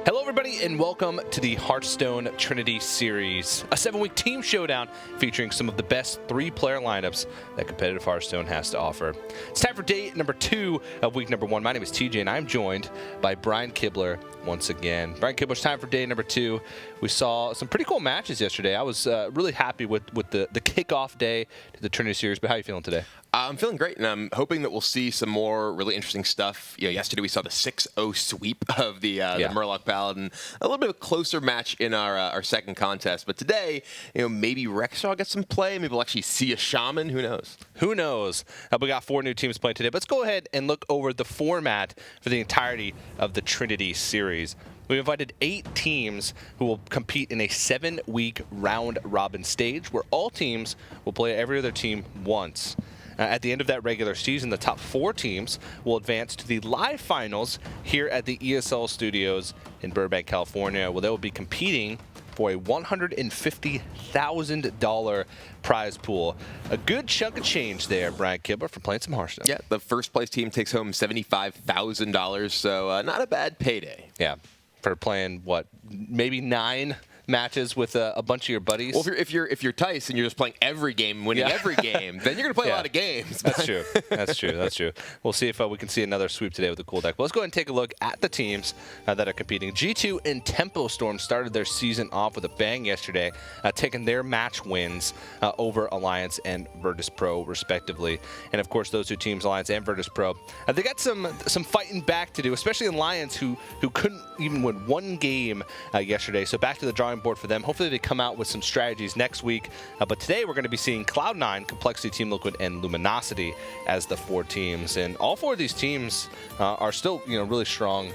Hello everybody and welcome to the Hearthstone Trinity Series, a 7-week team showdown featuring some of the best 3-player lineups that competitive Hearthstone has to offer. It's time for day number 2 of week number 1. My name is TJ and I'm joined by Brian Kibler once again. Brian Kibler, it's time for day number 2. We saw some pretty cool matches yesterday. I was really happy with the kickoff day to the Trinity Series, but how are you feeling today? I'm feeling great, and I'm hoping that we'll see some more really interesting stuff. You know, yesterday we saw the 6-0 sweep of the Murloc Paladin, a little bit of a closer match in our second contest. But today, maybe Rexhaw gets some play. Maybe we'll actually see a Shaman. Who knows? Who knows? We got 4 new teams playing today. But let's go ahead and look over the format for the entirety of the Trinity Series. We've invited 8 teams who will compete in a 7-week round-robin stage where all teams will play every other team once. At the end of that regular season, the top 4 teams will advance to the live finals here at the ESL Studios in Burbank, California, where they will be competing for a $150,000 prize pool. A good chunk of change there, Brian Kibler, for playing some Hearthstone. Yeah, the first place team takes home $75,000, so not a bad payday. Yeah, for playing, what, maybe 9 matches with a bunch of your buddies. Well, if you're Tice and you're just playing every game, winning every game, then you're gonna play a lot of games. That's true. That's true. That's true. We'll see if we can see another sweep today with a cool deck. But let's go ahead and take a look at the teams that are competing. G2 and Tempo Storm started their season off with a bang yesterday, taking their match wins over Alliance and Virtus Pro, respectively. And of course, those 2 teams, Alliance and Virtus Pro, they got some fighting back to do, especially Alliance, who couldn't even win 1 game yesterday. So back to the drawing board for them. Hopefully they come out with some strategies next week. But today we're going to be seeing Cloud9, Complexity, Team Liquid, and Luminosity as the 4 teams. And all 4 of these teams are still, really strong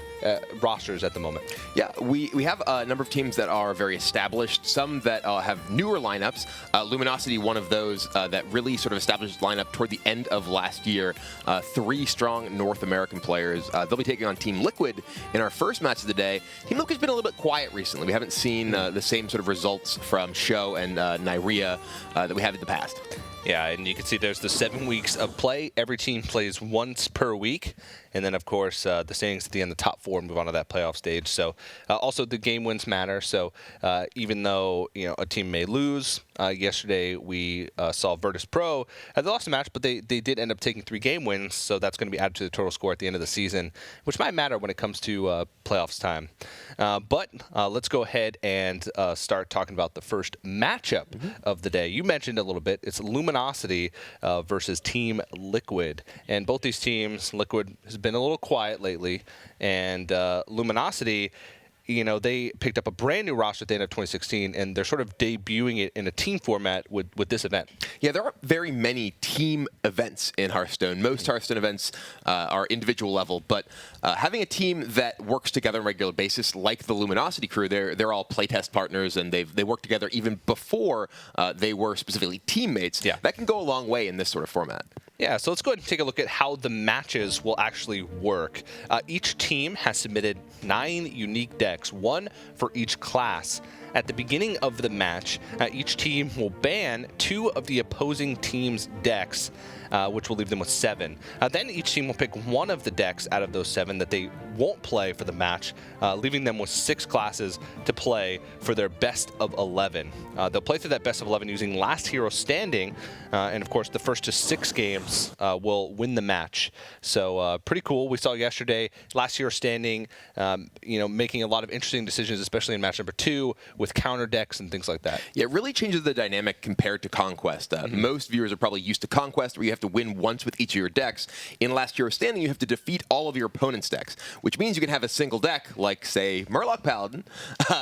rosters at the moment. Yeah, we have a number of teams that are very established, some that have newer lineups. Luminosity, one of those that really sort of established lineup toward the end of last year. 3 strong North American players. They'll be taking on Team Liquid in our first match of the day. Team Liquid's been a little bit quiet recently. We haven't seen the same sort of results from Show and Nyria that we have in the past. Yeah, and you can see there's the 7 weeks of play. Every team plays once per week. And then, of course, the standings at the end, the top 4 move on to that playoff stage. So, also the game wins matter. So, even though, a team may lose, yesterday we saw Virtus Pro. They lost a match, but they did end up taking 3 game wins. So, that's going to be added to the total score at the end of the season, which might matter when it comes to playoffs time. But let's go ahead and start talking about the first matchup of the day. You mentioned a little bit. It's Luminosity versus Team Liquid. And both these teams, Liquid has been a little quiet lately, and Luminosity, they picked up a brand new roster at the end of 2016, and they're sort of debuting it in a team format with this event. Yeah, there aren't very many team events in Hearthstone. Most Hearthstone events are individual level, but having a team that works together on a regular basis, like the Luminosity crew, they're all playtest partners, and they work together even before they were specifically teammates. Yeah. That can go a long way in this sort of format. Yeah, so let's go ahead and take a look at how the matches will actually work. Each team has submitted 9 unique decks, 1 for each class. At the beginning of the match, each team will ban 2 of the opposing team's decks, which will leave them with 7. Then each team will pick 1 of the decks out of those 7 that they won't play for the match, leaving them with 6 classes to play for their best of 11. They'll play through that best of 11 using Last Hero Standing, and of course the first to 6 games will win the match. So pretty cool. We saw yesterday Last Hero Standing, making a lot of interesting decisions, especially in match number 2 with counter decks and things like that. Yeah, it really changes the dynamic compared to Conquest. Most viewers are probably used to Conquest, where you have to win once with each of your decks. In Last Hero Standing, you have to defeat all of your opponent's decks, which means you can have a single deck, like, say, Murloc Paladin,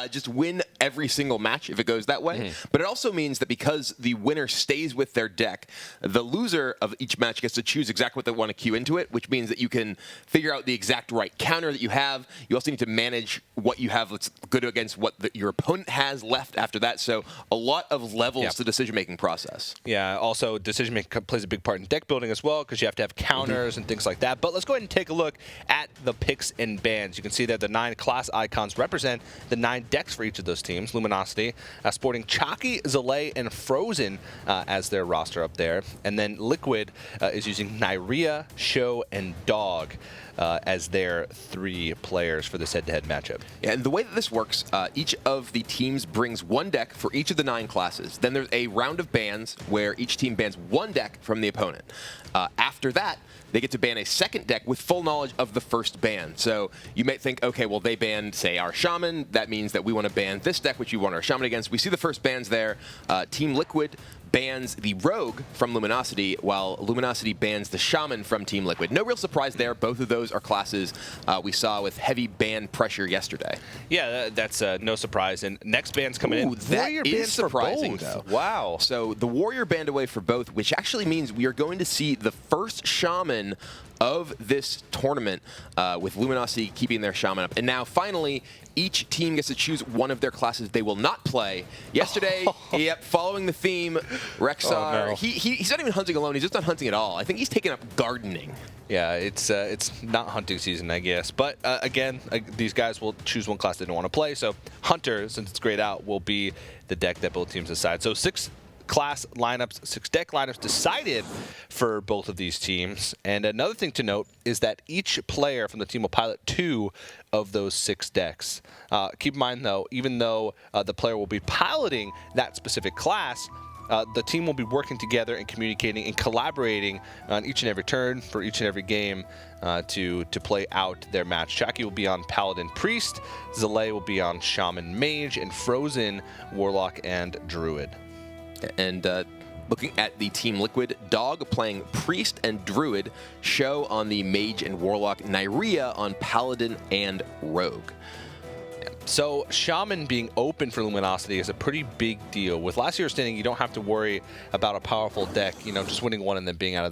just win every single match if it goes that way. But it also means that because the winner stays with their deck, the loser of each match gets to choose exactly what they want to queue into it, which means that you can figure out the exact right counter that you have. You also need to manage what you have that's good against what your opponent has left after that. So a lot of levels to the decision-making process. Yeah, also decision-making plays a big part in deck building as well, because you have to have counters and things like that. But let's go ahead and take a look at the picks and bans. You can see that the 9 class icons represent the 9 decks for each of those teams. Luminosity sporting Chalky, Zalay, and Frozen as their roster up there. And then Liquid is using Nyria, Show, and Dog. as their 3 players for this head-to-head matchup. Yeah, and the way that this works, each of the teams brings 1 deck for each of the 9 classes. Then there's a round of bans where each team bans 1 deck from the opponent. After that, they get to ban a 2nd deck with full knowledge of the first ban. So you might think, okay, well, they banned, say, our Shaman. That means that we want to ban this deck, which we want our Shaman against. We see the first bans there. Team Liquid bans the Rogue from Luminosity, while Luminosity bans the Shaman from Team Liquid. No real surprise there. Both of those are classes we saw with heavy ban pressure yesterday. Yeah, that's no surprise. And next ban's coming in. That Warrior is bans for surprising, both. though. Wow. So the Warrior banned away for both, which actually means we are going to see the first Shaman of this tournament with Luminosity keeping their Shaman up. And now, finally, each team gets to choose one of their classes they will not play. Yesterday, yep, following the theme, Rexar, he's not even hunting alone. He's just not hunting at all. I think he's taken up gardening. Yeah, it's not hunting season, I guess. But again, these guys will choose one class they don't want to play. So Hunter, since it's grayed out, will be the deck that both teams decide. So 6 class lineups, 6 deck lineups decided for both of these teams. And another thing to note is that each player from the team will pilot 2 of those 6 decks. Keep in mind, though, even though the player will be piloting that specific class, the team will be working together and communicating and collaborating on each and every turn for each and every game to play out their match. Chucky will be on Paladin Priest, Zalay will be on Shaman Mage, and Frozen Warlock and Druid. And looking at the Team Liquid, Dog playing Priest and Druid, Show on the Mage and Warlock, Nyria on Paladin and Rogue. So Shaman being open for Luminosity is a pretty big deal. With last year's standing, you don't have to worry about a powerful deck, just winning one and then being out of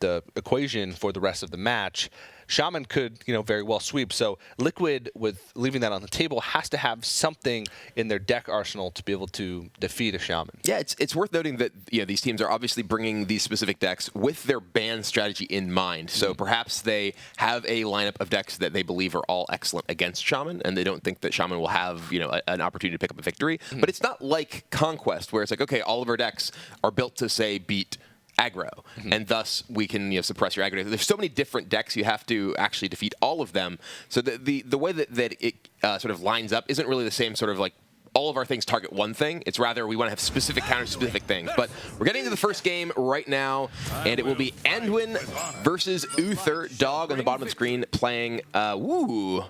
the equation for the rest of the match. Shaman could, very well sweep. So Liquid, with leaving that on the table, has to have something in their deck arsenal to be able to defeat a Shaman. Yeah, it's worth noting that these teams are obviously bringing these specific decks with their ban strategy in mind. So perhaps they have a lineup of decks that they believe are all excellent against Shaman, and they don't think that Shaman will have an opportunity to pick up a victory. But it's not like Conquest, where it's like, okay, all of our decks are built to, say, beat aggro, and thus we can suppress your aggro. There's so many different decks you have to actually defeat all of them. So the way that it sort of lines up isn't really the same sort of like all of our things target one thing. It's rather we want to have specific counter-specific things. But we're getting into the first game right now, and it will be Anduin versus Uther. Dog on the bottom of the screen playing, I was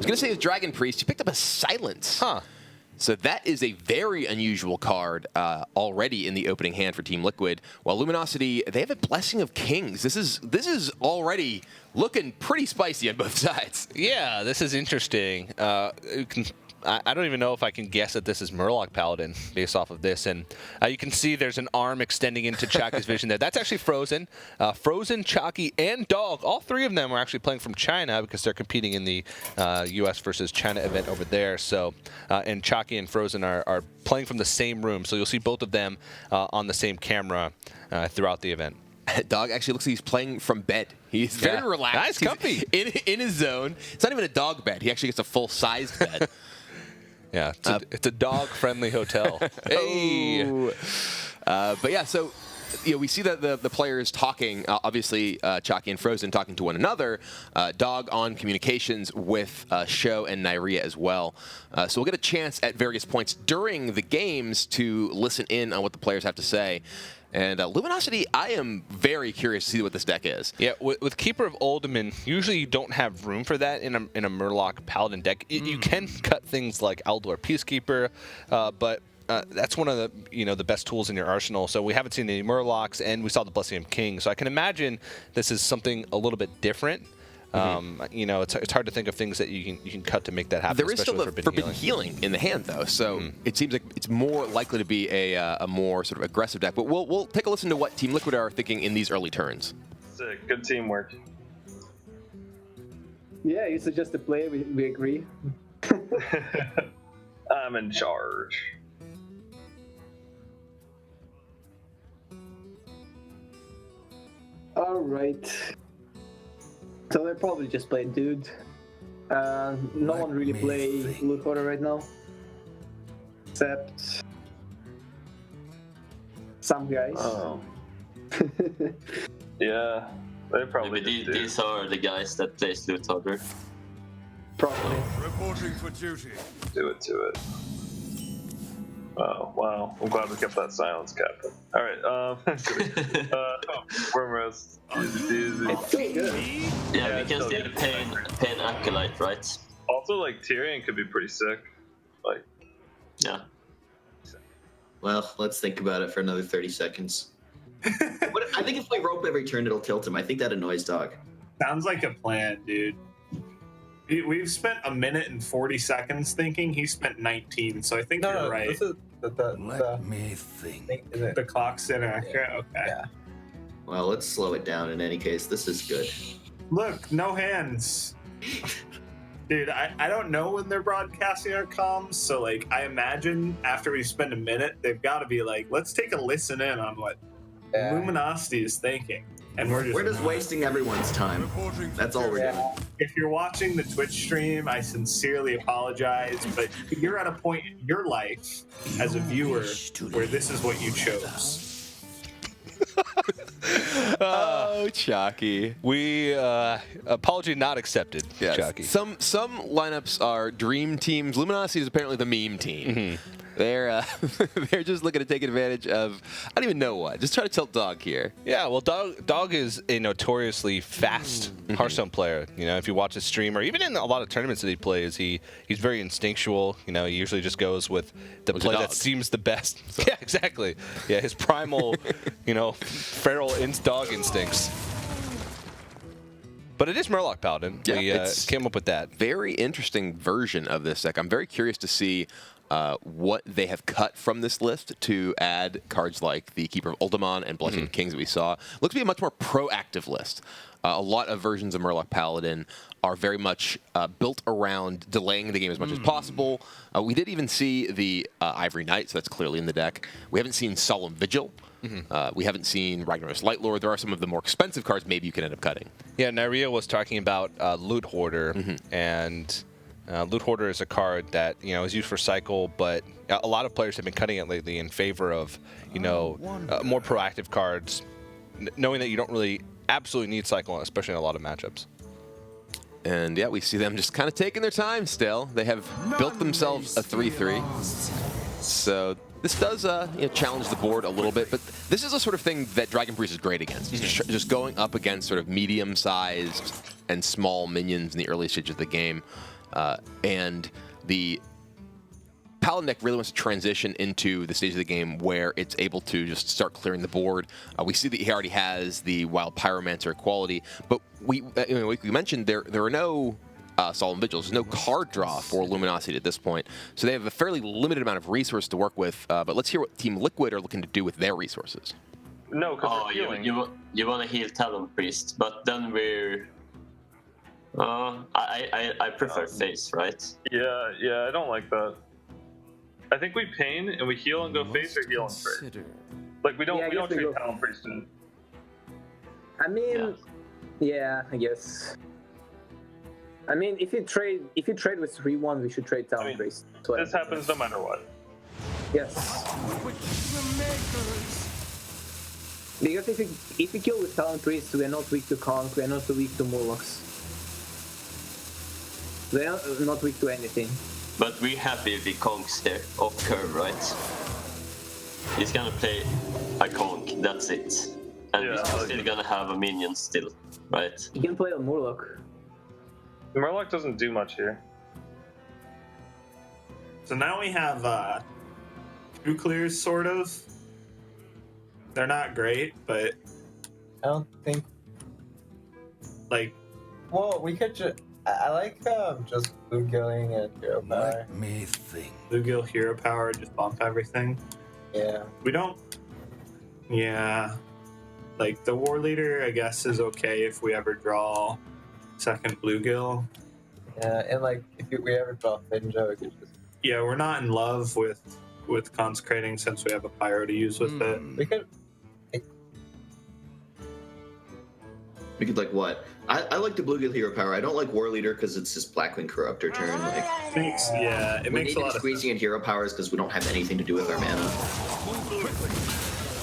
going to say the Dragon Priest. He picked up a Silence. Huh. So that is a very unusual card already in the opening hand for Team Liquid. While Luminosity, they have a Blessing of Kings. This is already looking pretty spicy on both sides. Yeah, this is interesting. I don't even know if I can guess that this is Murloc Paladin based off of this. And you can see there's an arm extending into Chaki's vision there. That's actually Frozen. Frozen, Chaki, and Dog, all 3 of them are actually playing from China because they're competing in the US versus China event over there. So, and Chaki and Frozen are playing from the same room. So you'll see both of them on the same camera throughout the event. Dog actually looks like he's playing from bed. He's very relaxed. Nice, comfy. In his zone. It's not even a dog bed. He actually gets a full-sized bed. Yeah, it's a dog-friendly hotel. Hey! But yeah, so we see that the players talking, obviously Chaki and Frozen talking to one another, Dog on communications with Show and Nyria as well. So we'll get a chance at various points during the games to listen in on what the players have to say. And Luminosity, I am very curious to see what this deck is. Yeah, with Keeper of Uldaman, usually you don't have room for that in a Murloc Paladin deck. You can cut things like Eldor Peacekeeper, but that's one of the best tools in your arsenal. So we haven't seen any Murlocs, and we saw the Blessing of King. So I can imagine this is something a little bit different. It's hard to think of things that you can cut to make that happen. There is still the Forbidden Healing in the hand, though, so it seems like it's more likely to be a more sort of aggressive deck. But we'll take a listen to what Team Liquid are thinking in these early turns. It's a good teamwork. Yeah, you suggest the play. We agree. I'm in charge. All right. So they're probably just playing Dude. No one really play Loot Hoarder right now. Except some guys. Oh. Yeah. They probably Maybe just do. these are the guys that plays Loot Hoarder. Probably. Reporting for duty. Do it to it. Oh, wow. I'm glad we kept that silence, Captain. Alright, Worm Roast. Easy. It's still good. Yeah, we can still still good. pain Acolyte, right? Also, like, Tyrion could be pretty sick. Like, Yeah. Well, let's think about it for another 30 seconds. I think if we rope every turn, it'll tilt him. I think that annoys Dog. Sounds like a plan, dude. We've spent a minute and 40 seconds thinking. He spent 19, so I think you're right. Let me think. The clock's inaccurate. Okay. Yeah. Well, let's slow it down in any case. This is good. Look, no hands. Dude, I don't know when they're broadcasting our comms, so like I imagine after we spend a minute, they've got to be like, let's take a listen in on what Luminosity is thinking, and We're just wasting everyone's time. Reporting for That's all we're doing. If you're watching the Twitch stream, I sincerely apologize, but you're at a point in your life as a viewer where this is what you chose. Oh, Chalky. We apology not accepted, Yes. Chucky. Some lineups are dream teams. Luminosity is apparently the meme team. They're they're just looking to take advantage of I don't even know what. Just try to tilt Dog here. Yeah, well, Dog is a notoriously fast Hearthstone player. You know, if you watch his stream or even in a lot of tournaments that he plays, he's very instinctual. You know, he usually just goes with the He's a play that dog. seems the best. Yeah, exactly. Yeah, his primal, feral dog instincts. But it is Murloc Paladin. Yeah, we it's- came up with that. Very interesting version of this deck. I'm very curious to see what they have cut from this list to add cards like the Keeper of Uldaman and Blessing of Kings that we saw. Looks to be a much more proactive list. A lot of versions of Murloc Paladin are very much built around delaying the game as much as possible. We did even see the Ivory Knight, so that's clearly in the deck. We haven't seen Solemn Vigil. We haven't seen Ragnar's Lightlord. There are some of the more expensive cards maybe you can end up cutting. Yeah, Naria was talking about Loot Hoarder, and Loot Hoarder is a card that is used for cycle, but a lot of players have been cutting it lately in favor of more proactive cards, knowing that you don't really absolutely need cycle, especially in a lot of matchups. And yeah, we see them just kind of taking their time still. They have built themselves a 3-3. So this does challenge the board a little bit, but this is a sort of thing that Dragon Priest is great against. Just going up against sort of medium-sized and small minions in the early stages of the game. And the Paladin deck really wants to transition into the stage of the game where it's able to just start clearing the board. We see that he already has the Wild Pyromancer quality, but like we mentioned, there are no Solemn Vigils. There's no card draw for Luminosity at this point, so they have a fairly limited amount of resources to work with. But let's hear what Team Liquid are looking to do with their resources. No, because we're healing. You want to heal Talon Priest, but then we're... I prefer face, right? Yeah, I don't like that. I think we pain and we heal and go face or heal and trade. Like we don't trade Talon Priest in. I mean, yeah, I guess. I mean, if you trade with 3-1, we should trade Talon Priest. This happens no matter what. Yes. Because if we kill with Talon Priest, we are not weak to Conk, we are not weak to Murlocs. We are not weak to anything. But we're happy if he conks there, off curve, right? He's gonna play a conk, that's it. And Yeah, we're still gonna have a minion still, right? You can play on Murloc. Murloc doesn't do much here. So now we have two clears, sort of. They're not great, but I don't think. like, Well, we could just. I like just blue-gilling and hero power. Let me think. Bluegill Hero Power, just bump everything. Yeah. We don't. Yeah. Like, the War Leader, I guess, is okay if we ever draw second Bluegill. Yeah, and like if we ever draw Finjo, we could just. Yeah, we're not in love with consecrating since we have a pyro to use with it. We could. We could like what? I like the Bluegill Hero Power. I don't like War Leader because it's just Blackwing Corruptor turn. Like It makes we a need lot to be of squeezing in Hero Powers because we don't have anything to do with our mana.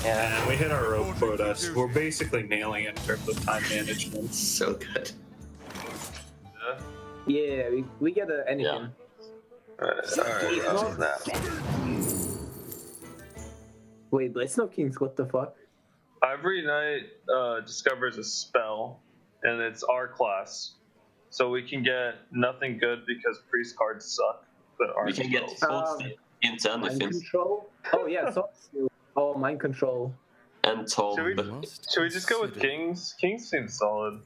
And we hit our rope quota, so we're basically nailing it in terms of time management. So good. Yeah, we get anything. Wait, Blade of Kings, what the fuck? Every night discovers a spell, and it's our class. So we can get nothing good because priest cards suck. But We can get full into Mind anything. control? Oh, yeah, mind control. And Tom. Should we just go with Kings? Kings seems solid.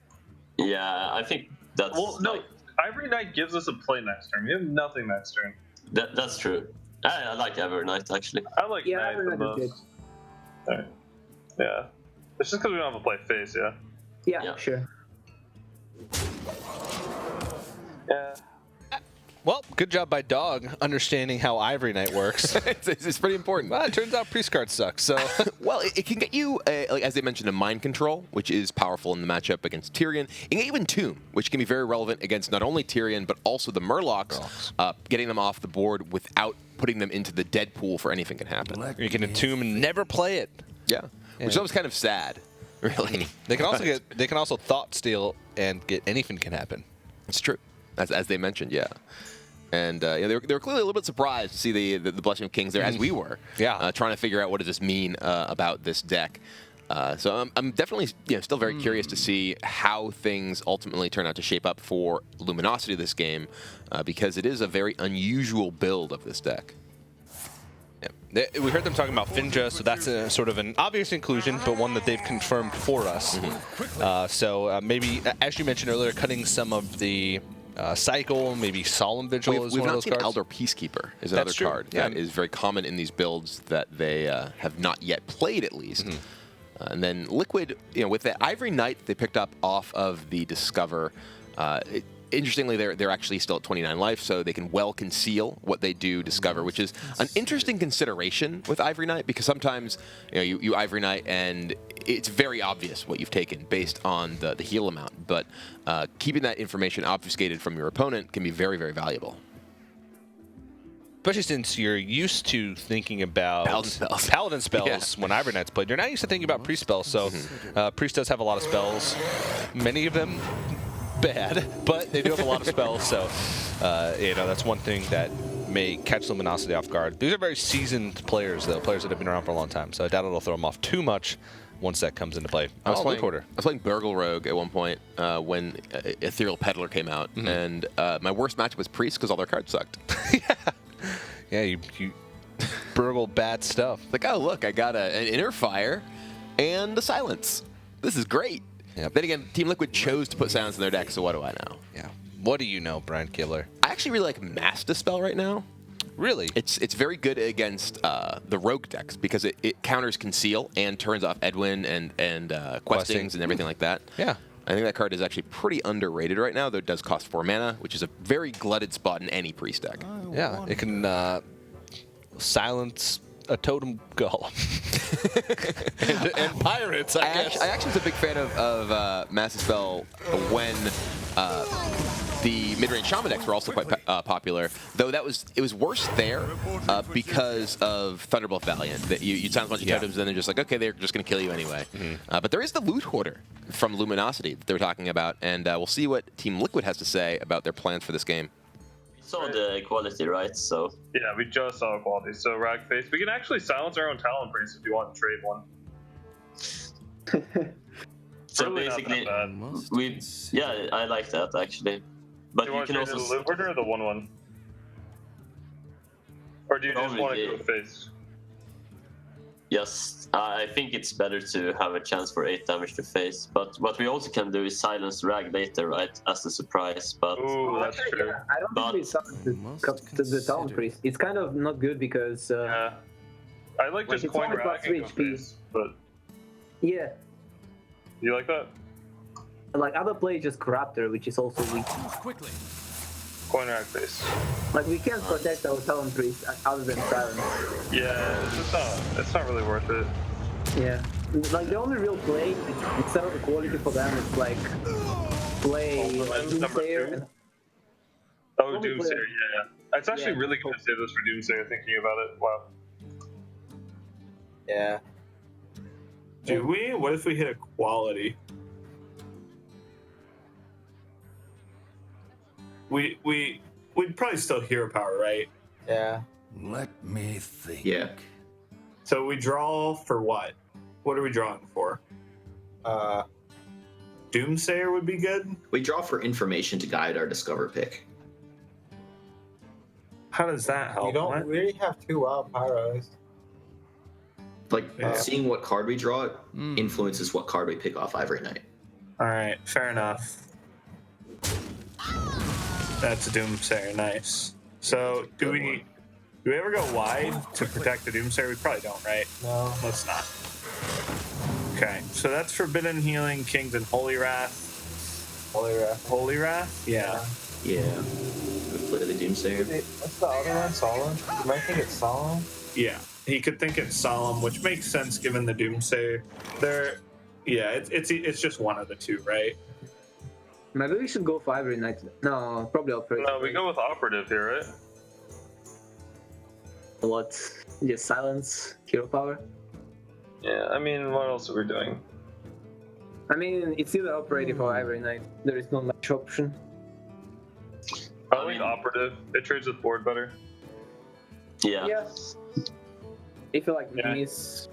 Yeah, I think that's. Well, no, Ivory Knight gives us a play next turn. We have nothing next turn. That's true. I like Every Night, actually. I like Knight the most. Alright. Yeah. It's just because we don't have a play face, yeah? Yeah, sure. Yeah. Well, good job by Dog understanding how Ivory Knight works. it's pretty important. Well, it turns out priest cards suck. So, well, it can get you, like as they mentioned, a mind control, which is powerful in the matchup against Tyrion. It can get you Entomb, which can be very relevant against not only Tyrion but also the Murlocs, getting them off the board without putting them into the dead pool for anything can happen. You can Entomb and never play it. Yeah, which is always kind of sad, really. They can also they can also Thought Steal and get anything can happen. It's true, as they mentioned, yeah. And they were clearly a little bit surprised to see the Blessing of Kings there, as we were. Yeah. Trying to figure out what does this mean about this deck. So I'm definitely still very curious to see how things ultimately turn out to shape up for Luminosity this game, because it is a very unusual build of this deck. Yeah. We heard them talking about Finja, so that's a sort of an obvious inclusion, but one that they've confirmed for us. So maybe, as you mentioned earlier, cutting some of the Cycle, maybe Solemn Vigil is one of those cards. Elder Peacekeeper is another card that is very common in these builds that they have not yet played, at least. And then Liquid, with the Ivory Knight they picked up off of the Discover. Interestingly, they're actually still at 29 life, so they can well conceal what they do discover, which is an interesting consideration with Ivory Knight, because sometimes you Ivory Knight and it's very obvious what you've taken based on the heal amount, but keeping that information obfuscated from your opponent can be very, very valuable. Especially since you're used to thinking about Paladin spells when Ivory Knight's played. You're not used to thinking about Priest spells, so Priest does have a lot of spells. Many of them bad, but they do have a lot of spells, so that's one thing that may catch Luminosity off guard. These are very seasoned players, though, players that have been around for a long time, so I doubt it'll throw them off too much once that comes into play. I was playing Burgle Rogue at one point when Ethereal Peddler came out, and my worst match was Priest because all their cards sucked. Yeah, you burgle bad stuff. Like, oh, look, I got an Inner Fire and a Silence. This is great. Yep. Then again, Team Liquid chose to put Silence in their deck, so what do I know? Yeah. What do you know, Brian Kibler? I actually really like Mass Dispel right now. Really? It's very good against the Rogue decks because it counters Conceal and turns off Edwin and Questings and everything like that. Yeah. I think that card is actually pretty underrated right now, though it does cost 4 mana, which is a very glutted spot in any Priest deck. Yeah, it can silence a Totem Golem. and Pirates, I guess. I actually was a big fan of Mass Dispel when the mid-range Shaman decks were also quite popular, though it was worse there because of Thunderbolt Valiant. That you silence a bunch of totems, and then they're just like, okay, they're just going to kill you anyway. But there is the Loot Hoarder from Luminosity that they were talking about, and we'll see what Team Liquid has to say about their plans for this game. We saw the equality, right? So yeah, we just saw equality. So Ragface, we can actually silence our own Talon Priest if you want to trade one. So really basically, I like that actually. But do you want can to also trade the Loot Hoarder or the 1/1? Or do you just want to go face? Yes, I think it's better to have a chance for 8 damage to face. But what we also can do is silence Rag later, right, as a surprise. But ooh, that's true. Yeah, I don't think we silence the Talon Priest. It's kind of not good because yeah, I like just it's coin only Rag and go +3 HP. face, but yeah, you like that? like other players just Raptor, which is also weak. Coin Rag face. Like we can't protect our Talon Priest other than silence. Yeah, it's not really worth it. Yeah, like the only real play instead of equality for them is like play like Doomsayer. And Oh, Doomsayer, yeah. It's actually really good to save this for Doomsayer, thinking about it. Wow. Yeah. Do we? What if we hit a quality? We'd probably still hero power, right? Yeah. Let me think. Yeah. So we draw for what? What are we drawing for? Doomsayer would be good. We draw for information to guide our Discover pick. How does that help? You don't What? really have 2 wild pyros. Like, Yeah. seeing what card we draw influences what card we pick off Ivory Knight. All right, fair enough. That's a Doomsayer, nice. So do we ever go wide to protect the Doomsayer? We probably don't, right? No. Let's not. Okay, so that's Forbidden Healing, Kings, and Holy Wrath. Holy Wrath. Holy Wrath? Yeah. Yeah. We play the Doomsayer. Wait, what's the other one? Solemn? You might think it's Solemn. Yeah. He could think it's Solemn, which makes sense given the Doomsayer. It's just one of the two, right? Maybe we should go for Ivory Knight. No, probably Operator. No, we go with operative here, right? What? Just silence, hero power? Yeah, I mean, what else are we doing? I mean, it's either Operative or Ivory Knight. There is no much option. I like operative. It trades with board better. Yeah. Yes. If you like Yeah. miss...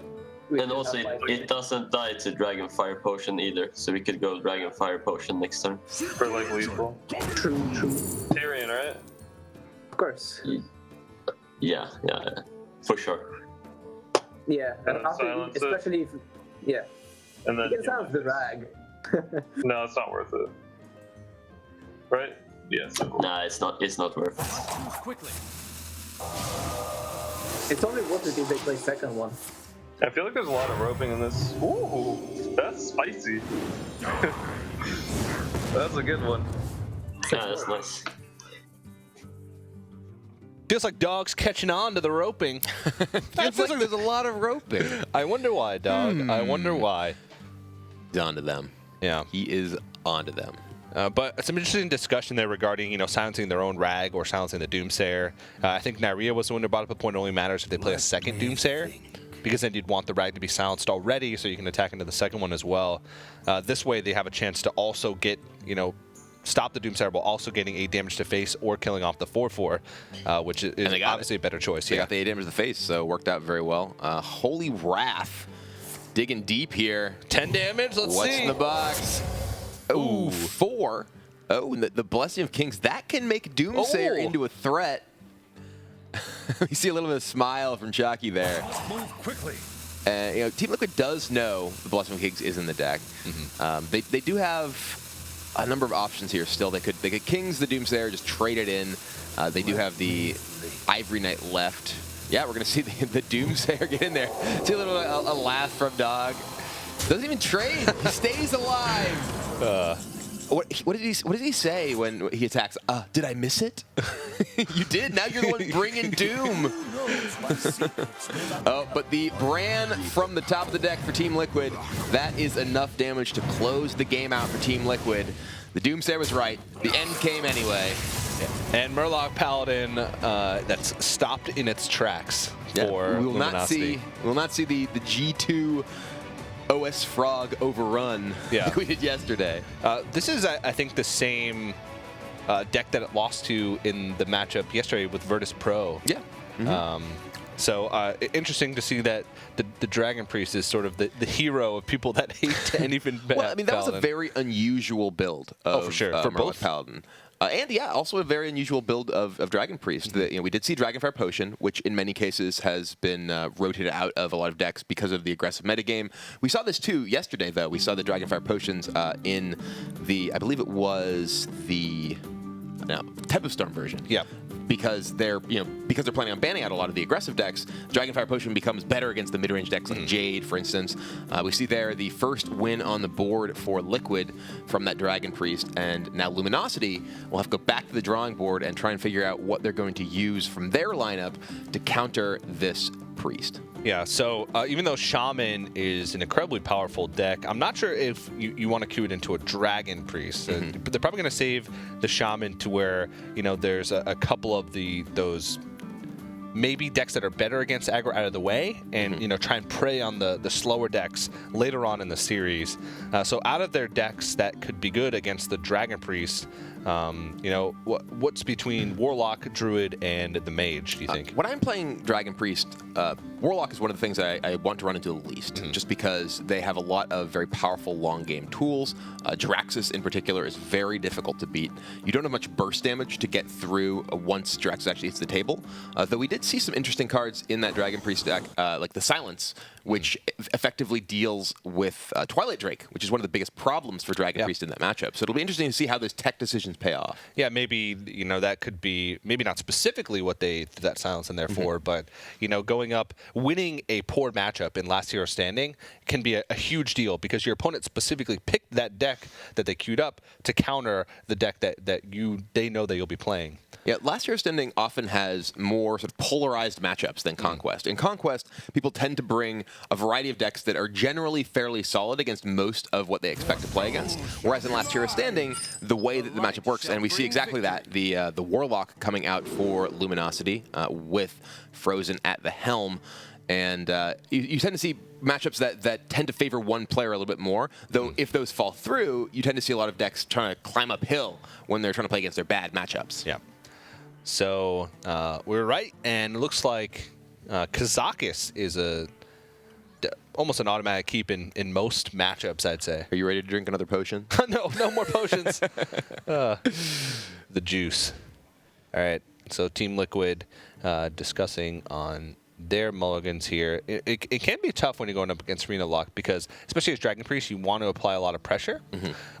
And also, it doesn't die to Dragon Fire Potion either, so we could go Dragon Fire Potion next turn. For like lethal. True. Tyrion, right? Of course. Yeah, for sure. Yeah, and And after, silence it. especially if... Yeah. And then You can silence the rag. no, it's not worth it. Right? Yeah, it's not worth it. Nah, it's not worth it. Move quickly. It's only worth it if they play second one. I feel like there's a lot of roping in this. Ooh, that's spicy. That's a good one. Yeah, that's nice. Feels like dogs catching on to the roping. It feels like there's a lot of roping. I wonder why, dog. I wonder why. He's onto them. Yeah. He is onto them. But some interesting discussion there regarding, silencing their own rag or silencing the Doomsayer. I think Naria was the one who brought up a point. It only matters if they play a second Doomsayer, because then you'd want the rag to be silenced already, so you can attack into the second one as well. This way, they have a chance to also get, stop the Doomsayer while also getting 8 damage to face or killing off the 4/4, which is obviously a better choice. They got the 8 damage to the face, so it worked out very well. Holy Wrath, digging deep here. 10 damage. Let's see. What's in the box? Ooh, 4. Oh, and the Blessing of Kings. That can make Doomsayer into a threat. You see a little bit of smile from Chucky there. Move quickly. Team Liquid does know the Blessing of Kings is in the deck. They do have a number of options here still. They could Kings the Doomsayer, just trade it in. They do have the Ivory Knight left. Yeah, we're going to see the Doomsayer get in there. See a little a laugh from Dog. Doesn't even trade. He stays alive. What did he say when he attacks? Did I miss it? You did. Now you're the one bringing doom. But the Bran from the top of the deck for Team Liquid, that is enough damage to close the game out for Team Liquid. The Doomsayer was right. The end came anyway. And Murloc Paladin, that's stopped in its tracks for we will Luminosity. not see the G2 OS Frog overrun like we did yesterday. This is, I think, the same deck that it lost to in the matchup yesterday with Virtus Pro. Yeah. So interesting to see that the Dragon Priest is sort of the hero of people that hate anything bad. Well, I mean, that was a very unusual build of for sure. For Murloc both. Paladin. And also a very unusual build of Dragon Priest. We did see Dragonfire Potion, which in many cases has been rotated out of a lot of decks because of the aggressive metagame. We saw this too yesterday, though. We saw the Dragonfire Potions in the, I believe it was the Tempest Storm version. Yeah. Because they're planning on banning out a lot of the aggressive decks, Dragonfire Potion becomes better against the mid-range decks like Jade, for instance. We see there the first win on the board for Liquid from that Dragon Priest, and now Luminosity will have to go back to the drawing board and try and figure out what they're going to use from their lineup to counter this Priest. Yeah, so even though Shaman is an incredibly powerful deck, I'm not sure if you want to queue it into a Dragon Priest. But they're probably going to save the Shaman to where, there's a couple of those maybe decks that are better against aggro out of the way, and try and prey on the slower decks later on in the series. So out of their decks that could be good against the Dragon Priest, what's between Warlock, Druid, and the Mage, do you think? When I'm playing Dragon Priest, Warlock is one of the things that I want to run into the least, just because they have a lot of very powerful long game tools. Jiraxis in particular is very difficult to beat. You don't have much burst damage to get through once Jiraxis actually hits the table, though we did see some interesting cards in that Dragon Priest deck, like the Silence, which effectively deals with Twilight Drake, which is one of the biggest problems for Dragon Priest in that matchup. So it'll be interesting to see how those tech decisions pay off. Yeah, maybe that could be maybe not specifically what they threw that Silence in there for, but going up, winning a poor matchup in last hero standing can be a huge deal because your opponent specifically picked that deck that they queued up to counter the deck that they know that you'll be playing. Yeah, last hero standing often has more sort of polarized matchups than Conquest. In Conquest, people tend to bring a variety of decks that are generally fairly solid against most of what they expect to play against. Whereas in last hero standing, the way that the matchup works, and we see exactly that, the Warlock coming out for Luminosity with Frozen at the helm. And you tend to see matchups that tend to favor one player a little bit more, though if those fall through, you tend to see a lot of decks trying to climb uphill when they're trying to play against their bad matchups. Yeah. So we were right, and it looks like Kazakis is almost an automatic keep in most matchups, I'd say. Are you ready to drink another potion? No more potions. The juice. All right, so Team Liquid discussing on their mulligans here. It can be tough when you're going up against Arena Lock because, especially as Dragon Priest, you want to apply a lot of pressure,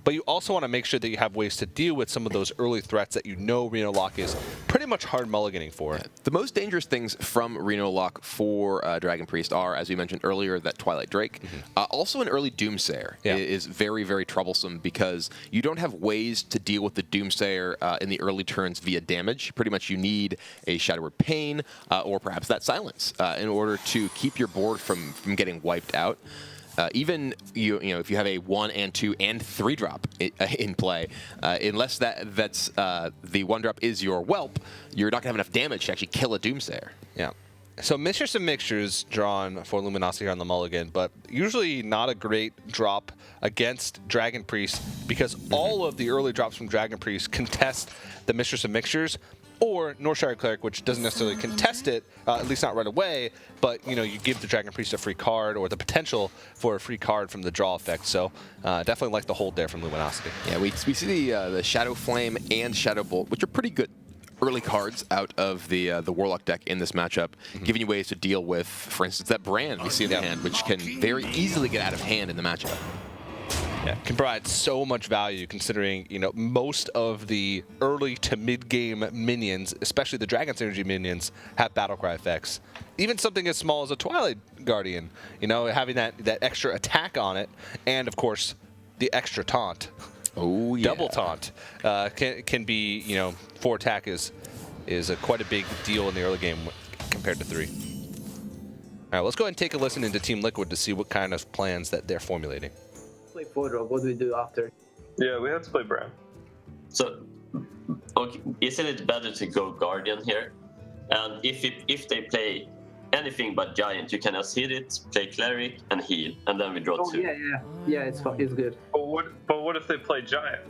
but you also want to make sure that you have ways to deal with some of those early threats that Arena Lock is pretty much hard mulliganing for. Yeah. The most dangerous things from Arena Lock for Dragon Priest are, as we mentioned earlier, that Twilight Drake. Also, an early Doomsayer is very, very troublesome because you don't have ways to deal with the Doomsayer in the early turns via damage. Pretty much you need a Shadow Word Pain or perhaps that Silence in order to keep your board from getting wiped out. Even if you have a 1 and 2 and 3 drop in play, unless that's the 1 drop is your whelp, you're not gonna have enough damage to actually kill a Doomsayer. Yeah. So Mistress of Mixtures drawn for Luminosity here on the mulligan, but usually not a great drop against Dragon Priest because all of the early drops from Dragon Priest contest the Mistress of Mixtures, or Northshire Cleric, which doesn't necessarily contest it, at least not right away, but you give the Dragon Priest a free card or the potential for a free card from the draw effect. So definitely like the hold there from Luminosity. Yeah, we see the Shadow Flame and Shadow Bolt, which are pretty good early cards out of the Warlock deck in this matchup, giving you ways to deal with, for instance, that Brand we see in the hand, which can very easily get out of hand in the matchup. Yeah, can provide so much value considering, most of the early to mid-game minions, especially the Dragon Synergy minions, have Battlecry effects. Even something as small as a Twilight Guardian, having that extra attack on it, and of course, the extra taunt. Oh, yeah. Double taunt can be, 4 attack is quite a big deal in the early game compared to 3. All right, let's go ahead and take a listen into Team Liquid to see what kind of plans that they're formulating. Play 4-drop. What do we do after? Yeah, we have to play Brand. So, okay, isn't it better to go Guardian here? And if they play anything but Giant, you can just hit it, play Cleric, and heal, and then we draw 2. Yeah, it's good. But what if they play Giant?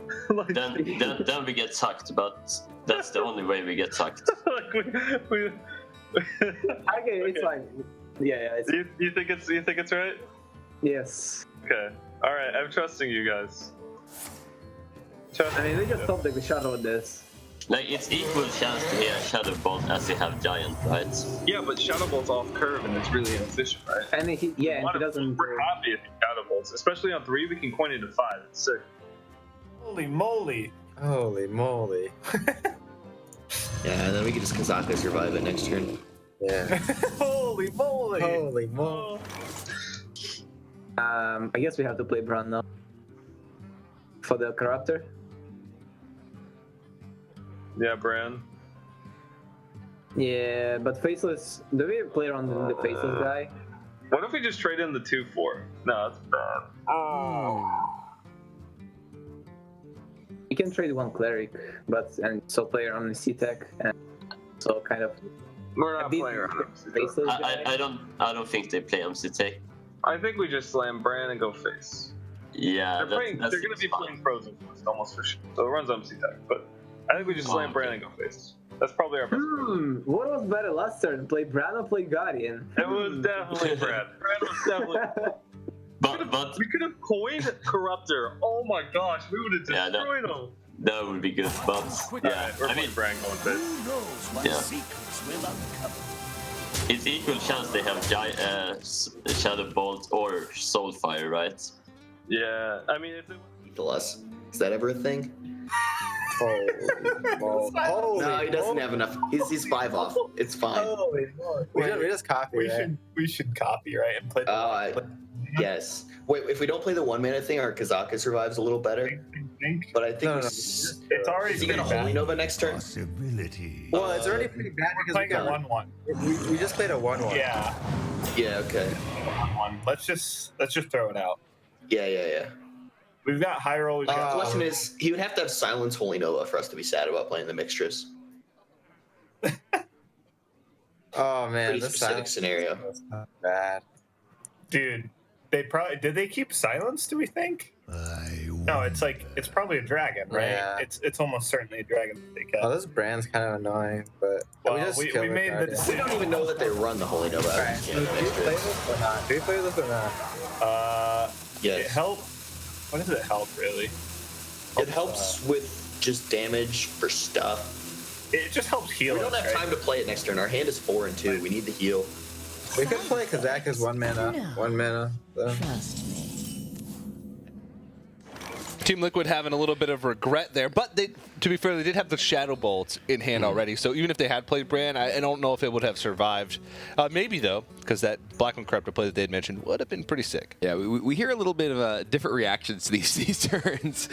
then we get sucked, but that's the only way we get sucked. we It's fine. Yeah. You think it's right? Yes. Okay. All right. I'm trusting you guys. We just don't take the shadow on this. Like, it's equal chance to hear Shadow Bolt as you have Giant, right? Yeah, but Shadow Bolt's off curve and it's really inefficient, right? And he doesn't. We're happy if he Shadow Bolts, especially on 3. We can coin into 5. It's sick. Holy moly! Holy moly. Yeah, and then we can just Kazaka survive it next turn. Yeah. Holy moly! Holy moly. I guess we have to play Brand now. For the Corruptor. Yeah, Bran. Yeah, but Faceless. Do we play around the Faceless guy? What if we just trade in the 2-4? No, that's bad. You can trade 1 Cleric, and so play around the C-Tech, and so kind of We're not These playing around. faces guy. I don't think they play MCT. I think we just slam Bran and go face. Yeah, They're going to be playing Frozen Quest almost for sure. So it runs MC Tech, but I think we just slam Bran and go face. That's probably our best. What was better last turn? Play Bran or play Guardian? It was definitely Bran. Bran was definitely. But We could have coined Corruptor. Oh my gosh, we would have destroyed him. that would be good. But yeah, Alright, we're I mean, playing Bran going face. Who knows what Yeah. secrets will uncover? it's equal chance they have Shadow Bolt or Soulfire, right? Yeah, I mean, if it Lethal us. Is that ever a thing? Holy No, he doesn't have enough. He's 5 off. It's fine. Holy moly. We just copy, right? We should copy, right? And play Yes. Wait, if we don't play the 1 mana thing, our Kazaka survives a little better. But I think No. It's already is he gonna pretty Holy bad. Nova next turn? Possibility. Well, it's already pretty bad because we Playing a got 1/1. we just played a 1/1. Yeah, Yeah. Okay. 1/1. Let's just throw it out. Yeah. We've got high roll. We've The got question is, he would have to have Silence Holy Nova for us to be sad about playing the Mixtress. Oh man, Pretty this specific scenario. was not bad. dude. They probably did. They keep silence? Do we think? No, it's probably a dragon, right? Yeah. It's almost certainly a dragon that they kept. Oh, this brand's kind of annoying, but Well, we just we killed made the Guardian. We decision. don't even know that they run the Holy Nova. Alright, do we play this or not? Do we play this or not? It Yes. helps. What does it help really? It helps with just damage for stuff. It just helps heal. We don't us, have right? time to play it next turn. Our hand is 4 and 2. We need the heal. We could play Kazaka's 1 mana. 1 mana. So. Trust me. Team Liquid having a little bit of regret there, but they, to be fair, they did have the Shadow Bolts in hand already. So even if they had played Bran, I don't know if it would have survived. Maybe though, because that Black and Corruptor play that they had mentioned would have been pretty sick. Yeah, we hear a little bit of different reactions to these turns.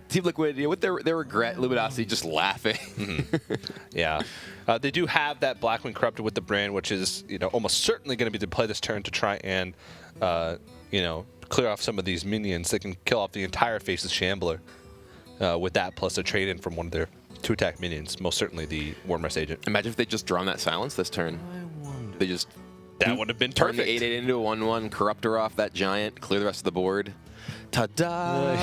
Team Liquid, with their regret, Luminosity just laughing. Yeah, they do have that Blackwing Corruptor with the Bran, which is almost certainly going to be the play this turn to try and clear off some of these minions. They can kill off the entire Faceless Shambler with that, plus a trade in from one of their 2-attack minions. Most certainly the Wormrest Agent. Imagine if they just drawn that silence this turn. They just That would have been turn the perfect. 8/8 into a 1/1, Corruptor off that giant, clear the rest of the board. Ta-da!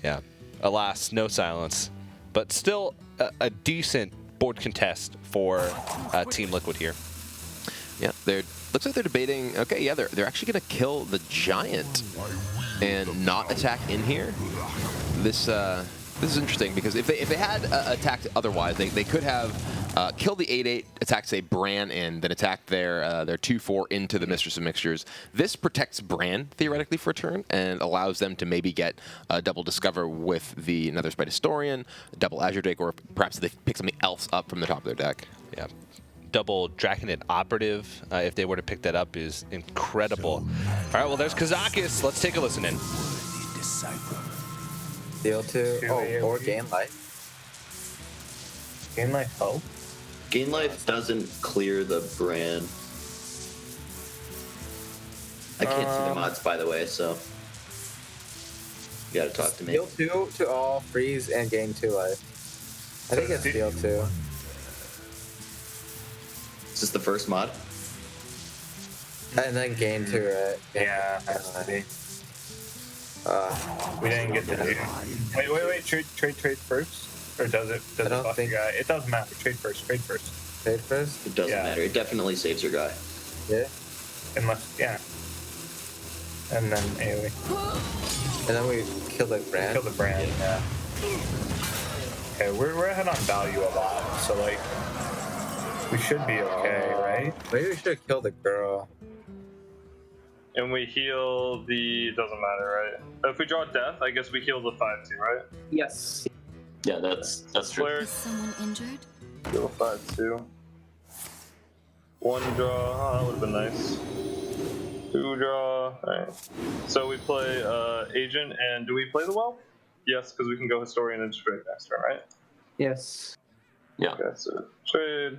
Yeah. Alas, no silence, but still a decent board contest for Team Liquid here. Yeah, looks like they're debating. Okay, yeah, they're actually gonna kill the giant and not attack in here. This is interesting because if they had attacked otherwise, they could have killed the 8/8, attacked say Bran, and then attacked their 2/4 into the Mistress of Mixtures. This protects Bran theoretically for a turn and allows them to maybe get a double Discover with the Nether Spite Historian, double Azure Drake, or perhaps they pick something else up from the top of their deck. Yeah. Double Draconid Operative, if they were to pick that up, is incredible. All right, well, there's Kazakis. Let's take a listen in. Deal 2. Oh, or gain life. Gain life help. Gain life doesn't clear the Bran. I can't see the mods, by the way, so you gotta talk to me. Deal 2 to all, freeze, and gain 2 life. I think it's deal 2. Is this the first mod? And then gain 2, right? Yeah, has to be. We didn't get to do. Wait. Trade first, or does it? Does I don't it buff think- your guy? It doesn't matter. Trade first. Trade first? It doesn't Yeah. matter. It definitely saves your guy. Yeah. Yeah. And then AoE. And then we kill the brand. Kill the brand. Yeah. Okay, we're ahead on value a lot, so like we should be okay, right? Maybe we should kill the girl. And we heal the. Doesn't matter, right? If we draw death, I guess we heal the 5-2, right? Yes. Yeah, that's true. Flare, Is someone injured? heal 5-2. 1 draw. Oh, that would have been nice. 2 draw. Alright. So we play Agent, and do we play the Well? Yes, because we can go Historian and straight next turn, right? Yes. Yeah. Okay, so trade.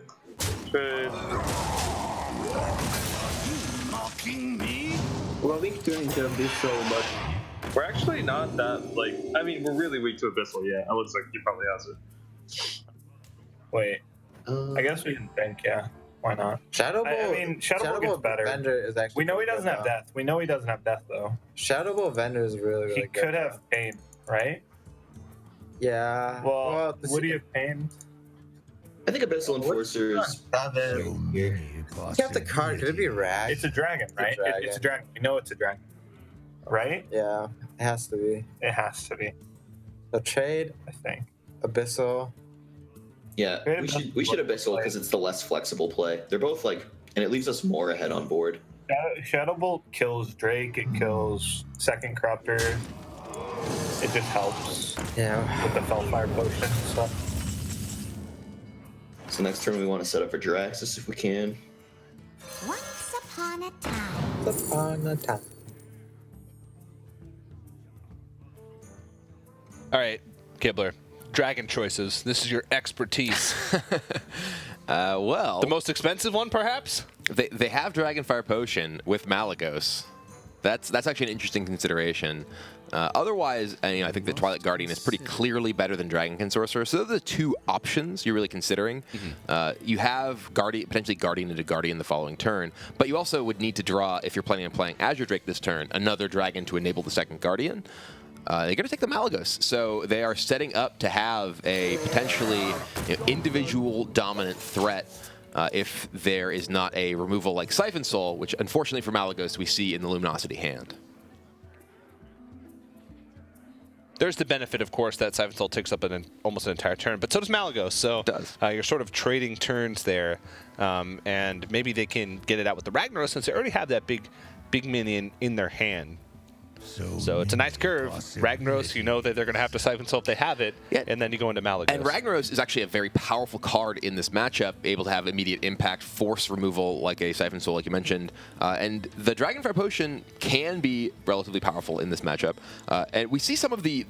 Mocking me? We're weak to into Abyssal, but We're actually not that, like, I mean, we're really weak to Abyssal, yeah. It looks like he probably has it. Wait. I guess we can think, yeah. Why not? Shadow Ball. I mean, Shadow Ball gets better. Vendor is actually. We know he pretty doesn't good, have though. death. We know he doesn't have death, though. Shadow Ball Vendor is really, really He good. could have pain, right? Yeah. Well, this would he have pain? I think Abyssal Enforcer is. So many You have the card. Could it be Rag? It's a dragon, right? dragon. It's a dragon. We know it's a dragon. Right? Yeah, it has to be. It has to be, So trade I think. Abyssal. Yeah, Great we should Abyssal because it's the less flexible play. They're both like, and it leaves us more ahead on board. Shadow Bolt kills Drake. It kills Second Corruptor. It just helps Yeah. with the Fellfire Potion and stuff. So next turn we want to set up for Jiraxis if we can. Once upon a time. Upon a time. All right, Kibler. Dragon choices. This is your expertise. Well, The most expensive one, perhaps? they have Dragonfire Potion with Malagos. That's actually an interesting consideration. Otherwise, I think the Twilight Guardian is pretty clearly better than Dragonkin Sorcerer. So those are the two options you're really considering. You have potentially Guardian into Guardian the following turn, but you also would need to draw, if you're planning on playing Azure Drake this turn, another Dragon to enable the second Guardian. They're going to take the Malagos, so they are setting up to have a potentially individual dominant threat if there is not a removal like Siphon Soul, which unfortunately for Malagos we see in the Luminosity hand. There's the benefit, of course, that Siphon Soul takes up almost an entire turn, but so does Malagos. So you're sort of trading turns there, and maybe they can get it out with the Ragnaros since they already have that big minion in their hand. So it's a nice curve. Ragnaros, you know that they're going to have to Siphon Soul if they have it, and then you go into Malagos. And Ragnaros is actually a very powerful card in this matchup, able to have immediate impact, force removal like a Siphon Soul, like you mentioned. And the Dragonfire Potion can be relatively powerful in this matchup. And we see some of the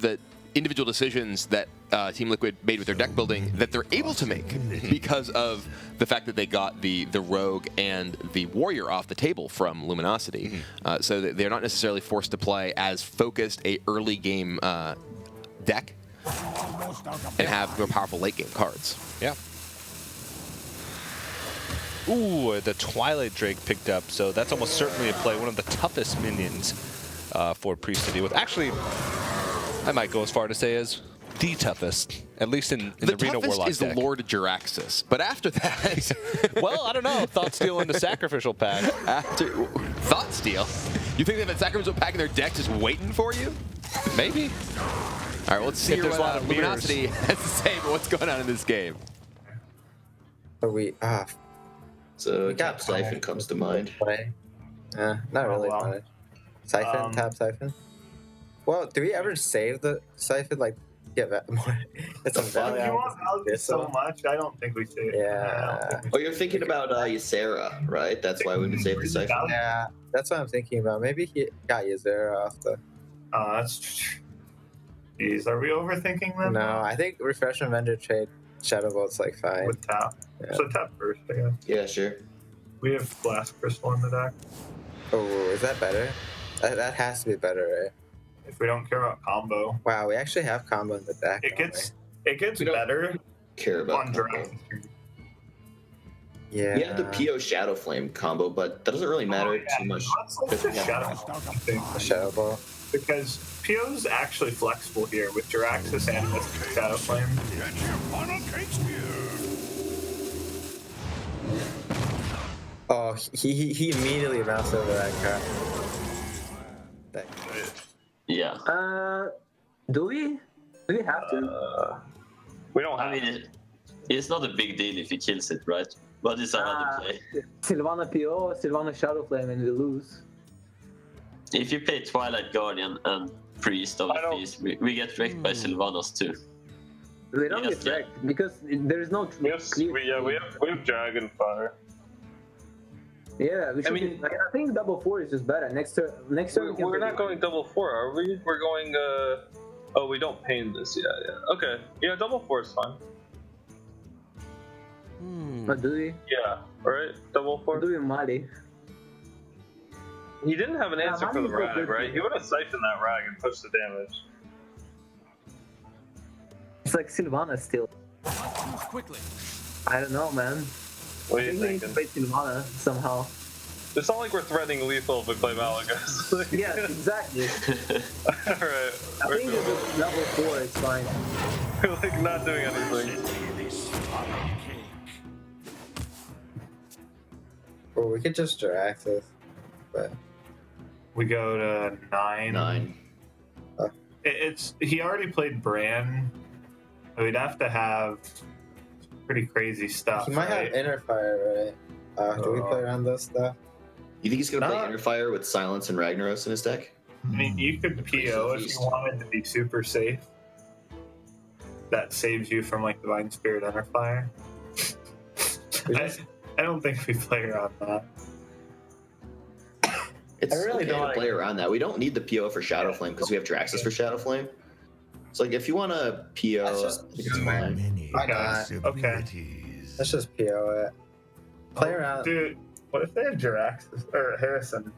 individual decisions that Team Liquid made with their deck building that they're able to make because of the fact that they got the Rogue and the Warrior off the table from Luminosity. So that they're not necessarily forced to play as focused a early game deck and have more powerful late game cards. Yeah. Ooh, the Twilight Drake picked up, so that's almost certainly a play. One of the toughest minions for Priest to deal with. Actually, I might go as far to say as the toughest, at least in the Reno toughest Warlock is deck. Lord Jiraxis, but after that, well, I don't know. Thought Steal into Sacrificial Pack. After Thought Steal, you think they have a Sacrificial Pack in their deck just waiting for you? Maybe. All right, let's see If there's a lot of Luminosity has to say about what's going on in this game. But we So Tap Siphon comes to mind. play. Not really. well. Funny. Siphon, tap Siphon. Well, do we ever save the Siphon? Like, get that more? It's a You value. want Malagos so much? I don't think we should. Yeah. Oh, you're thinking about Ysera, right? That's why we would save the Siphon. Yeah, that's what I'm thinking about. Maybe he got Ysera off the. That's. Jeez, are we overthinking that? No, I think Refreshment Vendor trade Shadow Bolt's like fine. With tap. Yeah. So tap first, I guess. Yeah, sure. We have Blast Crystal in the deck. Oh, is that better? That has to be better, right? If we don't care about combo, Wow, we actually have combo in the deck. it don't gets We don't better Care about on combo. Jiraxis. we? Yeah. We have the PO Shadow Flame combo, but that doesn't really matter too much. Let's just Shadow Flame, Shadow Bolt. because PO's actually flexible here with Jiraxis and with Shadow Flame. Oh, he immediately bounced over that card. Yeah. Do we have to? We don't I have. mean, it's not a big deal if he kills it, right? But it's another play. Sylvana PO, Sylvana Shadow Flame, and we lose. If you play Twilight Guardian and Priest of I the don't- Feast, we get wrecked by Sylvanas too. We don't Yes, get yeah. wrecked because there is no. We have Dragonfire. Yeah, we should. mean- I think double 4 is just better. Next turn, we can We're play- not going double 4, are we? We're going. Oh, we don't pain this. Yeah. Okay. Yeah, double 4 is fine. But do we? Yeah. All right. Double Or 4. do we Mali? He didn't have an Yeah, answer for the Mali's so rag, good. right? He would have siphoned that rag and pushed the damage. It's like Sylvana still. I don't know, man. What are I you think we need to thinking? play Silvana somehow. It's not like we're threatening lethal if we play Malagos. Yeah, exactly. Alright. I think if it's level 4, it's fine. We're like not doing anything. Or we could just Jiraxis. But We go to 9. 9. It's he already played Bran. We'd have to have pretty crazy stuff. he might right? have Inner Fire, right? Do we play around those stuff? You think he's gonna play Uh, Inner Fire with Silence and Ragnaros in his deck? I mean, you could PO if you wanted to be super safe. That saves you from like Divine Spirit Inner Fire. I don't think we play around that. It's I really okay don't to like play it. around that. We don't need the PO for Shadow Flame because we have Draxus for Shadow Flame. So like if you want to PO, That's just- I think it's fine. Many Why not? possibilities. Let's just PO it. Play around. Dude, what if they have Jiraxis or Harrison?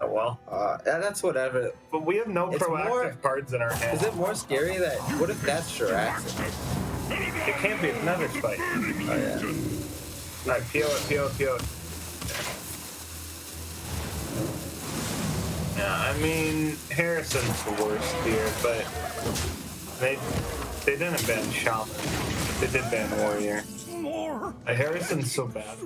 Oh well. Yeah, that's whatever. But we have no It's proactive more- cards in our hand. Is it more scary that what if that's Jiraxis? It can't be. It's Nether Spike. Oh yeah. Alright, PO it, PO it, PO it. Yeah, I mean, Harrison's the worst here, but they didn't ban Shaman. They did ban Warrior. Harrison's so bad.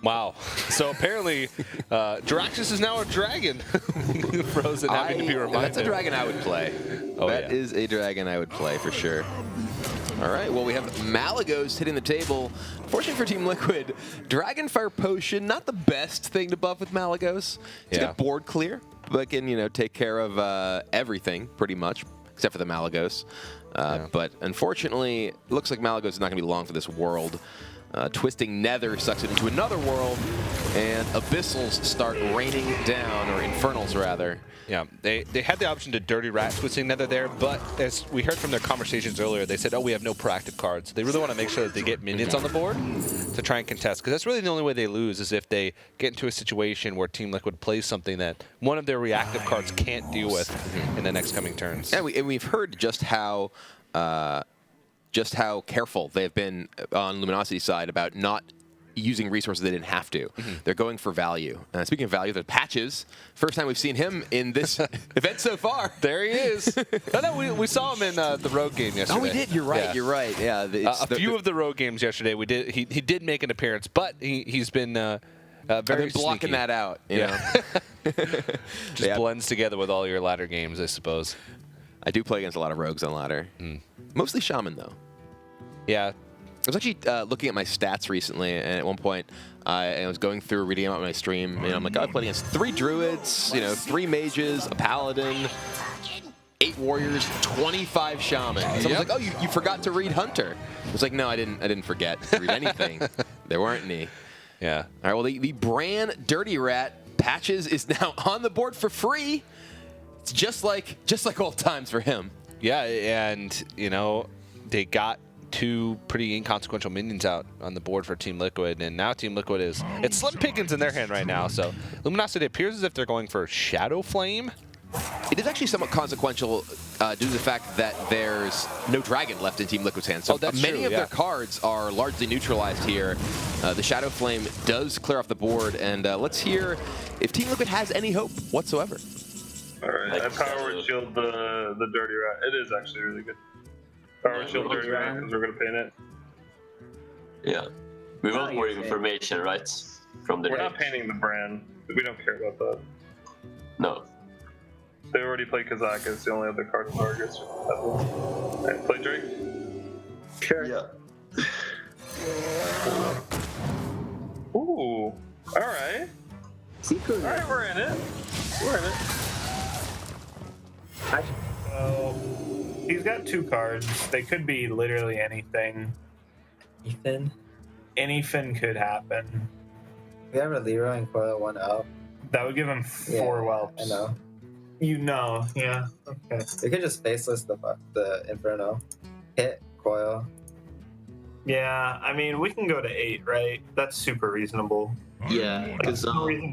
Wow. So apparently, Jiraxis is now a dragon. Frozen having to be reminded. That's a dragon I would play. Oh, That yeah. is a dragon I would play for sure. All right, well, we have Malagos hitting the table. Fortunately for Team Liquid, Dragonfire Potion, not the best thing to buff with Malagos. It's Yeah. got board clear, but can, take care of everything pretty much, except for the Malagos. But unfortunately, it looks like Malagos is not going to be long for this world. Twisting Nether sucks it into another world, and Abyssals start raining down, or Infernals rather. Yeah, they had the option to Dirty Rat Twisting Nether there, but as we heard from their conversations earlier, they said, oh, we have no proactive cards. They really want to make sure that they get minions on the board to try and contest, because that's really the only way they lose is if they get into a situation where Team Liquid plays something that one of their reactive cards can't deal with in the next coming turns. And we've heard just how careful they've been on Luminosity's side about not using resources they didn't have to. They're going for value. Speaking of value, the Patches, first time we've seen him in this event so far. There he is. Oh, no, we saw him in the road game yesterday. Oh, we did. You're right. Yeah. You're right. Yeah. A few of the road games yesterday, we did. He did make an appearance, but he's been very I've been blocking sneaky. that out. You know? Just blends together with all your ladder games, I suppose. I do play against a lot of rogues on ladder. Mostly Shaman, though. Yeah. I was actually looking at my stats recently, and at one point, I was going through reading about my stream, and I'm like, oh, I played against 3 druids, 3 mages, a paladin, 8 warriors, 25 shamans. Someone's like, oh, you forgot to read Hunter. I was like, no, I didn't forget to read anything. There weren't any. Yeah. All right, well, the Bran Dirty Rat Patches is now on the board for free. It's just like old times for him. Yeah, and, they got 2 pretty inconsequential minions out on the board for Team Liquid, and now Team Liquid it's slim pickings in their hand right now. So Luminosity appears as if they're going for Shadow Flame. It is actually somewhat consequential due to the fact that there's no dragon left in Team Liquid's hands. So that's many true, of yeah. their cards are largely neutralized here. The Shadow Flame does clear off the board, and let's hear if Team Liquid has any hope whatsoever. All right, I power word shield the Dirty Rat. It is actually really good. Power word shield Dirty Rat because we're gonna paint it. Yeah. We want more information, right? From the We're not deck. painting the brand. We don't care about that. No. They already play Kazak as the only other card targets. Alright, play Drake. Sure. Yeah. Ooh. Alright. Secret. Alright, we're in it. We're in it. So he's got 2 cards. They could be literally anything. Ethan. Anything could happen. We have a Leroy and Coil 1 up. That would give him 4 whelps. I know. Yeah. Okay. We could just faceless the Inferno. Hit Coil. Yeah, I mean, we can go to 8, right? That's super reasonable. Yeah, because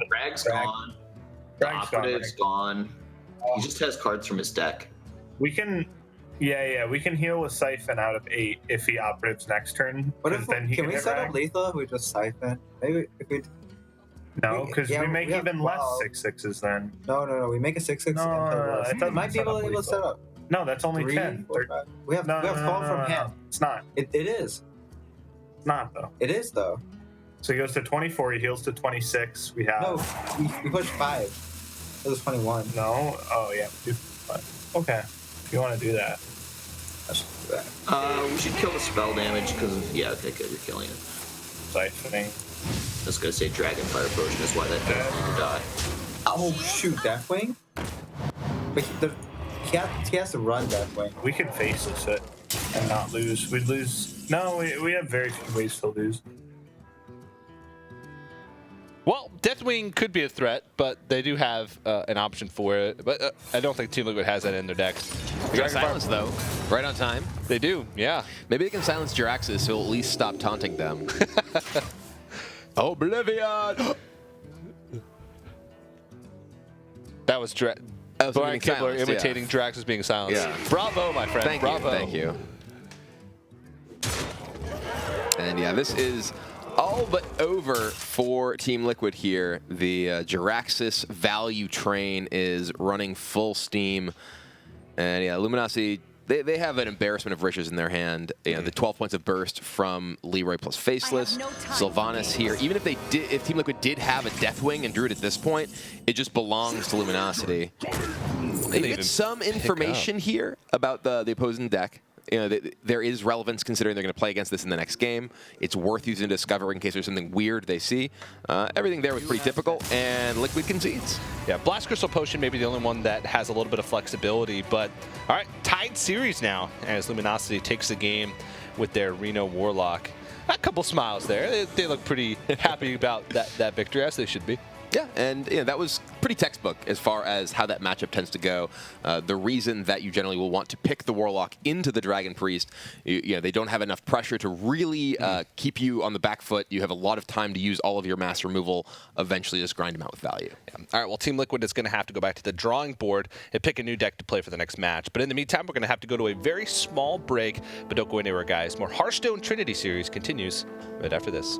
Brag's gone. The Brag's gone, Operative's right? gone. He just has cards from his deck. We can Yeah, we can heal with Siphon out of 8 if he operates next turn. What if then he can we hit set Rag. up lethal if we just siphon? Maybe if we. No, because yeah, we make we have even less 12. 6/6s then. No. We make a 6/6 No, and play no, less. it doesn't Might be set up able to set lethal. up. No, that's only 3, 10. 4, 5. We have 12 from hand. It's not. It is. It's not though. It is though. So he goes to 24. He heals to 26. We have. No, we push 5. It was 21. No. Oh yeah. We do. But, okay. If you want to do that. Let's do that. We should kill the spell damage because yeah, okay, good, you're killing it. Siphoning. I was gonna say Dragon Fire Potion is why that doesn't need to die. Oh shoot, Deathwing. But he has to run Deathwing. We could face this it and not lose. We'd lose. No, we have very few ways to lose. Well, Deathwing could be a threat, but they do have an option for it. But I don't think Team Liquid has that in their deck. They got silence, though. Right on time. They do, yeah. Maybe they can silence Jiraxis, so it'll at least stop taunting them. Oblivion! That was Brian Kibler imitating Drax as being silenced. Yeah. Bravo, my friend. Bravo. Thank you. And yeah, this is all but over for Team Liquid here. The Jiraxis value train is running full steam. And yeah, Luminosity, they have an embarrassment of riches in their hand. You know, the 12 points of burst from Leroy plus Faceless. Sylvanas here. Even if Team Liquid did have a Deathwing and drew it at this point, it just belongs to Luminosity. They get some information here about the opposing deck. You know, there is relevance considering they're going to play against this in the next game. It's worth using to discover in case there's something weird they see. Everything there was pretty typical, and Liquid concedes. Yeah, Blast Crystal Potion may be the only one that has a little bit of flexibility, but all right, tied series now as Luminosity takes the game with their Reno Warlock. A couple smiles there. They look pretty happy about that victory, as they should be. Yeah, and you know, that was pretty textbook as far as how that matchup tends to go. The reason that you generally will want to pick the Warlock into the Dragon Priest, you know, they don't have enough pressure to really keep you on the back foot. You have a lot of time to use all of your mass removal, eventually just grind them out with value. Yeah. All right, well, Team Liquid is going to have to go back to the drawing board and pick a new deck to play for the next match. But in the meantime, we're going to have to go to a very small break. But don't go anywhere, guys. More Hearthstone Trinity Series continues right after this.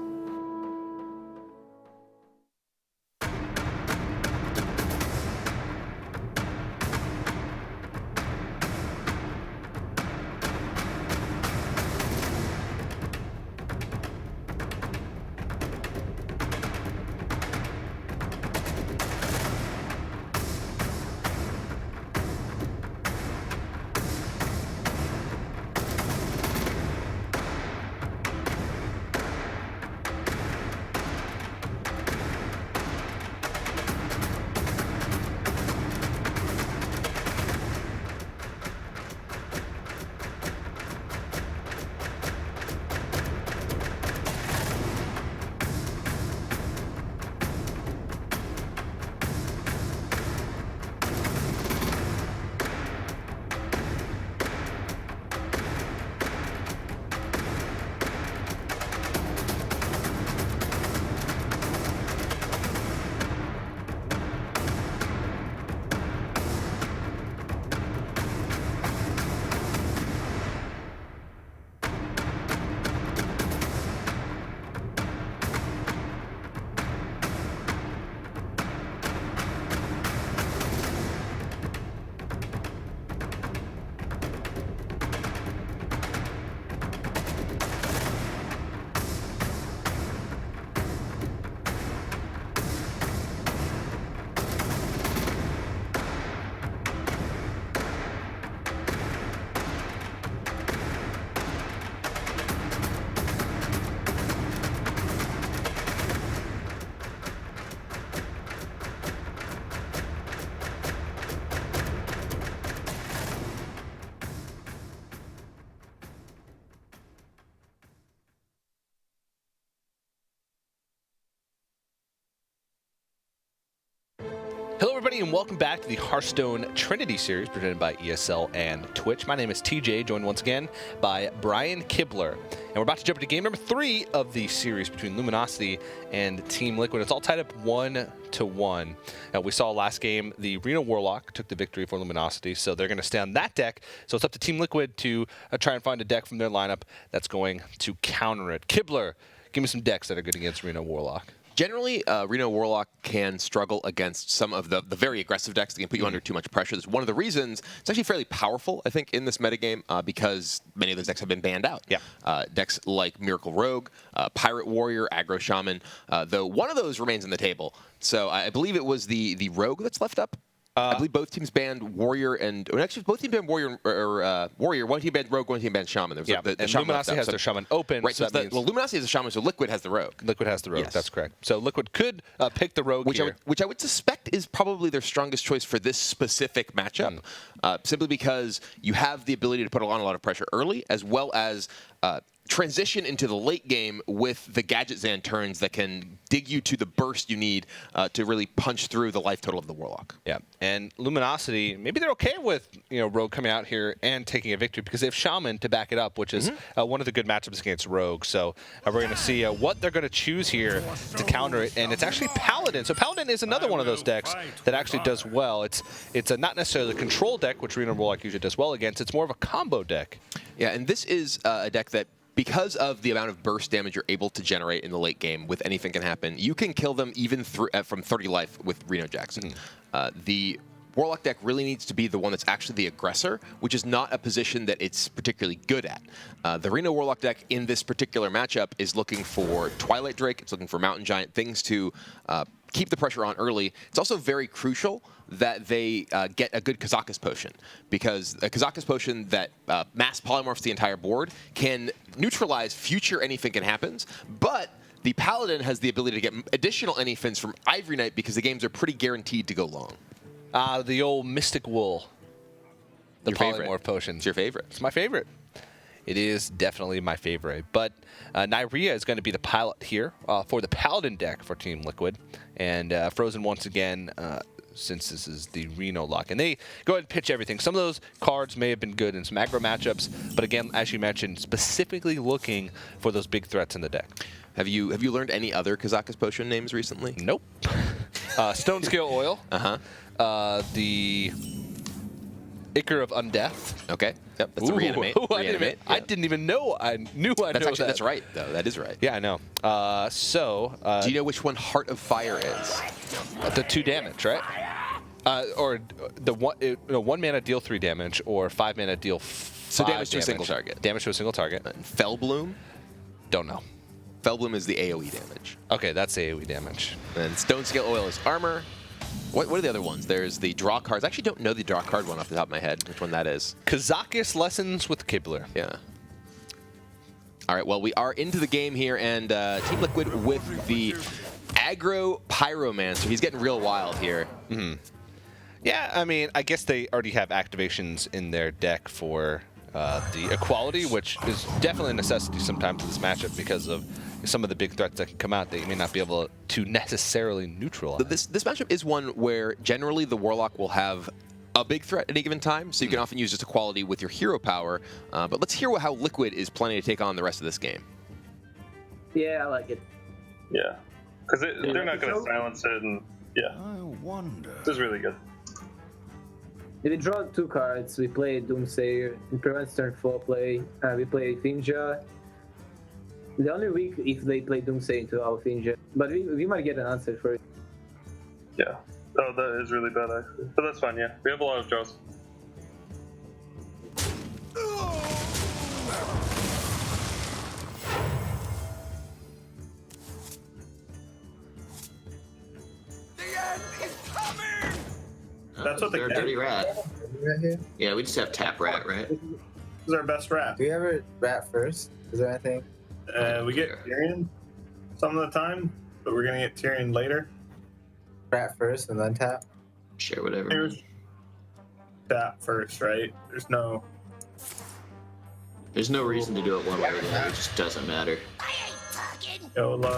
Hello, everybody, and welcome back to the Hearthstone Trinity Series presented by ESL and Twitch. My name is TJ, joined once again by Brian Kibler. And we're about to jump into game number 3 of the series between Luminosity and Team Liquid. It's all tied up 1-1. We saw last game the Reno Warlock took the victory for Luminosity, so they're going to stay on that deck. So it's up to Team Liquid to try and find a deck from their lineup that's going to counter it. Kibler, give me some decks that are good against Reno Warlock. Generally, Reno Warlock can struggle against some of the very aggressive decks that can put you under too much pressure. That's one of the reasons it's actually fairly powerful, I think, in this metagame because many of those decks have been banned out. Yeah. Decks like Miracle Rogue, Pirate Warrior, Aggro Shaman, though one of those remains on the table. So I believe it was the Rogue that's left up. I believe both teams banned Warrior and actually both teams banned Warrior or Warrior. One team banned Rogue, one team banned Shaman. There was and Luminosity has their Shaman open. Right. So Luminosity has a Shaman, so Liquid has the Rogue. Liquid has the Rogue. Yes. That's correct. So Liquid could pick the Rogue which here. I would suspect is probably their strongest choice for this specific matchup, simply because you have the ability to put on a lot of pressure early, as well as transition into the late game with the Gadget Zan turns that can dig you to the burst you need to really punch through the life total of the Warlock. Yeah, and Luminosity, maybe they're okay with Rogue coming out here and taking a victory because they have Shaman to back it up, which is one of the good matchups against Rogue. So we're going to see what they're going to choose here to counter it, and it's actually Paladin. So Paladin is another one of those decks that actually does well. It's not necessarily the control deck, which Reno Warlock usually does well against. It's more of a combo deck. Yeah, and this is a deck that, because of the amount of burst damage you're able to generate in the late game with Anything Can Happen, you can kill them even from 30 life with Reno Jackson. The Warlock deck really needs to be the one that's actually the aggressor, which is not a position that it's particularly good at. The Reno Warlock deck in this particular matchup is looking for Twilight Drake, it's looking for Mountain Giant, things to keep the pressure on early. It's also very crucial that they get a good Kazakus Potion, because a Kazakus Potion that mass polymorphs the entire board can neutralize future Anything Can Happens, but the Paladin has the ability to get additional Anyfins from Ivory Knight because the games are pretty guaranteed to go long. The old Mystic Wool. The polymorph potion. It's your favorite. It's my favorite. It is definitely my favorite. But Nyria is going to be the pilot here for the Paladin deck for Team Liquid. And Frozen once again, since this is the Reno lock. And they go ahead and pitch everything. Some of those cards may have been good in some aggro matchups. But again, as you mentioned, specifically looking for those big threats in the deck. Have you learned any other Kazakus Potion names recently? Nope. Stone Scale Oil. The Ichor of Undeath. Okay. Yep. That's a reanimate. Reanimate. I didn't even know. I knew I that's know actually, that. That's right, though. That is right. Yeah, I know. Do you know which one Heart of Fire is? The 2 damage, right? Or the 1 mana deal 3 damage, or 5 mana deal 5 So damage to a single target. Damage to a single target. And Fellbloom? Don't know. Fellbloom is the AoE damage. Okay, that's AoE damage. And Stone Scale Oil is armor. What are the other ones? There's the draw cards. I actually don't know the draw card one off the top of my head, which one that is. Kazakus Lessons with Kibler. Yeah. All right, well, we are into the game here, and Team Liquid with the aggro Pyromancer. He's getting real wild here. Yeah, I mean, I guess they already have activations in their deck for the Equality, which is definitely a necessity sometimes in this matchup because of some of the big threats that can come out that you may not be able to necessarily neutralize. This matchup is one where generally the Warlock will have a big threat at any given time, so you can often use just Equality with your hero power. But let's hear how Liquid is planning to take on the rest of this game. Yeah, I like it. Yeah, because they're not going to silence it, and yeah, I wonder. this is really good. If we draw 2 cards, we play Doomsayer, it prevents turn 4 play, we play Finja. The only weak if they play Doomsayer into our Finja, but we might get an answer for it. Yeah. Oh, that is really bad, actually. But that's fine, yeah. We have a lot of draws. That's what They're a dirty rat. Right here. Yeah, we just have tap rat, right? This is our best rat. Do we ever rat first? Is there anything? We get Tyrion some of the time, but we're gonna get Tyrion later. Rat first and then tap? Sure, whatever. Here's tap first, right? There's no reason to do it one way or the other. It just doesn't matter. YOLO.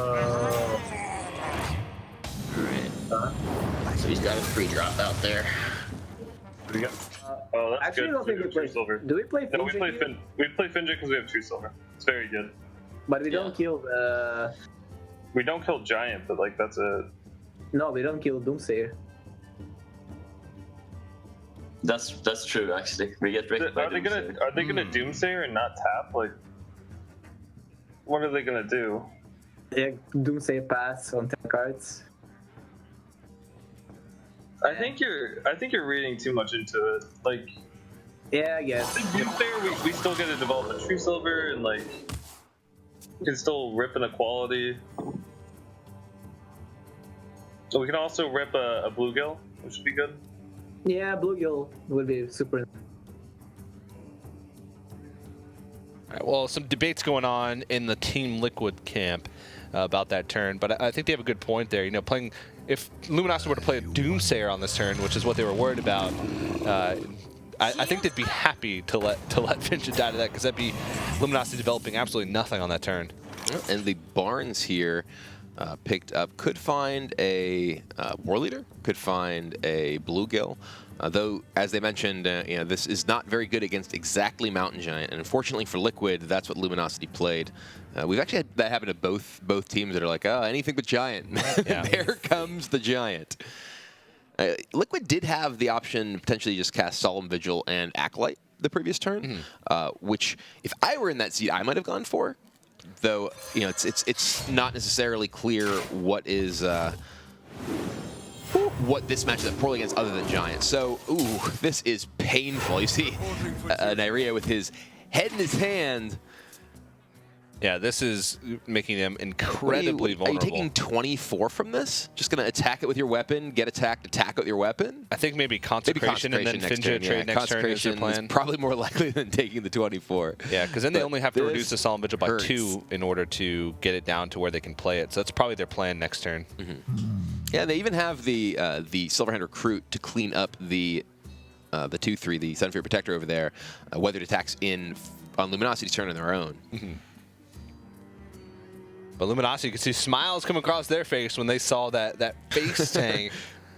All right. So he's got a free drop out there. What do we got? Oh, that's Actually, good. I don't think we play silver. Do we play No, we Finja play here? we play Finja because we have 2 silver. It's very good. But we Yeah. don't kill the... We don't kill Giant, but like that's it. No, we don't kill Doomsayer. That's true actually. We get wrecked by Are they Doomsayer. gonna Doomsayer and not tap? Like, what are they gonna do? Yeah, Doomsayer pass on 10 cards. I think you're reading too much into it. Like, Yeah, I guess. Doomsayer, we still get to develop a True Silver and like, we can still rip inequality. So we can also rip a Bluegill, which would be good. Yeah, Bluegill would be super. All right, well, some debates going on in the Team Liquid camp about that turn, but I think they have a good point there. You know, playing if Luminosity were to play a Doomsayer on this turn, which is what they were worried about, I think they'd be happy to let Finja die to that, because that'd be Luminosity developing absolutely nothing on that turn. And the Barnes here picked up, could find a War Leader, could find a Bluegill. Though, as they mentioned, you know, this is not very good against exactly Mountain Giant, and unfortunately for Liquid, that's what Luminosity played. We've actually had that happen to both teams that are like, oh, anything but Giant. Yeah. There comes the Giant. Liquid did have the option to potentially just cast Solemn Vigil and Acolyte the previous turn, which, if I were in that seat, I might have gone for. Though, you know, it's not necessarily clear what is what this match is poorly against other than Giant. So, ooh, this is painful. You see Nyria with his head in his hand. Yeah, this is making them incredibly vulnerable. Are you taking 24 from this? Just going to attack it with your weapon, get attacked, attack it with your weapon? I think maybe Consecration, and then Finja trade next turn is their plan. Is probably more likely than taking the 24. Yeah, because then they only have to reduce the Solemn Vigil by 2 in order to get it down to where they can play it. So that's probably their plan next turn. Yeah, they even have the Silverhand Recruit to clean up the 2/3, the Sunfury Protector over there, weathered attacks on Luminosity's turn on their own. But Luminosity, you can see smiles come across their face when they saw that face tang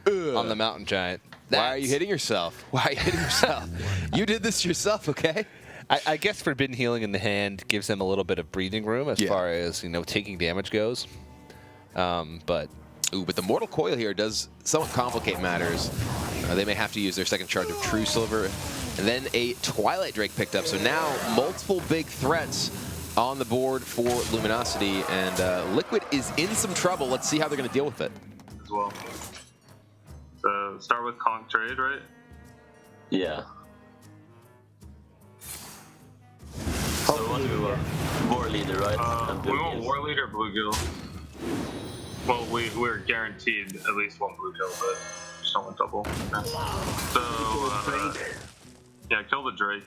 on the Mountain Giant. Why are you hitting yourself? Why are you hitting yourself? You did this yourself, okay? I guess Forbidden Healing in the hand gives them a little bit of breathing room as far as, you know, taking damage goes. But the Mortal Coil here does somewhat complicate matters. They may have to use their second charge of True Silver. And then a Twilight Drake picked up. So now multiple big threats on the board for Luminosity, and Liquid is in some trouble. Let's see how they're going to deal with it. As well. So start with Conk Trade, right? Yeah. So what do we want? War Leader, right? And We want Bluegill. War Leader, Bluegill. Well, we're guaranteed at least one Bluegill, but just don't want double. So yeah, kill the Drake.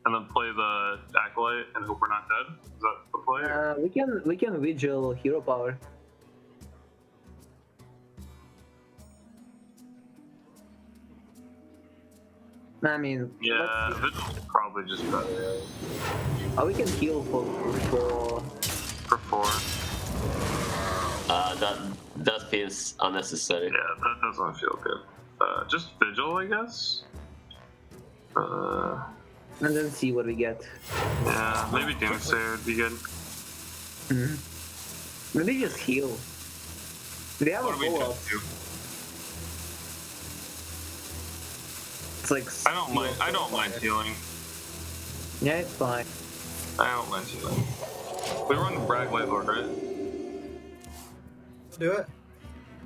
And then play the Acolyte and hope we're not dead? Is that the play? We can Vigil Hero Power. I mean, Yeah, Vigil's probably just better. we can heal for 4. That feels unnecessary. Yeah, that doesn't feel good. Just Vigil, I guess? and then see what we get. Yeah, maybe Doomsayer would be good. Maybe just heal. We have What a do we follow-up. do? It's like I don't mind healing. yeah, it's fine. I don't mind healing. We run Bragg Light Lord, right? Do it.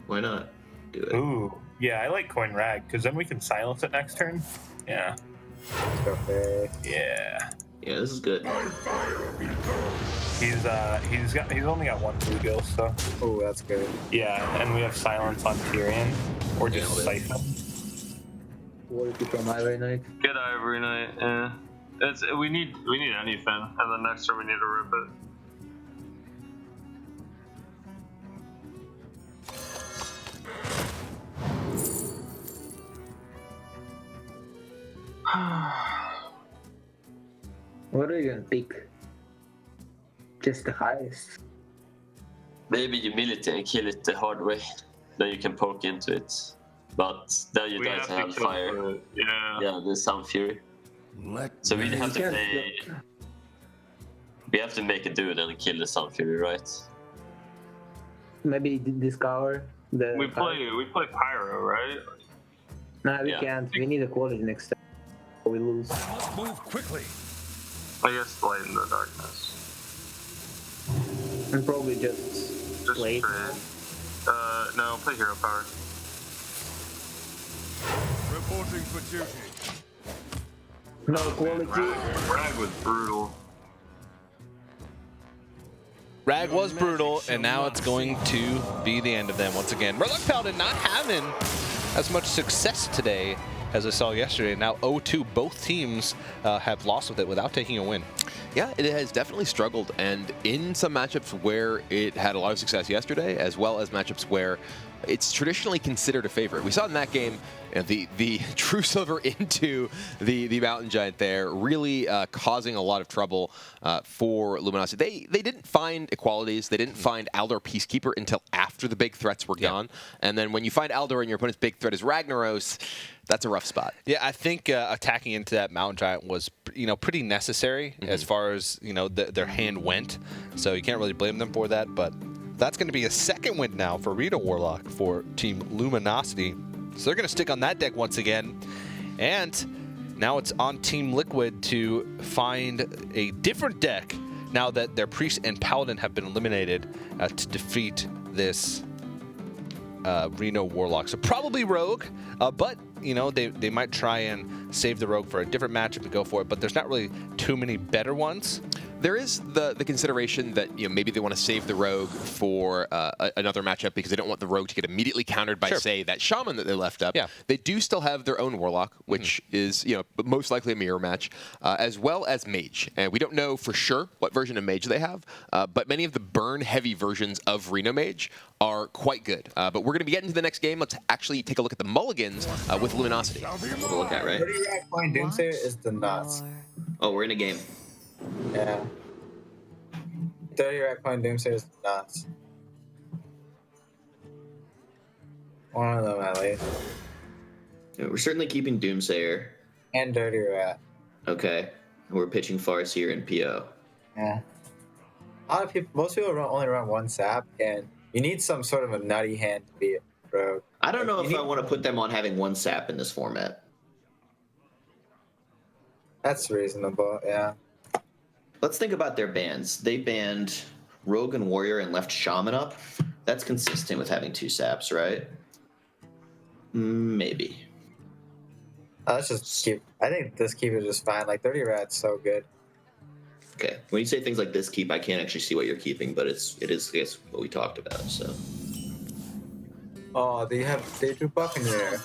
Why not? Do it. Ooh, yeah, I like Coin Rag because then we can silence it next turn. Yeah, Perfect. yeah. Yeah, this is good. He's only got one Bluegill, so Oh, that's good. yeah, and we have silence on Tyrion or just Nailed it. Siphon. What if you from Ivory Knight? Get Ivory Knight, yeah. We need anything, and then next turn we need to rip it. What are you gonna pick? Just the highest. Maybe humility and kill it the hard way. Then you can poke into it. but then you We die have to to kill Hellfire. for it. Yeah. Yeah, the Sun Fury. So we have to play. We have to make a dude and kill the Sun Fury, right? Maybe discover the. We play Pyro, right? Nah, we Yeah. can't. We need a quality next time. Or we lose. Must move quickly. I guess Light in the Darkness. And probably just play. trade. No, play Hero Power. Reporting for duty. No quality. Rag was brutal. Rag was brutal, and now it's going to be the end of them once again. Murloc Paladin not having as much success today as I saw yesterday. Now 0-2, both teams have lost with it without taking a win. Yeah, it has definitely struggled, and in some matchups where it had a lot of success yesterday, as well as matchups where it's traditionally considered a favorite. We saw in that game, you know, the True Silver into the Mountain Giant there, really causing a lot of trouble for Luminosity. They didn't find equalities. They didn't find Aldor Peacekeeper until after the big threats were gone. And then when you find Aldor and your opponent's big threat is Ragnaros, that's a rough spot. Yeah, I think attacking into that Mountain Giant was, pretty necessary as far as, their hand went. So you can't really blame them for that, but that's going to be a second win now for Reno Warlock for Team Luminosity. So they're going to stick on that deck once again. And now it's on Team Liquid to find a different deck now that their Priest and Paladin have been eliminated to defeat this Reno Warlock. So probably Rogue, but they might try and save the Rogue for a different matchup and go for it, but there's not really too many better ones. There is the consideration that maybe they want to save the Rogue for another matchup because they don't want the Rogue to get immediately countered by, say, that Shaman that they left up. Yeah. They do still have their own Warlock, which is most likely a mirror match, as well as Mage. And we don't know for sure what version of Mage they have, but many of the burn-heavy versions of Reno Mage are quite good. But we're going to be getting to the next game. Let's actually take a look at the mulligans with Luminosity. What to look at, right? 30 rack point Doomsayer is the nuts. Oh, we're in a game. Yeah. 30 rack point Doomsayer is nuts. One of them at least. Yeah, we're certainly keeping Doomsayer. And Dirty Rat. Okay. And we're pitching Farce here in PO. Yeah. A lot of people, most people only run one sap, and you need some sort of a nutty hand to be a rogue. I don't know if I want to put them on having one sap in this format. That's reasonable, yeah. Let's think about their bans. They banned Rogue and Warrior and left Shaman up. That's consistent with having two saps, right? Maybe. Let's just keep. I think this keep is just fine. Like 30 Rat's so good. Okay. When you say things like this keep, I can't actually see what you're keeping, but it is I guess what we talked about. So. Oh, they do Buccaneer.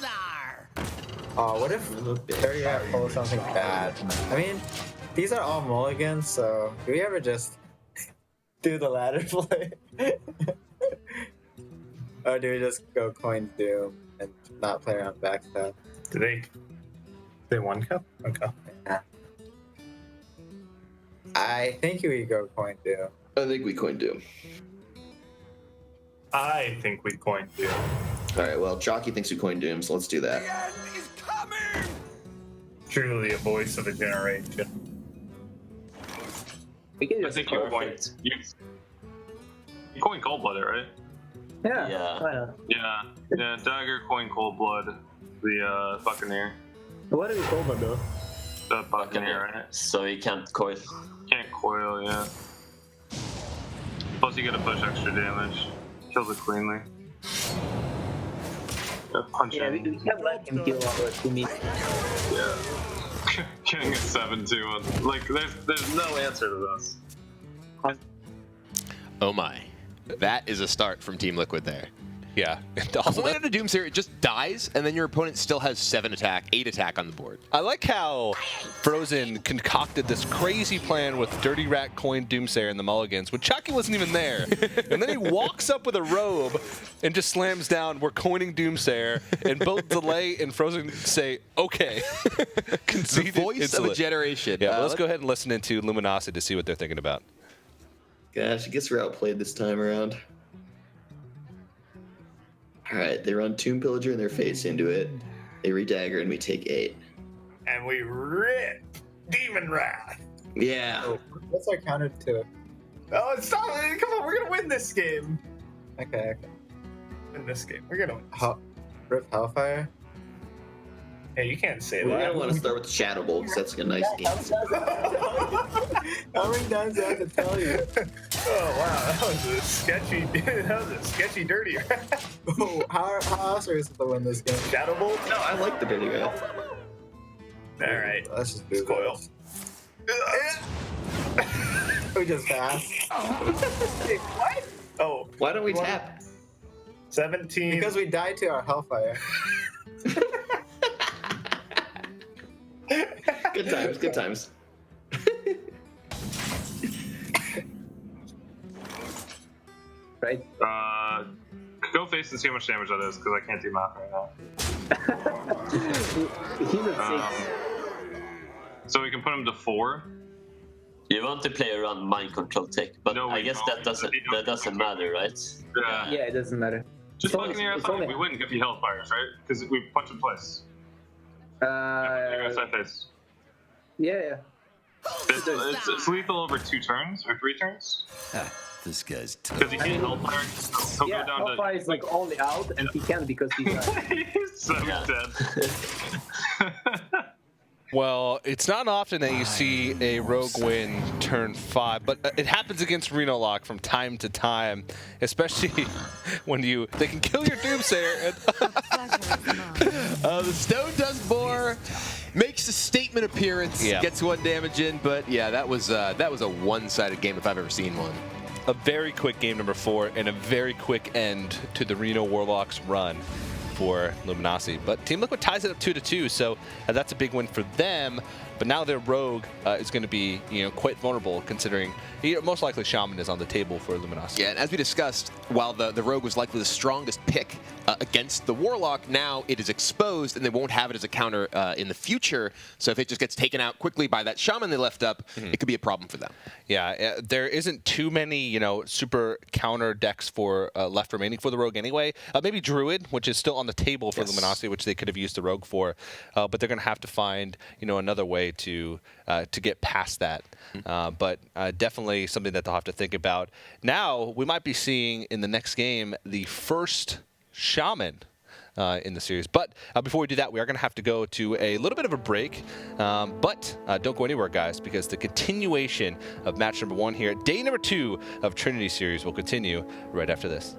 Oh, what if 30 Rat pulls something bad? I mean, these are all mulligans, so do we ever just do the ladder play? Or do we just go coin Doom and not play around backstab? Do they one cup? Okay. Yeah. I think we go coin Doom. I think we coin Doom. I think we coin Doom. All right, well, Jockey thinks we coin Doom, so let's do that. The end is coming! Truly a voice of a generation. We can I just think you coin. You coin Cold Blooded, right? Yeah. Yeah. Why not? Yeah. Dagger, coin Cold Blood, the Buccaneer. What do we call that though? The Buccaneer, right? So you can't coil. Can't coil, yeah. Plus you get to push extra damage. Kills it cleanly. Punch Yeah, we in. can't let him kill our teammate. Yeah. Getting a 7-2. Like, there's no answer to this. Oh my. That is a start from Team Liquid there. Yeah. And also, Pulling out a Doomsayer, it just dies, and then your opponent still has 7 attack, 8 attack on the board. I like how Frozen concocted this crazy plan with Dirty Rat Coin Doomsayer and the Mulligans when Chucky wasn't even there. And then he walks up with a robe and just slams down, we're coining Doomsayer, and both Delay and Frozen say, okay. The Conceded voice of instantly. a generation. Yeah, well, let's go ahead and listen into Luminosity to see what they're thinking about. Gosh, I guess we're outplayed this time around. All right, they run Tomb Pillager in their face into it. They redagger, and we take 8. And we rip Demon Wrath. Yeah. Oh, what's our counter to it? Oh, stop! Come on, we're gonna win this game. Okay. Win this game. We're gonna win. Rip Hellfire. Hey, you can't say We're that. gonna want to start with the Shadow Bolt because that's a nice game. How many times do I have to tell you? Oh wow, that was a sketchy. That was a sketchy, dirty. Oh, how else are we supposed to win this game? Shadow Bolt. No, I like the Dirty Wrath. All right, Let's just do Coil. this. We just passed. Wait, what? Oh, Why don't we tap? 17. Because we died to our Hellfire. Good times, good times. Right? Go face and see how much damage that is, because I can't do math right now. He's at 6. So we can put him to 4. You want to play around mind control tech, but No, I we guess don't. that doesn't matter, right? Yeah. Yeah, it doesn't matter. Just It's like in the only- it's RSI, only- we wouldn't get the Hellfires, right? Because we punch him twice. RSI face. Yeah. It's lethal over 2 turns or 3 turns. This guy's tough. Because he can't Hellfire, he'll Yeah, go down Hellfire is like only out, and he can because he's He's so Yeah. dead. Well, it's not often that you see a rogue win turn 5, but it happens against Reno Lock from time to time, especially when they can kill your Doomsayer. The Stone Dust Boar makes a statement appearance, Yeah. gets 1 damage in, but yeah, that was a one-sided game if I've ever seen one. A very quick game number 4 and a very quick end to the Reno Warlocks run for Luminosity. But Team Liquid ties it up 2-2, so that's a big win for them. But now their Rogue is going to be, quite vulnerable, considering most likely Shaman is on the table for Luminosity. Yeah, and as we discussed, while the Rogue was likely the strongest pick against the Warlock, now it is exposed, and they won't have it as a counter in the future. So if it just gets taken out quickly by that Shaman they left up, it could be a problem for them. Yeah, there isn't too many, super counter decks for left remaining for the Rogue anyway. Maybe Druid, which is still on the table for Luminosity, which they could have used the Rogue for. But they're going to have to find, another way to get past that. But definitely something that they'll have to think about. Now, we might be seeing in the next game the first Shaman in the series. But before we do that, we are going to have to go to a little bit of a break. But don't go anywhere, guys, because the continuation of match number 1 here, day number 2 of Trinity Series, will continue right after this.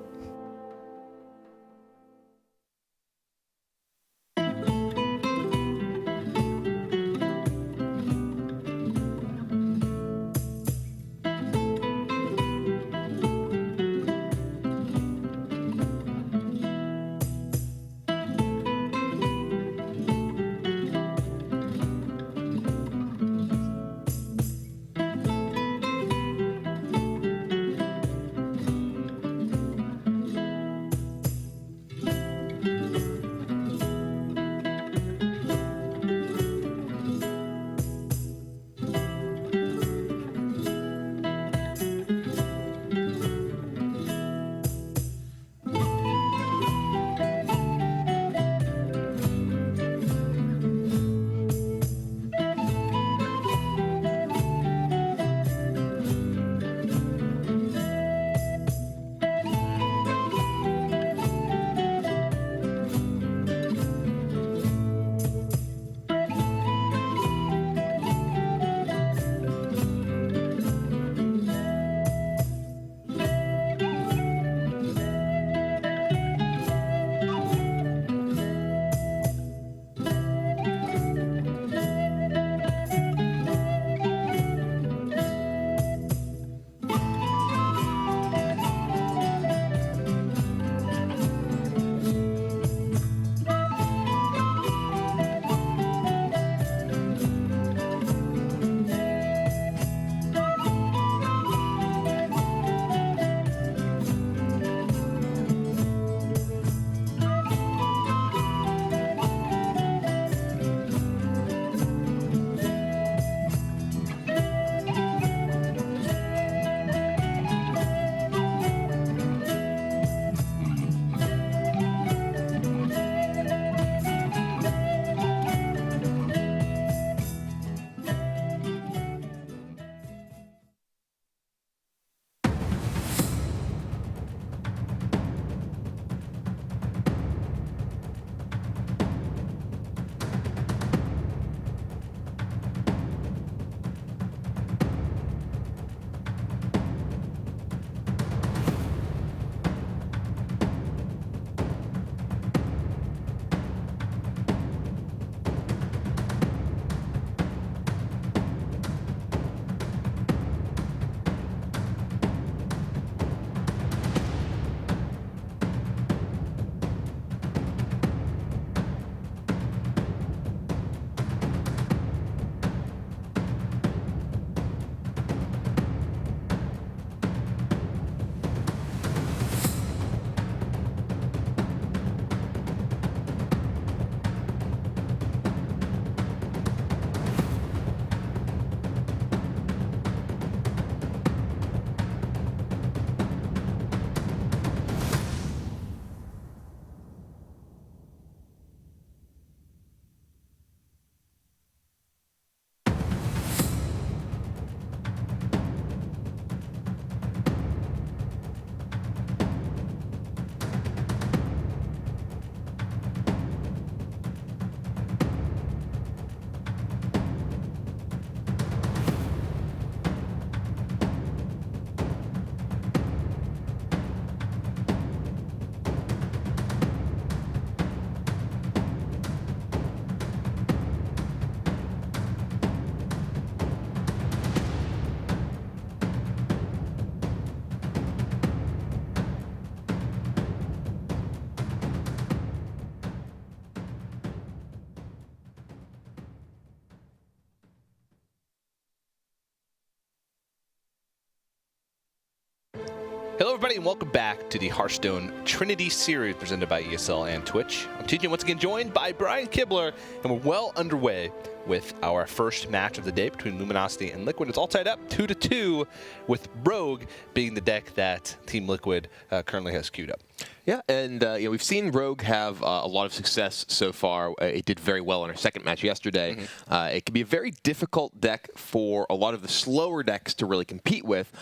Hello, everybody, and welcome back to the Hearthstone Trinity Series presented by ESL and Twitch. I'm TJ, once again joined by Brian Kibler, and we're well underway with our first match of the day between Luminosity and Liquid. It's all tied up 2-2, with Rogue being the deck that Team Liquid currently has queued up. Yeah, and we've seen Rogue have a lot of success so far. It did very well in our second match yesterday. It can be a very difficult deck for a lot of the slower decks to really compete with,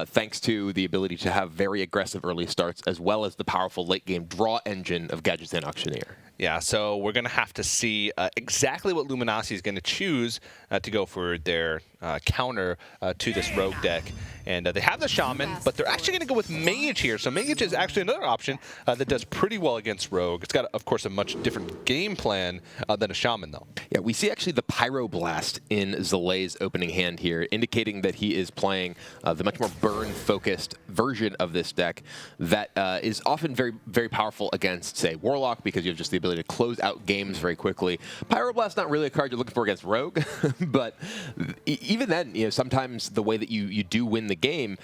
thanks to the ability to have very aggressive early starts, as well as the powerful late-game draw engine of Gadgets and Auctioneer. Yeah, so we're going to have to see exactly what Luminosity is going to choose to go for their counter to this Rogue deck. And they have the Shaman, but they're actually going to go with Mage here. So Mage is actually another option that does pretty well against Rogue. It's got, of course, a much different game plan than a Shaman, though. Yeah, we see actually the Pyroblast in Zalay's opening hand here, indicating that he is playing the much more burn-focused version of this deck that is often very, very powerful against, say, Warlock, because you have just the ability to close out games very quickly. Pyroblast not really a card you're looking for against Rogue, but even then, sometimes the way that you do win the game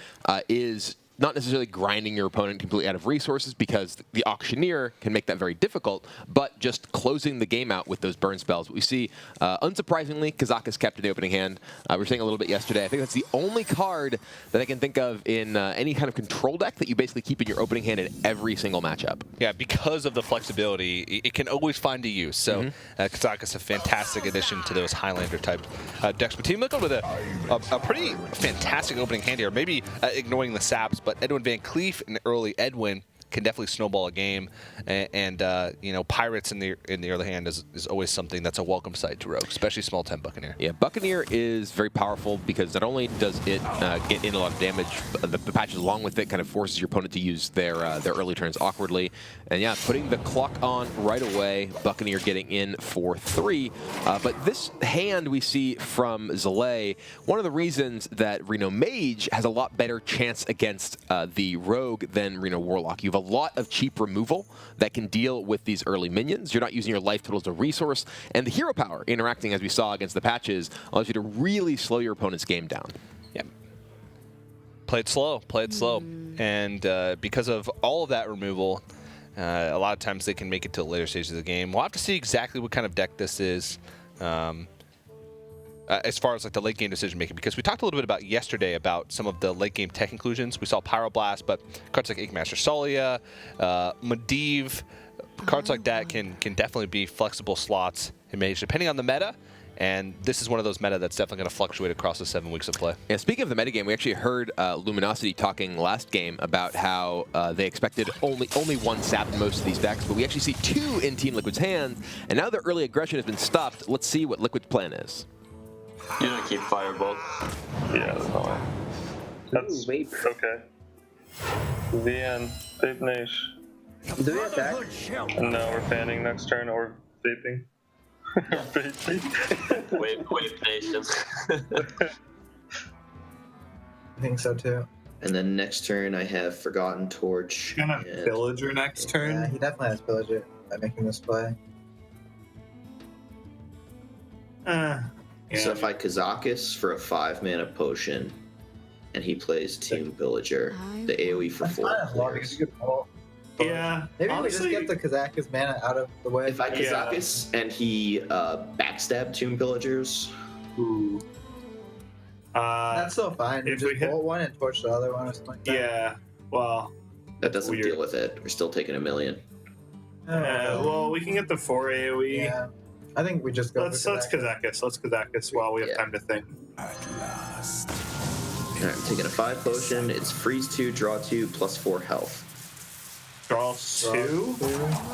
is not necessarily grinding your opponent completely out of resources, because the Auctioneer can make that very difficult, but just closing the game out with those burn spells. We see, unsurprisingly, Kazakus kept in the opening hand. We were saying a little bit yesterday, I think that's the only card that I can think of in any kind of control deck that you basically keep in your opening hand in every single matchup. Yeah, because of the flexibility, it can always find a use. So Kazakus is a fantastic addition to those Highlander-type decks. But Team Liquid with a pretty fantastic opening hand here, maybe ignoring the saps, but Edwin Van Cleef and early Edwin can definitely snowball a game, and Pirates in the early hand is always something that's a welcome sight to Rogue, especially small 10 Buccaneer. Yeah, Buccaneer is very powerful because not only does it get in a lot of damage, the patches along with it kind of forces your opponent to use their early turns awkwardly, and yeah, putting the clock on right away, Buccaneer getting in for 3. But this hand we see from Zalay, one of the reasons that Reno Mage has a lot better chance against the Rogue than Reno Warlock. You have a lot of cheap removal that can deal with these early minions. You're not using your life total as a resource, and the hero power interacting, as we saw against the patches, allows you to really slow your opponent's game down. Yeah. Play it slow, and because of all of that removal, a lot of times they can make it to the later stages of the game. We'll have to see exactly what kind of deck this is. As far as like the late game decision making, because we talked a little bit about yesterday about some of the late game tech inclusions. We saw Pyroblast, but cards like Igmaster Solia, Medivh, cards like that can definitely be flexible slots in Mage depending on the meta. And this is one of those meta that's definitely going to fluctuate across the 7 weeks of play. Yeah, speaking of the metagame, we actually heard Luminosity talking last game about how they expected only one sap in most of these decks, but we actually see 2 in Team Liquid's hands, and now their early aggression has been stopped. Let's see what Liquid's plan is. You don't keep Fireball. Yeah, that's fine. That's okay. VN, Vape Nash. Do we attack? No, we're fanning next turn or vaping. Vaping. Wait patience. I think so too. And then next turn I have Forgotten Torch. Gonna have Villager next turn. Yeah, he definitely has Villager by making this play. So if I Kazakus for a 5-mana potion, and he plays Team Villager, the AoE for 4 players. Yeah. Maybe honestly, we just get the Kazakus mana out of the way. If I Kazakus and he backstab Tomb Villagers, that's still fine. You if just we hit- bolt one and torch the other one or something like that. yeah. Well, that doesn't Weird. deal with it. We're still taking 1 million. well, we can get the 4 AoE. Yeah. I think we just go Let's for Kazakus. Let's Kazakus while we have Yeah. time to think. Alright, I'm taking a 5 potion. It's freeze 2, draw 2, plus 4 health. Draw 2?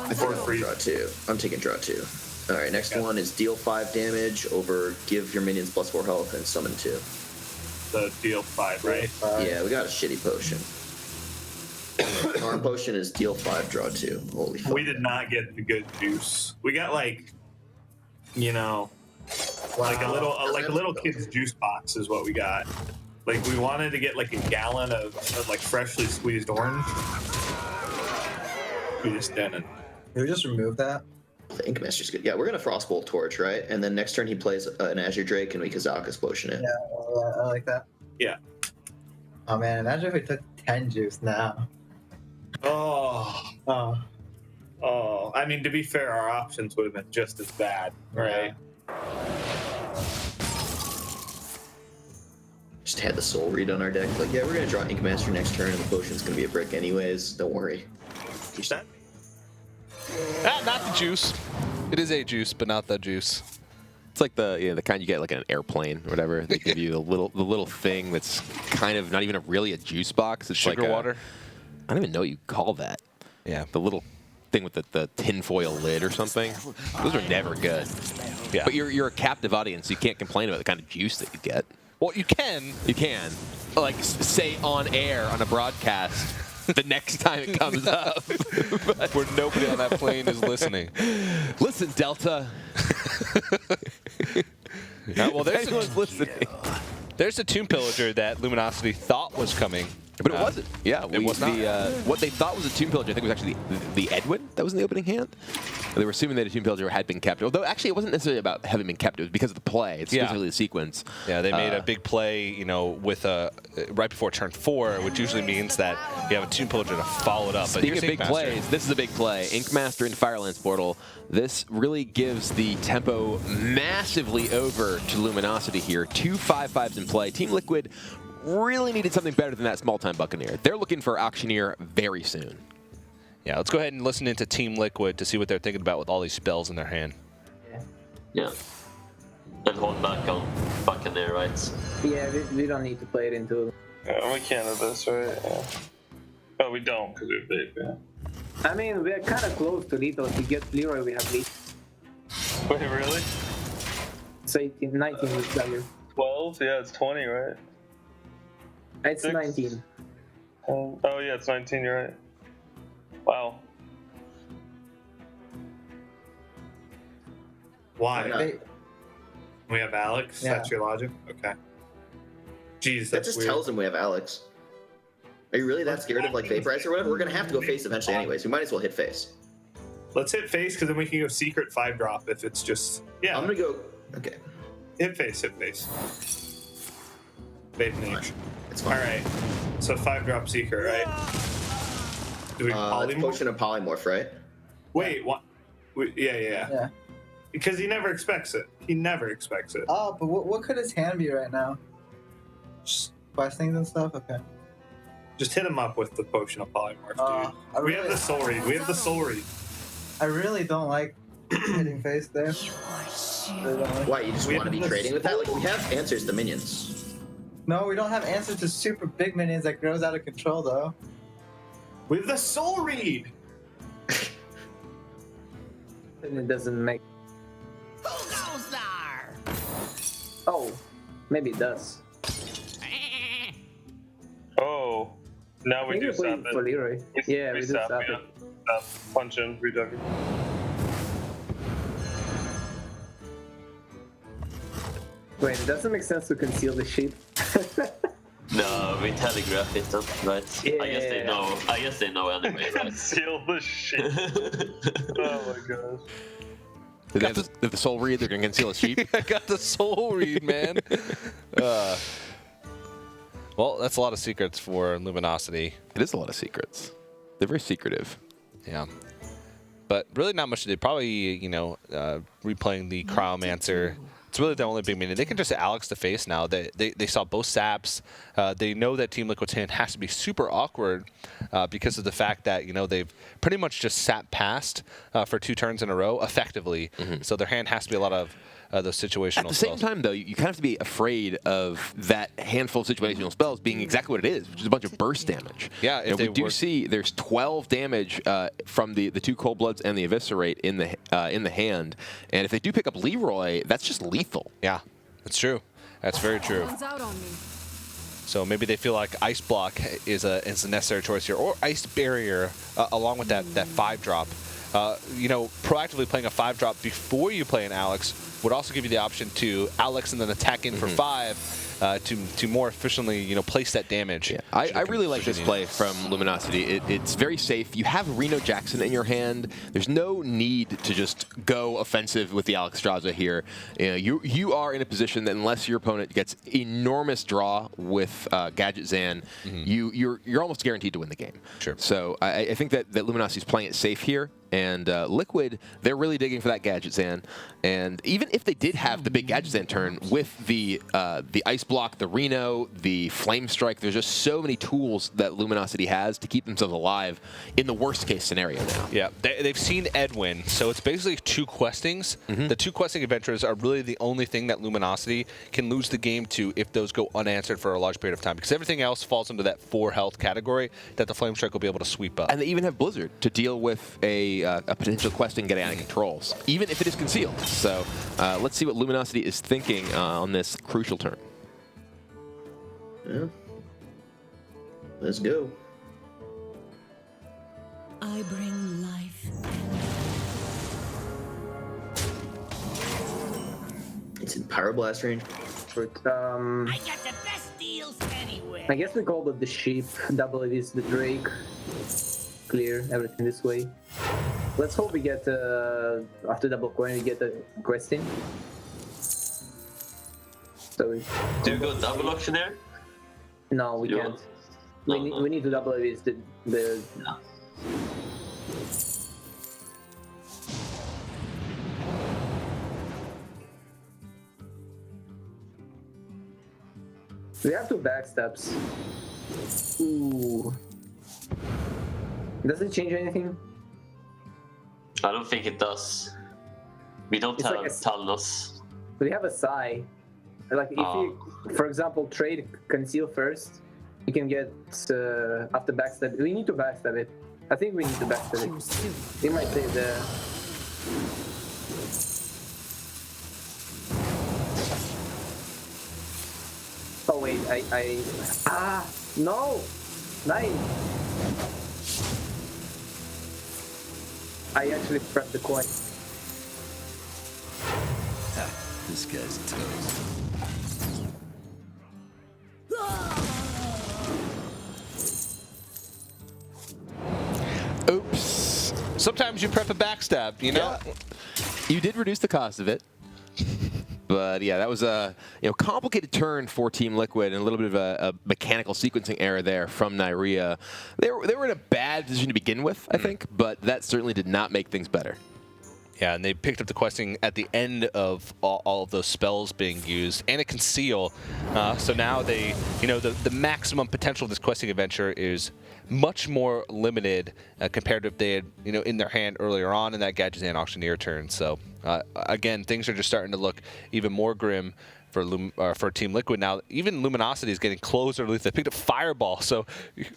I think I'll draw 2. I'm taking draw 2. Alright, next one is deal 5 damage over give your minions plus 4 health and summon 2. The deal 5, right? Yeah, we got a shitty potion. Our potion is deal 5, draw 2. Holy fuck. We did not get the good juice. We got like like a little kid's juice box is what we got. Like we wanted to get like a gallon of like freshly squeezed orange. We just didn't. Can we just remove that? The Ink Master's good. Yeah, we're gonna Frostbolt Torch, right? And then next turn he plays an Azure Drake and we Kazakus potion it. Yeah, I like that. Yeah. Oh man, imagine if we took 10 juice now. Oh. Oh. Oh. I mean, to be fair, our options would have been just as bad, right? Just had the soul read on our deck. Like, yeah, we're gonna draw Ink Master next turn, and the potion's gonna be a brick anyways. Don't worry. Percent? Not the juice. It is a juice, but not the juice. It's like the kind you get like an airplane or whatever. They give you the little thing that's kind of not even really a juice box. It's Sugar like water. I don't even know what you call that. Yeah. The little thing with the tinfoil lid or something. Those are never good. Yeah. But you're a captive audience, so you can't complain about the kind of juice that you get. Well, you can. You can. Like, say on air on a broadcast the next time it comes up. Where nobody on that plane is listening. Listen, Delta. Well, listening. There's a Tomb Pillager that Luminosity thought was coming. But it wasn't. Yeah, it was not. What they thought was a Tomb Pillager, I think, was actually the Edwin that was in the opening hand. They were assuming that a Tomb Pillager had been kept. Although, actually, it wasn't necessarily about having been kept. It was because of the play. It's specifically the sequence. Yeah, they made a big play, with right before turn 4, which usually means that you have a Tomb Pillager to follow it up. Speaking of big plays, this is a big play. Ink Master into Firelands Portal. This really gives the tempo massively over to Luminosity here. 2 5/5s in play. Team Liquid really needed something better than that small-time Buccaneer. They're looking for Auctioneer very soon. Yeah, let's go ahead and listen into Team Liquid to see what they're thinking about with all these spells in their hand. Yeah. And hold back on Buccaneer, right? Yeah, we don't need to play it into. Yeah, we can't have this, right? Yeah. Oh, we don't, because we have big, yeah. I mean, we're kind of close to lethal. If we get Leroy, we have lead. Wait, really? It's 18, 19 with W. 12? Yeah, it's 20, right? It's 6. 19. Oh, yeah, it's 19, you're right. Wow. Why? We have Alex? Yeah. That's your logic? Okay. Jeez, That that's just weird. tells him we have Alex. Are you really that scared of like Vaporize or whatever? We're gonna have to go face eventually anyways. We might as well hit face. Let's hit face, because then we can go secret 5-drop if it's just... Yeah, I'm gonna go. Okay. hit face, hit face. Vape Mage. It's fine. Alright, so 5-drop secret, right? Do we It's polymorph? potion of polymorph, right? Wait, what? Yeah. Yeah. Because he never expects it. He never expects it. Oh, but what could his hand be right now? Just questings and stuff? Okay. Just hit him up with the potion of polymorph, dude. I We have really- the soul read. We have the soul read. I really don't like hitting face there. Really don't like- Why, you just We want to be have trading with that? Like, we have answers to minions. No, we don't have answers to super big minions that grows out of control, though. We have the soul read. And it doesn't make. Oh, maybe it does. Oh. Now we I think do we're sap playing for it. Leroy. Yeah, we do sap, sap yeah. it. Sap, punch in, redug it. Wait, it doesn't make sense to conceal the sheep. No, we telegraph it, right? Yeah. I guess they know anyway, right? Conceal the shit. Oh my gosh. They have the soul read, they're going to conceal a sheep. I got the soul read, man. Well, that's a lot of secrets for Luminosity. It is a lot of secrets. They're very secretive. Yeah. But really not much to do. Probably, replaying the Cryomancer. It's really the only big minion. They can just Alex to face now. They saw both saps. They know that Team Liquid's hand has to be super awkward because of the fact that, they've pretty much just sap past for 2 turns in a row effectively. Mm-hmm. So their hand has to be a lot of those situational At the same spells. time, though, you kind of have to be afraid of that handful of situational spells being exactly what it is, which is a bunch of burst damage. Yeah, if we they do were- see there's 12 damage from the 2 Cold Bloods and the Eviscerate in the hand, and if they do pick up Leroy, that's just lethal. Yeah, that's true. That's very true. Out on me. So maybe they feel like Ice Block is a necessary choice here, or Ice Barrier along with that 5-drop. Proactively playing a 5-drop before you play an Alex would also give you the option to Alex and then attack in for 5. to more efficiently, place that damage. Yeah. I really like this play from Luminosity. It's very safe. You have Reno Jackson in your hand. There's no need to just go offensive with the Alexstrasza here. You are in a position that unless your opponent gets enormous draw with Gadget Zan, you're almost guaranteed to win the game. Sure. So I think that Luminosity is playing it safe here. And Liquid, they're really digging for that Gadget Zan. And even if they did have the big Gadget Zan turn with the Ice Block, the Reno, the Flame Strike, there's just so many tools that Luminosity has to keep themselves alive in the worst case scenario now. Yeah, they've seen Edwin, so it's basically 2 questings. The 2 questing adventures are really the only thing that Luminosity can lose the game to if those go unanswered for a large period of time, because everything else falls into that 4 health category that the Flame Strike will be able to sweep up. And they even have Blizzard to deal with a potential questing getting out of controls, even if it is concealed. So let's see what Luminosity is thinking on this crucial turn. Yeah. Let's go. I bring life. It's in Power Blast range. But, I got the best deals anywhere. I guess we called it the sheep. Double it is the Drake. Clear everything this way. Let's hope we get after double coin we get a questing. So Do you go double auctioneer? no, we You can't. want- We need to double it is the No. we have 2 backstabs. Ooh. Does it change anything? I don't think it does. We don't It's have like a- Talnos. We have a Psy. Like if you, for example, trade conceal first, you can get after backstab. We need to backstab it. I think we need to backstab it. We might say the. Oh wait, no, 9. I actually pressed the coin. This guy's toast. Oops. Sometimes you prep a backstab, you know? Yeah. You did reduce the cost of it. But yeah, that was a complicated turn for Team Liquid and a little bit of a mechanical sequencing error there from Nyria. They were in a bad position to begin with, I think, but that certainly did not make things better. Yeah, and they picked up the questing at the end of all of those spells being used, and a conceal. So now they, the maximum potential of this questing adventure is much more limited compared to if they had, in their hand earlier on in that Gadget and Auctioneer turn. So again, things are just starting to look even more grim for Team Liquid now. Even Luminosity is getting closer. They picked up Fireball, so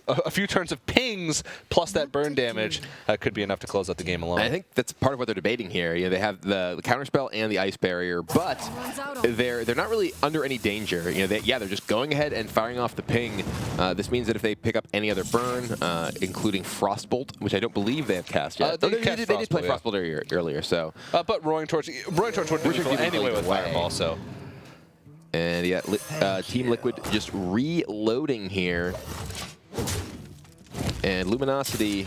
a few turns of pings plus that burn damage could be enough to close out the game alone. I think that's part of what they're debating here. They have the counterspell and the ice barrier, but they're not really under any danger. They're just going ahead and firing off the ping. This means that if they pick up any other burn, including Frostbolt, which I don't believe they have cast yet. They did play Frostbolt earlier. So, but Roaring Torch would be lethal anyway with Fireball. So. And yeah, Team Liquid just reloading here. And Luminosity,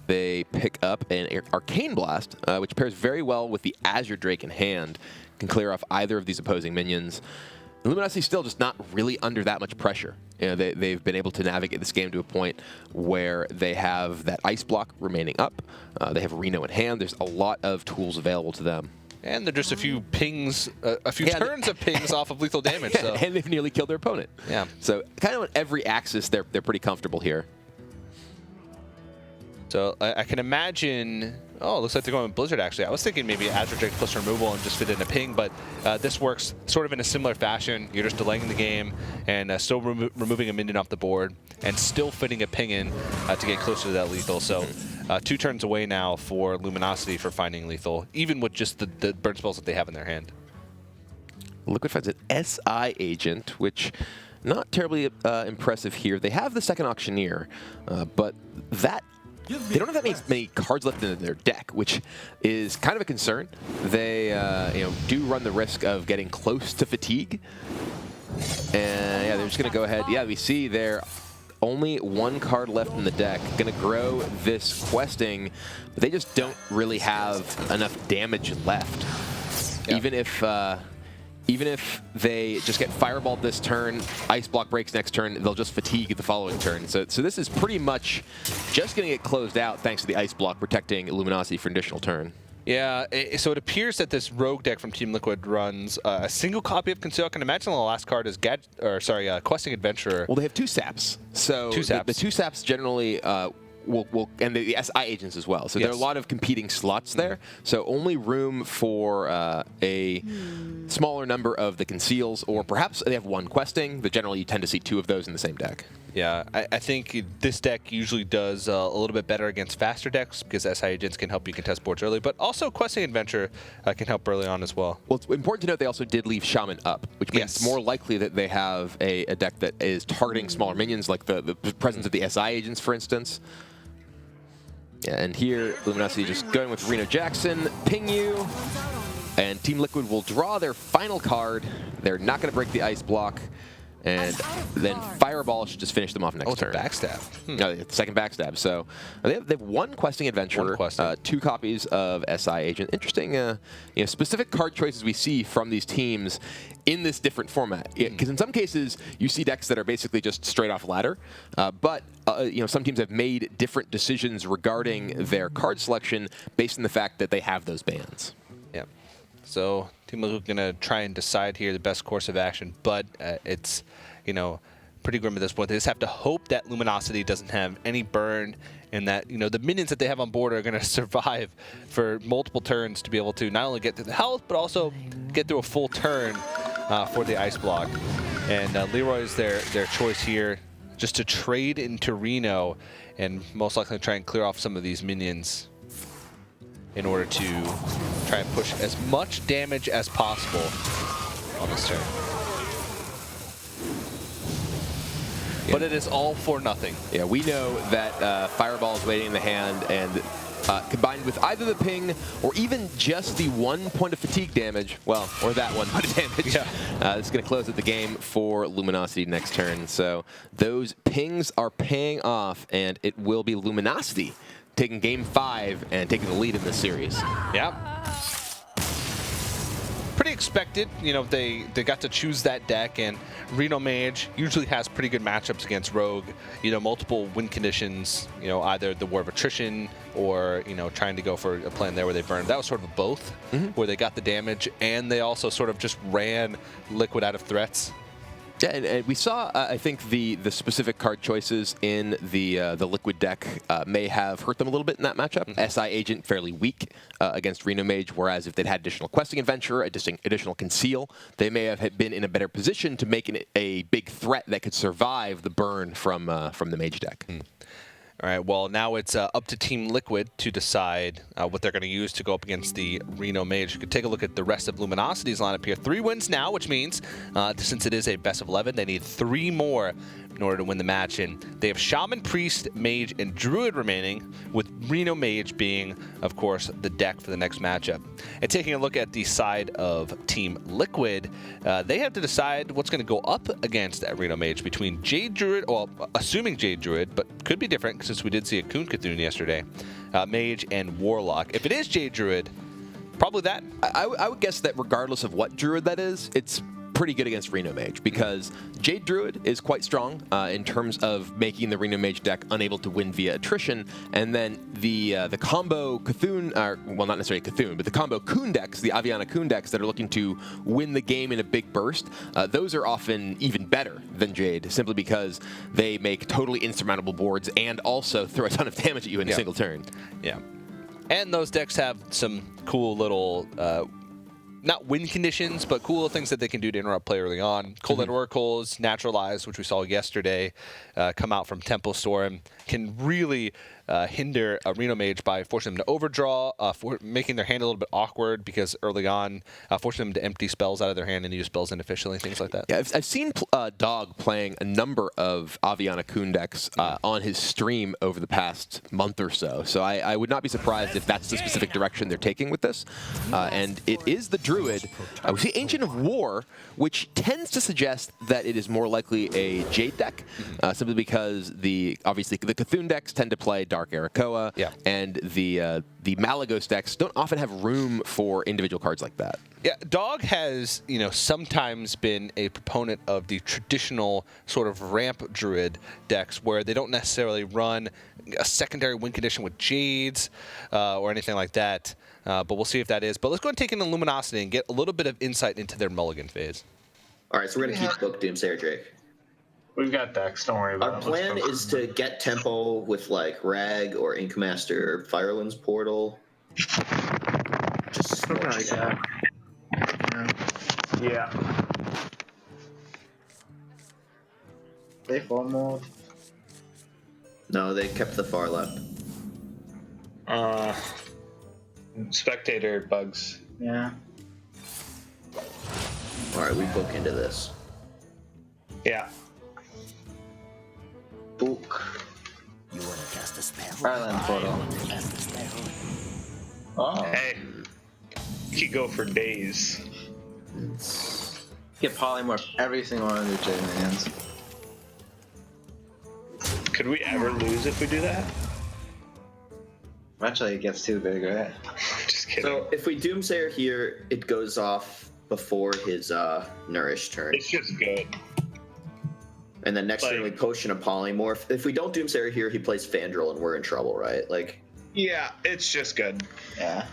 they pick up an Arcane Blast, which pairs very well with the Azure Drake in hand. Can clear off either of these opposing minions. And Luminosity's still just not really under that much pressure. They've been able to navigate this game to a point where they have that Ice Block remaining up. They have Reno in hand. There's a lot of tools available to them. And they're just a few pings, turns of pings off of lethal damage. So. And they've nearly killed their opponent. Yeah. So kind of on every axis, they're pretty comfortable here. So I can imagine. Oh, it looks like they're going with Blizzard, actually. I was thinking maybe Azure Drake plus removal and just fit in a ping, but this works sort of in a similar fashion. You're just delaying the game and still removing a minion off the board and still fitting a ping in to get closer to that lethal. So 2 turns away now for Luminosity for finding lethal, even with just the burn spells that they have in their hand. Liquid finds an SI agent, which not terribly impressive here. They have the second Auctioneer, but that they don't have that many cards left in their deck, which is kind of a concern. They do run the risk of getting close to fatigue. And yeah, they're just going to go ahead. Yeah, we see there only one card left in the deck. Going to grow this questing, but they just don't really have enough damage left. Yeah. Even if they just get fireballed this turn, Ice Block breaks next turn, they'll just fatigue the following turn. So this is pretty much just going to get closed out thanks to the Ice Block protecting Luminosity for an additional turn. Yeah, so it appears that this Rogue deck from Team Liquid runs a single copy of Conceal. I can imagine the last card is Questing Adventurer. Well, they have 2 saps. So two saps. The 2 saps generally and the SI agents as well. So there are a lot of competing slots there. So only room for a smaller number of the conceals, or perhaps they have 1 questing, but generally you tend to see 2 of those in the same deck. Yeah, I think this deck usually does a little bit better against faster decks because SI agents can help you contest boards early, but also Questing Adventure can help early on as well. Well, it's important to note they also did leave Shaman up, which means it's more likely that they have a deck that is targeting smaller minions, like the presence of the SI agents, for instance. Yeah, and here, Luminosity just going with Reno Jackson, ping you, and Team Liquid will draw their final card. They're not going to break the Ice Block, and then Fireball should just finish them off next turn. It's a backstab. No, it's second backstab. So they have 1 Questing Adventurer, 2 copies of SI Agent. Interesting, specific card choices we see from these teams in this different format. Because in some cases, you see decks that are basically just straight off ladder, but some teams have made different decisions regarding their card selection based on the fact that they have those bans. Yeah. So Team Liquid going to try and decide here the best course of action, but it's, pretty grim at this point. They just have to hope that Luminosity doesn't have any burn and that, the minions that they have on board are going to survive for multiple turns to be able to not only get through the health, but also get through a full turn for the Ice Block. And Leroy's their choice here, just to trade into Reno and most likely try and clear off some of these minions in order to try and push as much damage as possible on this turn. But it is all for nothing. Yeah, we know that Fireball is waiting in the hand, and combined with either the ping or even just the 1 point of fatigue damage, or that 1 point of damage, it's going to close out the game for Luminosity next turn. So those pings are paying off, and it will be Luminosity taking Game 5 and taking the lead in this series. Yeah. Pretty expected. They got to choose that deck, and Reno Mage usually has pretty good matchups against Rogue. Multiple win conditions, either the War of Attrition or, trying to go for a plan there where they burned. That was sort of both, where they got the damage, and they also sort of just ran Liquid out of threats. Yeah, and we saw, I think, the specific card choices in the Liquid deck may have hurt them a little bit in that matchup. SI Agent fairly weak against Reno Mage, whereas if they'd had additional Questing Adventurer, additional Conceal, they may have been in a better position to make it a big threat that could survive the burn from the Mage deck. All right, well, now it's up to Team Liquid to decide what they're going to use to go up against the Reno Mage. You could take a look at the rest of Luminosity's lineup here. 3 wins now, which means since it is a best of 11, they need 3 more in order to win the match. And they have Shaman, Priest, Mage, and Druid remaining, with Reno Mage being, of course, the deck for the next matchup. And taking a look at the side of Team Liquid, they have to decide what's going to go up against that Reno Mage between Jade Druid, well, assuming Jade Druid, but could be different since we did see a Kun Cthulhu yesterday, Mage, and Warlock. If it is Jade Druid, probably that. I would guess that regardless of what Druid that is, it's pretty good against Reno Mage, because Jade Druid is quite strong in terms of making the Reno Mage deck unable to win via attrition, and then the combo Cthulhu, well, not necessarily Cthulhu, but the combo Kun decks, the Aviana Kun decks that are looking to win the game in a big burst, those are often even better than Jade, simply because they make totally insurmountable boards and also throw a ton of damage at you in a single turn. Yeah. And those decks have some cool little not win conditions, but cool things that they can do to interrupt play early on. Cold Oracles, Naturalize, which we saw yesterday, come out from Temple Storm, can really hinder a Reno Mage by forcing them to overdraw, for making their hand a little bit awkward because early on, forcing them to empty spells out of their hand and use spells inefficiently, things like that. Yeah, I've seen Dog playing a number of Aviana Kun decks on his stream over the past month or so. So I would not be surprised if that's the specific direction they're taking with this. And it is the Druid. We see Ancient of War, which tends to suggest that it is more likely a Jade deck, simply because obviously the Cthulhu decks tend to play Dark Arakoa, and the Malagos decks don't often have room for individual cards like that. Yeah, Dog has, sometimes been a proponent of the traditional sort of ramp Druid decks where they don't necessarily run a secondary win condition with Jades or anything like that. But we'll see if that is. But let's go and take in the Luminosity and get a little bit of insight into their mulligan phase. All right, so we're going to keep book Doomsayer Drake. We've got decks, don't worry about Our it. plan is to get tempo with like Rag or Inkmaster or Fireland's Portal. Just Something like that. Yeah. They full mode. No, they kept the far left. Spectator bugs. Yeah. All right, we book into this. Yeah. Book. You want to cast a spell? Fireland Portal. Cast a spell. Oh. Hey. You could go for days. Get polymorph every single one of their Jade lands. Could we ever lose if we do that? Eventually it gets too big, right? Just kidding. So if we Doomsayer here, it goes off before his Nourish turn. It's just good. And then next turn we Potion a Polymorph. If we don't Doomsayer here, he plays Fandral and we're in trouble, right? Like. Yeah, it's just good. Yeah.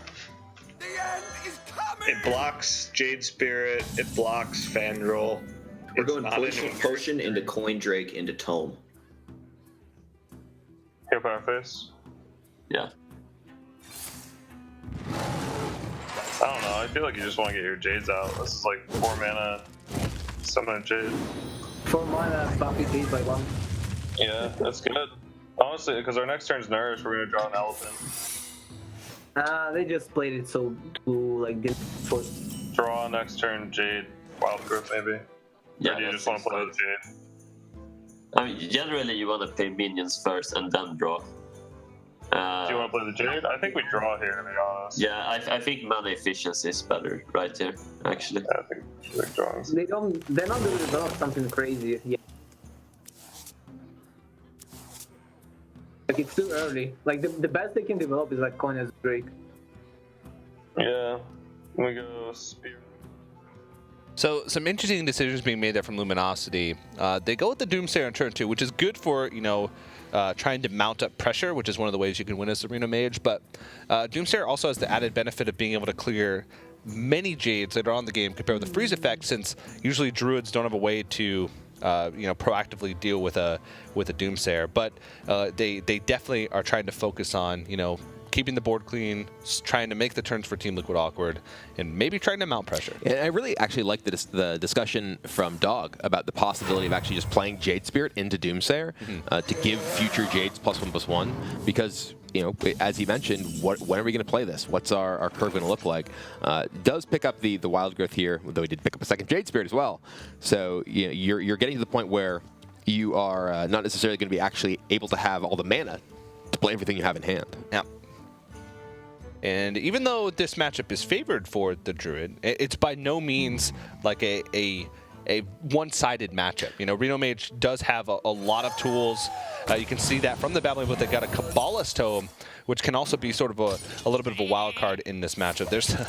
It blocks Jade Spirit. It blocks Fandral. We're going Potion into Coin Drake into Tome. Here, Power Face. Yeah. I don't know. I feel like you just want to get your Jades out. This is like 4 mana. Summon a Jade. 4 mana, buff it 8 by 1. Yeah, that's good. Honestly, because our next turn's Nourish, we're going to draw an Elephant. They just played it so for Draw next turn, Jade, Wild Growth maybe. Yeah, Or do you just want to play with Jade? I mean, generally you want to play minions first and then draw. Do you want to play the Jade? I think we draw here, to be honest. Yeah, I think mana efficiency is better right here, actually. Yeah, I think we're drawing. they're not going to develop something crazy yet. Like it's too early. Like the best they can develop is like Coin as Drake. Yeah. We go Spear. So some interesting decisions being made there from Luminosity. They go with the Doomsayer on turn 2, which is good for, trying to mount up pressure, which is one of the ways you can win as Reno Mage. But Doomsayer also has the added benefit of being able to clear many Jades that are on the game compared with the freeze effect, since usually Druids don't have a way to proactively deal with a Doomsayer. But they definitely are trying to focus on, keeping the board clean, trying to make the turns for Team Liquid awkward, and maybe trying to mount pressure. And I really actually like the discussion from Dog about the possibility of actually just playing Jade Spirit into Doomsayer to give future Jades +1/+1, because as he mentioned, when are we going to play this? What's our curve going to look like? Does pick up the Wild Growth here, though he did pick up a second Jade Spirit as well. So you're getting to the point where you are not necessarily going to be actually able to have all the mana to play everything you have in hand. Yeah. And even though this matchup is favored for the Druid, it's by no means like a one-sided matchup. Reno Mage does have a lot of tools. You can see that from the battling book. They've got a Kabbalist Tome, which can also be sort of a little bit of a wild card in this matchup. There's the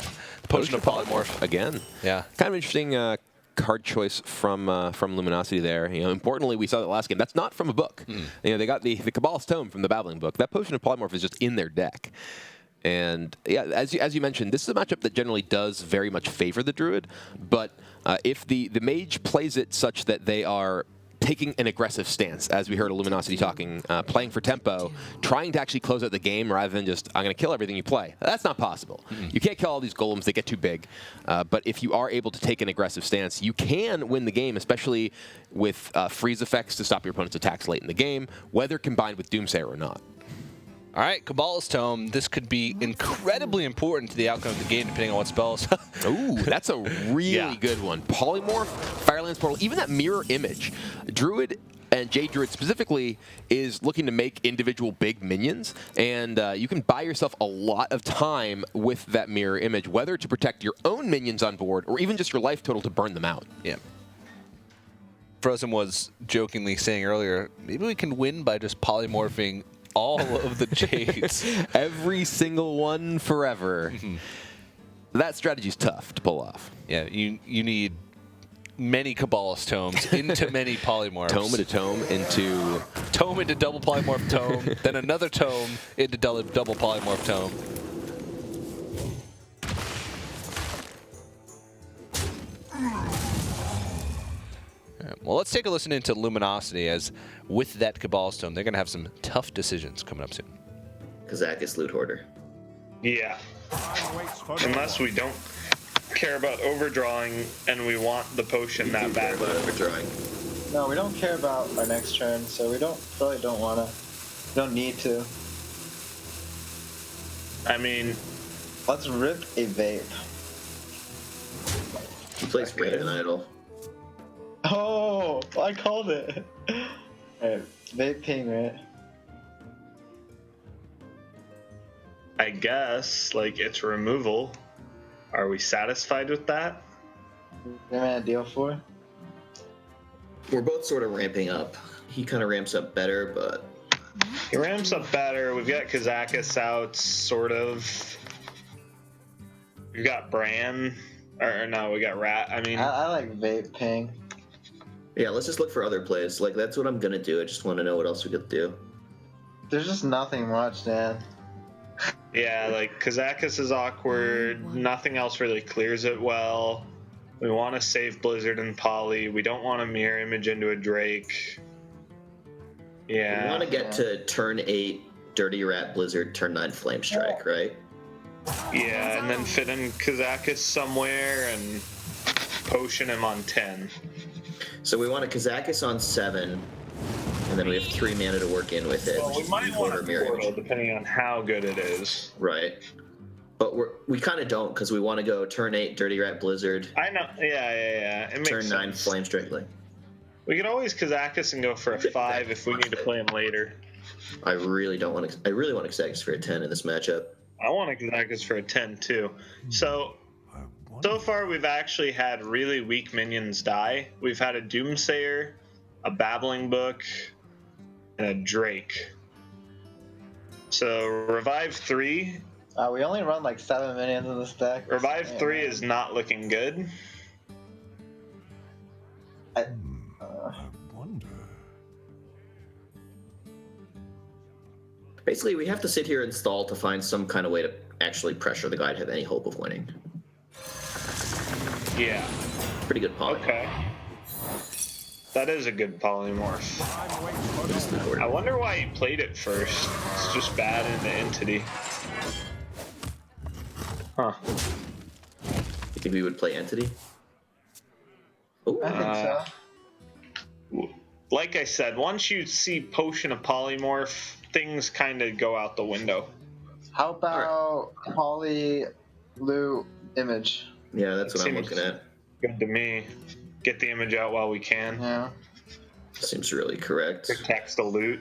Potion of Polymorph. Again. Yeah. Kind of interesting card choice from Luminosity there. Importantly, we saw that last game. That's not from a book. They got the Kabbalist Tome from the battling book. That Potion of Polymorph is just in their deck. And yeah, as you mentioned, this is a matchup that generally does very much favor the Druid, but if the Mage plays it such that they are taking an aggressive stance, as we heard Luminosity talking, playing for tempo, trying to actually close out the game rather than just, I'm going to kill everything you play. That's not possible. You can't kill all these golems. They get too big. But if you are able to take an aggressive stance, you can win the game, especially with freeze effects to stop your opponent's attacks late in the game, whether combined with Doomsayer or not. All right, Kabbalist Tome. This could be incredibly important to the outcome of the game, depending on what spells. Ooh, that's a really good one. Polymorph, Firelance Portal, even that mirror image. Druid and Jade Druid specifically is looking to make individual big minions, and you can buy yourself a lot of time with that mirror image, whether to protect your own minions on board or even just your life total to burn them out. Yeah. Frozen was jokingly saying earlier, maybe we can win by just polymorphing all of the Jades. Every single one forever. That strategy's tough to pull off. Yeah, you need many Kabbalist tomes into many polymorphs. Tome into tome into... Tome into double polymorph tome, then another tome into double polymorph tome. Well, let's take a listen into Luminosity, as with that Kabbalist tome, they're going to have some tough decisions coming up soon. Kazakis Loot Hoarder. Yeah. Unless we don't care about overdrawing and we want the potion that Care badly. about overdrawing. No, we don't care about our next turn, so we really don't wanna. We don't need to. I mean, Let's rip a vape. He plays Raven Idol. Oh, I called it. Alright, vape ping, right? I guess, like, it's removal. Are we satisfied with that? Give me a deal for? We're both sort of ramping up. He kind of ramps up better, but He ramps up better. We've got Kazakis out, sort of. We've got Bran. Or no, we got Rat. I mean, I like vape ping. yeah, let's just look for other plays. Like, that's what I'm gonna do. I just want to know what else we could do. There's just nothing much, Dan. yeah, like, Kazakis is awkward. Nothing else really clears it well. We want to save Blizzard and Poly. We don't want to mirror image into a Drake. Yeah. We want to get to turn 8 Dirty Rat Blizzard, turn 9 Flame Strike, right? Yeah, and then fit in Kazakis somewhere and potion him on 10. So we want a Kazakis on 7, and then we have 3 mana to work in with it. Well, which we is might Loot want Hoarder a Mirror portal Image. depending on how good it is. Right. But we kind of don't, because we want to go turn 8 Dirty Rat Blizzard, I know. Yeah. It makes turn 9 sense. Flame Strike. Like, We could always Kazakis and go for a 5 if we need to play him later. I really want Kazakis for a 10 in this matchup. I want a Kazakis for a 10 too. So far we've actually had really weak minions die. We've had a Doomsayer, a Babbling Book, and a Drake. So Revive 3. We only run like 7 minions in this deck. Revive 3 is not looking good. Basically, we have to sit here and stall to find some kind of way to actually pressure the guy to have any hope of winning. Yeah. Pretty good poly. Okay. That is a good polymorph. I wonder why he played it first. It's just bad in the entity. Huh. You think we would play Entity? Ooh. I think so. Like I said, once you see Potion of Polymorph, things kind of go out the window. How about Poly Loot Image? Yeah, that's what I'm Seems- looking at. Good to me. Get the image out while we can. Yeah. Seems really correct. Protects the loot.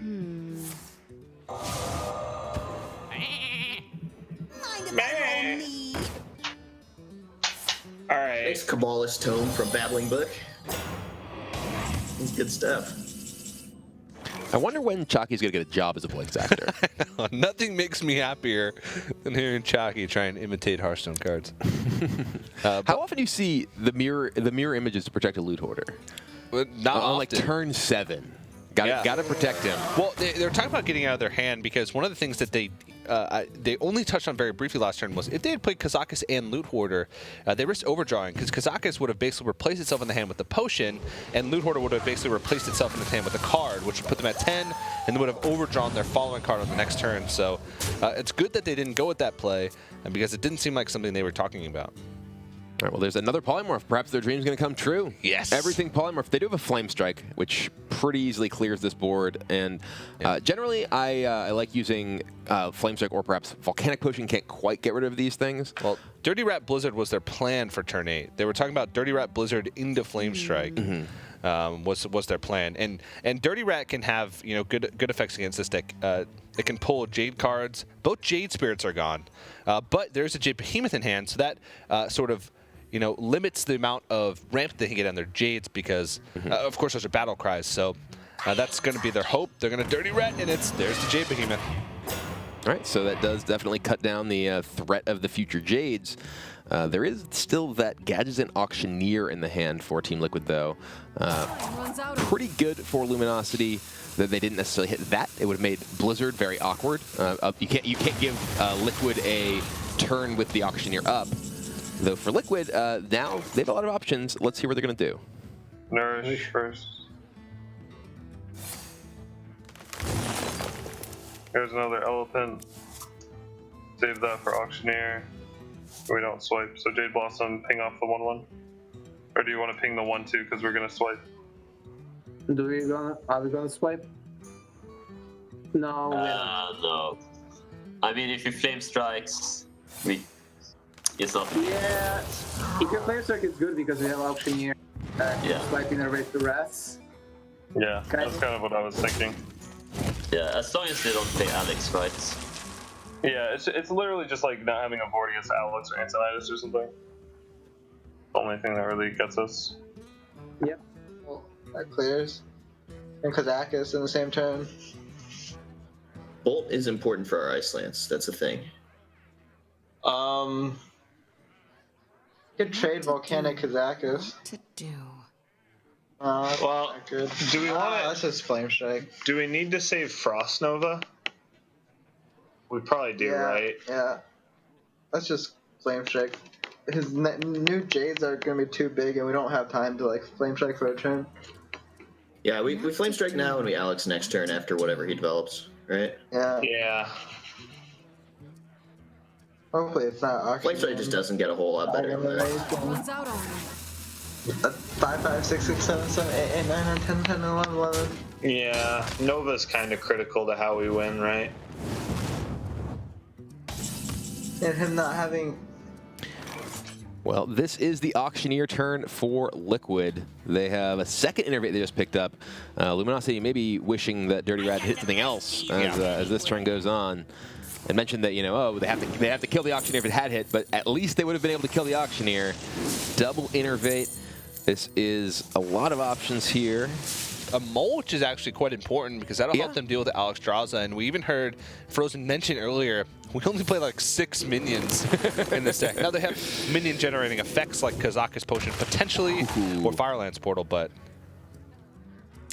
Alright. Nice Kabbalist tome from Babbling Book. It's good stuff. I wonder when Chalky's going to get a job as a voice actor. Nothing makes me happier than hearing Chalky try and imitate Hearthstone cards. How often do you see the mirror images to protect a Loot Hoarder? Not On like often. turn 7. Gotta protect him. Well, they're talking about getting out of their hand because one of the things that they only touched on very briefly last turn was if they had played Kazakis and Loot Hoarder, they risked overdrawing because Kazakis would have basically replaced itself in the hand with the potion, and Loot Hoarder would have basically replaced itself in the hand with a card, which would put them at 10, and they would have overdrawn their following card on the next turn. So it's good that they didn't go with that play because it didn't seem like something they were talking about. All right, well, there's another polymorph. Perhaps their dream's going to come true. Yes. Everything polymorph. They do have a Flame Strike, which pretty easily clears this board. And generally, I like using Flame Strike or perhaps Volcanic Potion. Can't quite get rid of these things. Well, Dirty Rat Blizzard was their plan for turn 8. They were talking about Dirty Rat Blizzard into Flame Strike. Was their plan, and Dirty Rat can have good effects against this deck. It can pull Jade cards. Both Jade Spirits are gone, but there's a Jade Behemoth in hand, so that sort of limits the amount of ramp they can get on their Jades because, of course, those are battle cries. So that's going to be their hope. They're going to Dirty Rat, and there's the Jade Behemoth. All right, so that does definitely cut down the threat of the future Jades. There is still that Gadgetzan Auctioneer in the hand for Team Liquid, though. Pretty good for Luminosity that they didn't necessarily hit that. It would have made Blizzard very awkward. You can't give Liquid a turn with the Auctioneer up. Though for Liquid, now they have a lot of options. Let's see what they're going to do. Nourish first. Here's another Elephant. Save that for Auctioneer. We don't swipe. So Jade Blossom, ping off the 1/1. Or do you want to ping the 1/2 because we're gonna swipe? Are we gonna swipe? No. No. I mean, if you Flame Strikes, it's not. Yeah. If your Flame Strike is good because we have Auctioneer. Swiping our way to Rats. Yeah, that's kind of what I was thinking. Yeah, as long as they don't play Alex, right? Yeah, it's literally just like not having a board against Alex or Antonitis or something. The only thing that really gets us. Yep. Well, that clears. And Kazakis in the same turn. Bolt is important for our Ice Lance. That's the thing. Could trade Volcanic Kazakis. To do. Well, Good. do we want to? That's just Flame Strike. Do we need to save Frost Nova? We probably do, right? Yeah. Let's just Flame Strike. His new Jades are going to be too big, and we don't have time to like Flame Strike for a turn. Yeah, we Flame Strike now and we Alex next turn after whatever he develops, right? Yeah. Yeah. Hopefully it's not Auction. Flame Strike just doesn't get a whole lot better than that. One's out already. 5, 5, 6, 6, 7, 7, 8, 8, 9, 10, 10, 11, 11. Yeah, Nova's kind of critical to how we win, right? And him not having... Well, this is the Auctioneer turn for Liquid. They have a second Innervate they just picked up. Luminosity may be wishing that Dirty Rat hit something else as this turn goes on. I mentioned that, they have to kill the Auctioneer if it had hit, but at least they would have been able to kill the Auctioneer. Double Innervate. This is a lot of options here. A mulch is actually quite important because that'll help them deal with Alexstrasza. And we even heard Frozen mention earlier, we only play like 6 minions in this deck. Now they have minion generating effects like Kazakis Potion potentially or Firelance Portal, but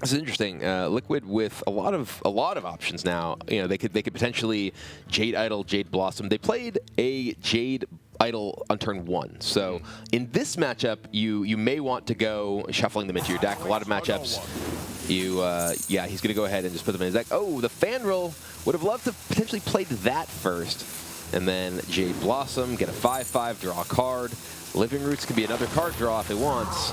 this is interesting. Liquid with a lot of options now. They could potentially Jade Idol, Jade Blossom. They played a Jade Idol on turn 1. So in this matchup, you may want to go shuffling them into your deck. A lot of matchups, he's going to go ahead and just put them in his deck. Oh, the Fandral would have loved to potentially played that first. And then Jade Blossom, get a 5/5, draw a card. Living Roots can be another card draw if it wants.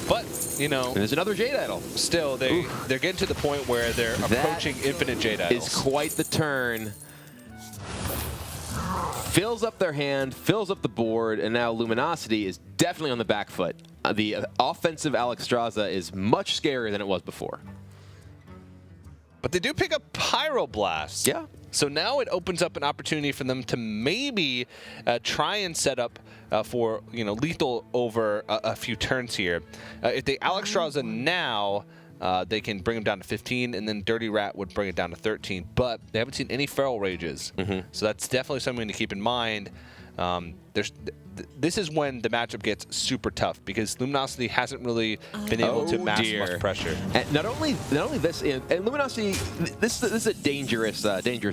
But, and there's another Jade Idol. Still, they're getting to the point where they're approaching infinite Jade Idols. It's quite the turn. Fills up their hand, fills up the board, and now Luminosity is definitely on the back foot. The offensive Alexstrasza is much scarier than it was before. But they do pick up Pyroblast. Yeah. So now it opens up an opportunity for them to maybe try and set up for lethal over a few turns here. If they Alexstrasza now, they can bring them down to 15, and then Dirty Rat would bring it down to 13. But they haven't seen any Feral Rages, so that's definitely something to keep in mind. This is when the matchup gets super tough because Luminosity hasn't really been able to match much pressure. And not only this, and Luminosity, this is a dangerous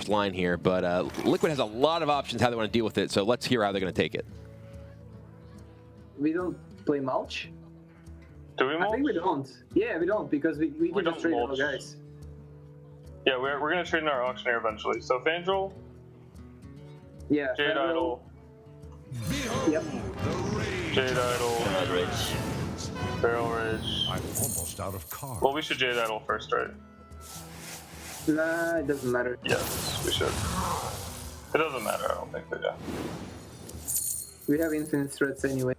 line here, but Liquid has a lot of options how they want to deal with it. So let's hear how they're going to take it. We don't play mulch. Do we mulch? I think we don't. Yeah, we don't because we can just trade our mulch. guys. Yeah, we're going to trade in our Auctioneer eventually. So Fandral, Yeah. Jade Idol, Yep. Jade Idol, Bad rage. Barrel Rage. I'm almost out of cards. Well, we should Jade Idol first, right? Nah, it doesn't matter. Yes, we should. It doesn't matter, I don't think, but yeah. We have infinite threats anyway.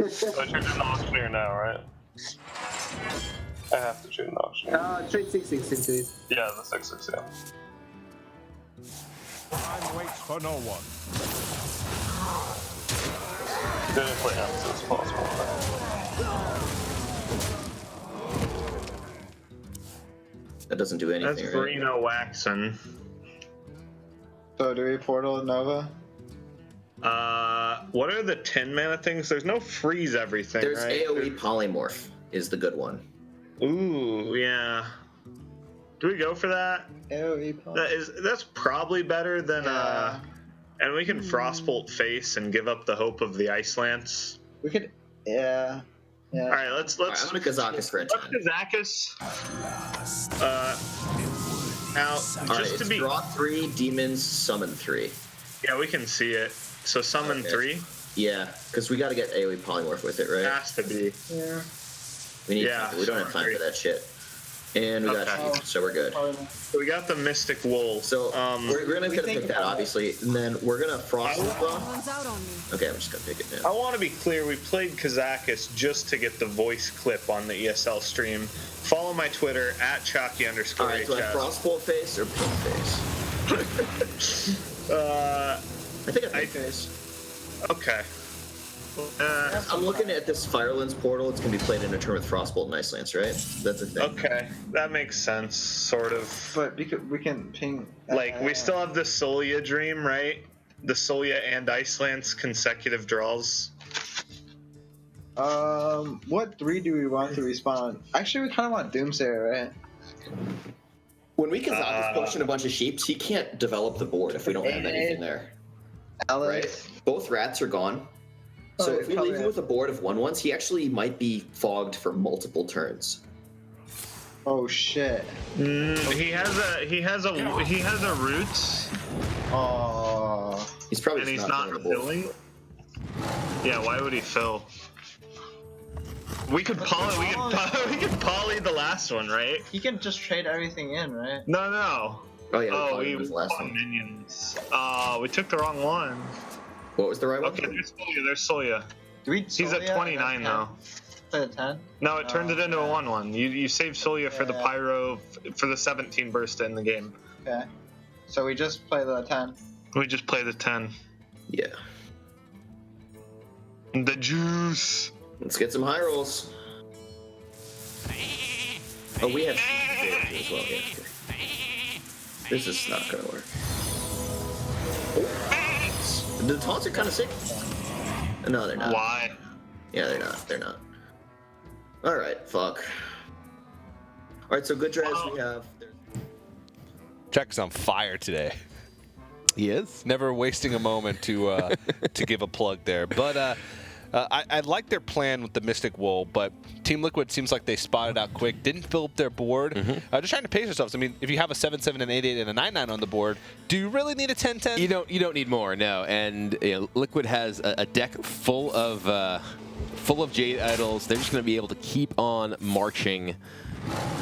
So I trade an auctioneer now, right? I have to trade an auctioneer. Trade 6/6 into it. Yeah, the 6/6, yeah. Time waits for no one. Didn't play him, so it's possible. That doesn't do anything, That's right? Reno Waxen. So do we portal Nova? What are the 10 mana things? There's no freeze everything, There's right? AoE polymorph is the good one. Ooh, yeah. Do we go for that? AoE That's probably better than Yeah. and we can Frostbolt face and give up the hope of the Ice Lance. We could, yeah. All right, let's All right, I'm gonna Kazakus for a 10. Kazakus. Now, All right, just to it's be, draw 3, demons, summon 3. yeah, we can see it. So summon Okay. 3 Yeah, because we got to get AoE polymorph with it, right? has to be. Yeah. We need. Yeah, We don't have time summon for that shit. And we got Okay. sheep, so we're good. So we got the Mystic Wool. So we're gonna pick that, obviously, and then we're gonna frost the draw. Okay, I'm just gonna pick it I now. want to be clear, we played Kazakus just to get the voice clip on the ESL stream. Follow my Twitter at Chalky_HS. All right, so I frostbolt face or pink face? I think I pink face. Okay. I'm looking at this Firelens portal. It's gonna be played in a turn with Frostbolt and Ice Lance, right? That's the thing. Okay, that makes sense, sort of. But we can ping. Like, we still have the Solia dream, right? The Solia and Ice Lance consecutive draws. What 3 do we want to respawn? Actually, we kind of want Doomsayer, right? When we Kazakus push in a bunch of sheeps, he can't develop the board if we don't have anything there. Right? Both rats are gone. So if we leave him with a board of 1/1s, he actually might be fogged for multiple turns. Oh shit. He has a roots, Oh. He's probably and just he's not filling the board. filling. Yeah, why would he fill? We could poly. We could poly the last one, right? He can just trade everything in, right? No. Oh yeah, Oh, we we was the last bought one. minions. We took the wrong one. What was the right one? Okay, there's Solia. He's at 29 now. Play a 10? No, it turned it into a 1/1. You saved Solia for the Pyro for the 17 burst in the game. Okay. So we just play the 10. We just play the 10. Yeah. The juice. Let's get some high rolls. Oh, we have sheep as well. Yeah. This is not gonna work. Oh. The taunts are kind of sick. No, they're not. Why? Yeah, they're not. They're not. All right, fuck. All right, so good drives we have. Jack's on fire today. He is. Never wasting a moment to to give a plug there. But I like their plan with the Mystic Wool, but Team Liquid seems like they spotted out quick, didn't fill up their board. Just trying to pace yourselves. I mean, if you have a 7/7, an 8/8, and a 9/9 on the board, do you really need a 10/10? You don't need more, no. And Liquid has a deck full of Jade Idols. They're just going to be able to keep on marching.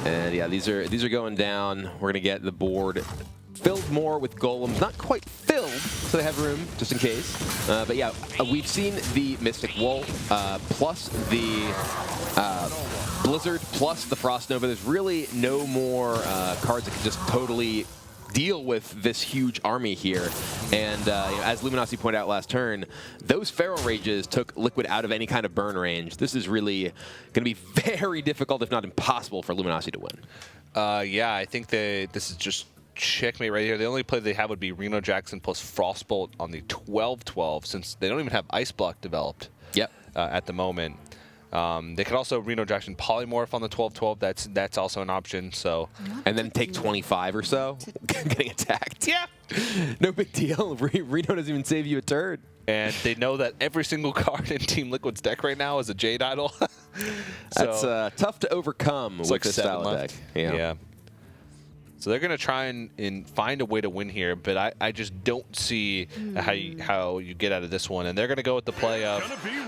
And yeah, these are going down. We're going to get the board filled more with golems. Not quite filled, so they have room just in case. But yeah, we've seen the Mystic Wool plus the Blizzard plus the Frost Nova. There's really no more cards that can just totally deal with this huge army here. And as Luminosity pointed out last turn, those Feral Rages took Liquid out of any kind of burn range. This is really going to be very difficult, if not impossible, for Luminosity to win. Yeah, I think this is just checkmate right here. The only play they have would be Reno Jackson plus Frostbolt on the 12/12, since they don't even have Ice Block developed at the moment. They could also Reno Jackson polymorph on the 12/12. That's also an option. So, and then take 25 or so, getting attacked. Yeah, no big deal. Reno doesn't even save you a turn. And they know that every single card in Team Liquid's deck right now is a Jade Idol. That's tough to overcome with like this 7 style of left. deck. Yeah. So they're going to try and find a way to win here, but I just don't see how you get out of this one. And they're going to go with the play of,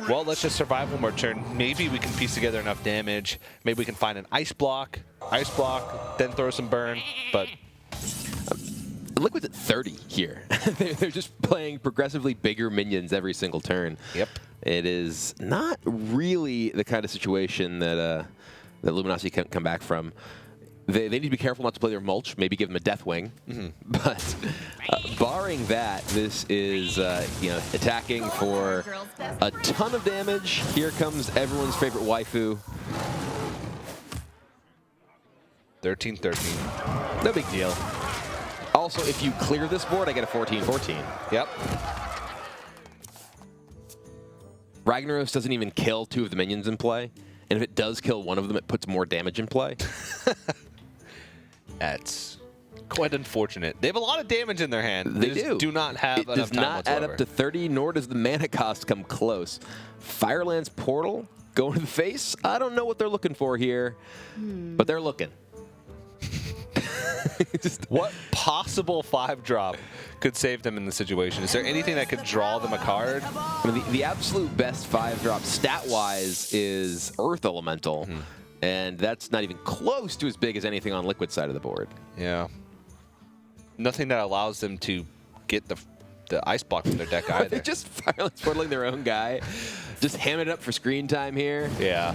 well, let's just survive one more turn. Maybe we can piece together enough damage. Maybe we can find an ice block, then throw some burn. But Liquid's at 30 here. They're just playing progressively bigger minions every single turn. Yep. It is not really the kind of situation that Luminosity can come back from. They need to be careful not to play their mulch, maybe give them a death wing. But barring that, this is attacking for a ton of damage. Here comes everyone's favorite waifu. 13-13. No big deal. Also, if you clear this board, I get a 14-14. Yep. Ragnaros doesn't even kill 2 of the minions in play. And if it does kill one of them, it puts more damage in play. That's quite unfortunate. They have a lot of damage in their hand. They do not have enough time It does not add up to 30, nor does the mana cost come close. Fireland's Portal going to the face. I don't know what they're looking for here, but they're looking. What possible 5-drop could save them in the situation? Is there anything that could draw them a card? I mean, the absolute best 5-drop stat-wise is Earth Elemental, and that's not even close to as big as anything on Liquid side of the board. Yeah. Nothing that allows them to get the ice block from their deck either. They're just Fireland's Portaling their own guy, just hamming it up for screen time here. Yeah.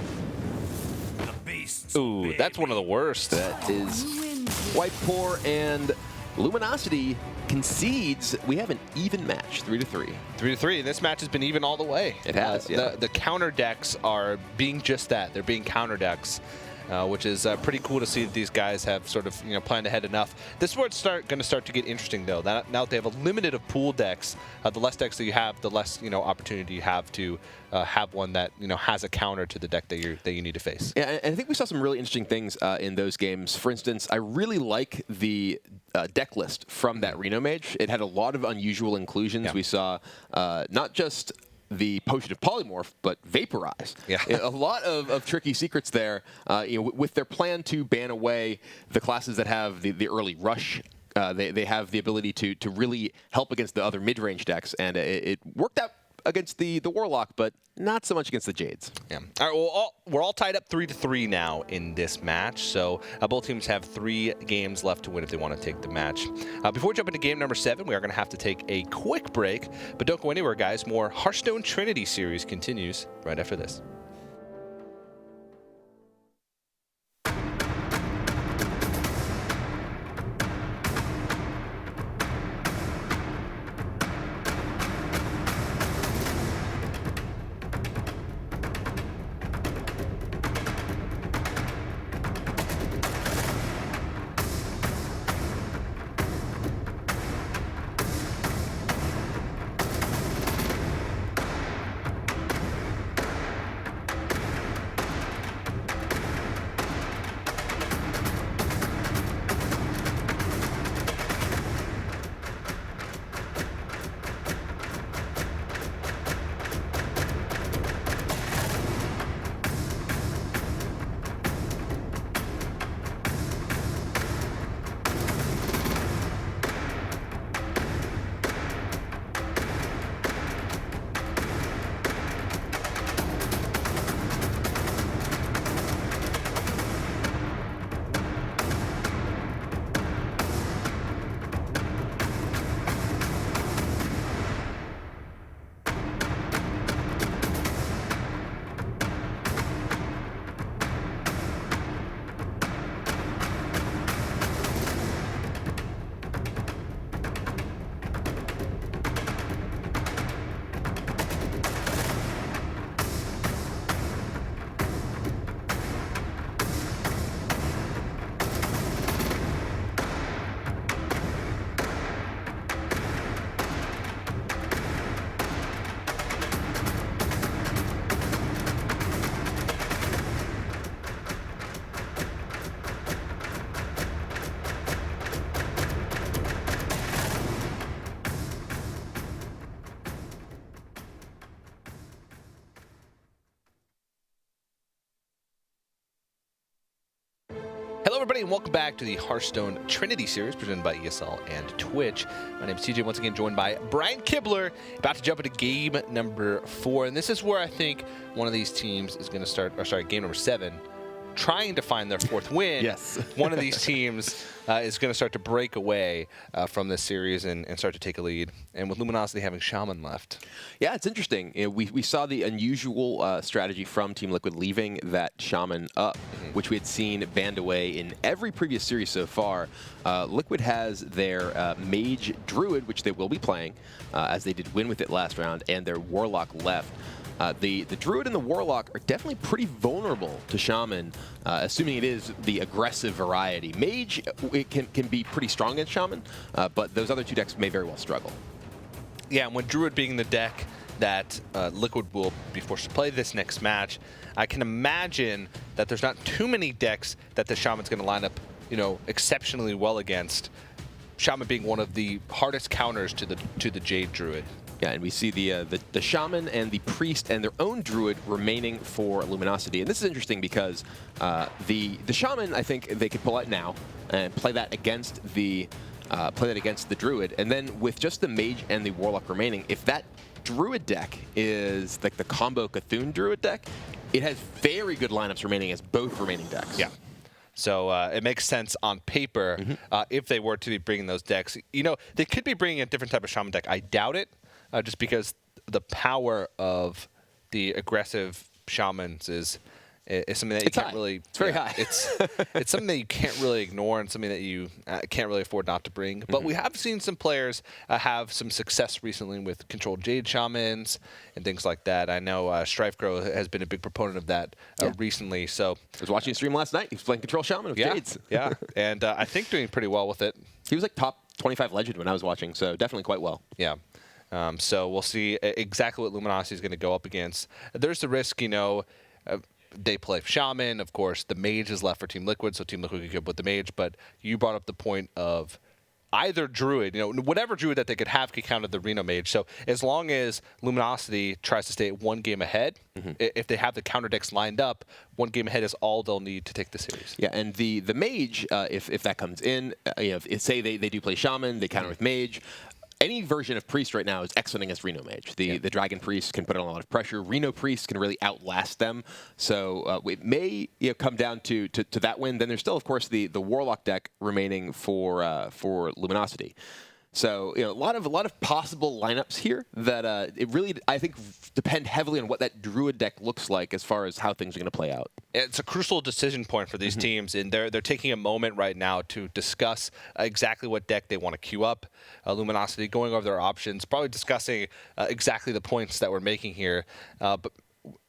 Ooh, that's one of the worst. That is quite poor, and Luminosity concedes. We have an even match, 3-3. 3-3, and this match has been even all the way. It has, yeah. The counter decks are being just that. They're being counter decks, which is pretty cool to see that these guys have sort of planned ahead enough. This is where it's going to start to get interesting, though. Now that they have a limited of pool decks, the less decks that you have, the less opportunity you have to have one that has a counter to the deck that you need to face. Yeah, and I think we saw some really interesting things in those games. For instance, I really like the deck list from that Reno Mage. It had a lot of unusual inclusions. We saw not just the Potion of Polymorph, but Vaporize. Yeah. A lot of tricky secrets there. With their plan to ban away the classes that have the early rush, they have the ability to really help against the other mid-range decks, and it worked out against the Warlock, but not so much against the Jades. Yeah. All right, well, we're all tied up 3-3 now in this match, so both teams have 3 games left to win if they want to take the match. Before we jump into game number 7, we are going to have to take a quick break, but don't go anywhere, guys. More Hearthstone Trinity Series continues right after this. Hello, everybody, and welcome back to the Hearthstone Trinity Series presented by ESL and Twitch. My name is TJ, once again joined by Brian Kibler, about to jump into game number 4. And this is where I think one of these teams is going to start, or sorry, game number 7, trying to find their 4th win. Yes. One of these teams is going to start to break away from this series and start to take a lead. And with Luminosity having Shaman left. Yeah, it's interesting. You know, we saw the unusual strategy from Team Liquid leaving that Shaman up, which we had seen banned away in every previous series so far. Liquid has their Mage Druid, which they will be playing, as they did win with it last round, and their Warlock left. The Druid and the Warlock are definitely pretty vulnerable to Shaman, assuming it is the aggressive variety. Mage it can be pretty strong against Shaman, but those other 2 decks may very well struggle. Yeah, and with Druid being the deck that Liquid will be forced to play this next match, I can imagine that there's not too many decks that the Shaman's going to line up, you know, exceptionally well against. Shaman being one of the hardest counters to the Jade Druid. Yeah, and we see the Shaman and the Priest and their own Druid remaining for Luminosity. And this is interesting because the Shaman, I think they could pull out now and play that against the Druid. And then with just the Mage and the Warlock remaining, if that Druid deck is like the combo Cthulhu Druid deck, it has very good lineups remaining as both remaining decks. Yeah. So it makes sense on paper if they were to be bringing those decks. You know, they could be bringing a different type of Shaman deck. I doubt it, just because the power of the aggressive Shamans is something that you can't really. It's very high. It's something that you can't really ignore and something that you can't really afford not to bring. But we have seen some players have some success recently with controlled Jade Shamans and things like that. I know StrifeGrow has been a big proponent of that recently. So I was watching a stream last night. He was playing Control Shaman with Jades. Yeah, and I think doing pretty well with it. He was like top 25 legend when I was watching, so definitely quite well. Yeah. So we'll see exactly what Luminosity is going to go up against. There's the risk, you know. They play Shaman, of course. The Mage is left for Team Liquid, so Team Liquid could go with the Mage. But you brought up the point of either Druid, you know, whatever Druid that they could have could counter the Reno Mage. So as long as Luminosity tries to stay 1 game ahead, if they have the counter decks lined up, 1 game ahead is all they'll need to take the series. Yeah, and the Mage, if that comes in, you know, say they do play Shaman, they counter with Mage. Any version of Priest right now is excellent against Reno Mage. The Dragon Priest can put on a lot of pressure. Reno Priest can really outlast them. So it may come down to that win. Then there's still, of course, the Warlock deck remaining for Luminosity. So a lot of possible lineups here that it really, I think, depend heavily on what that Druid deck looks like as far as how things are going to play out. It's a crucial decision point for these teams, and they're taking a moment right now to discuss exactly what deck they want to queue up. Luminosity going over their options, probably discussing exactly the points that we're making here, but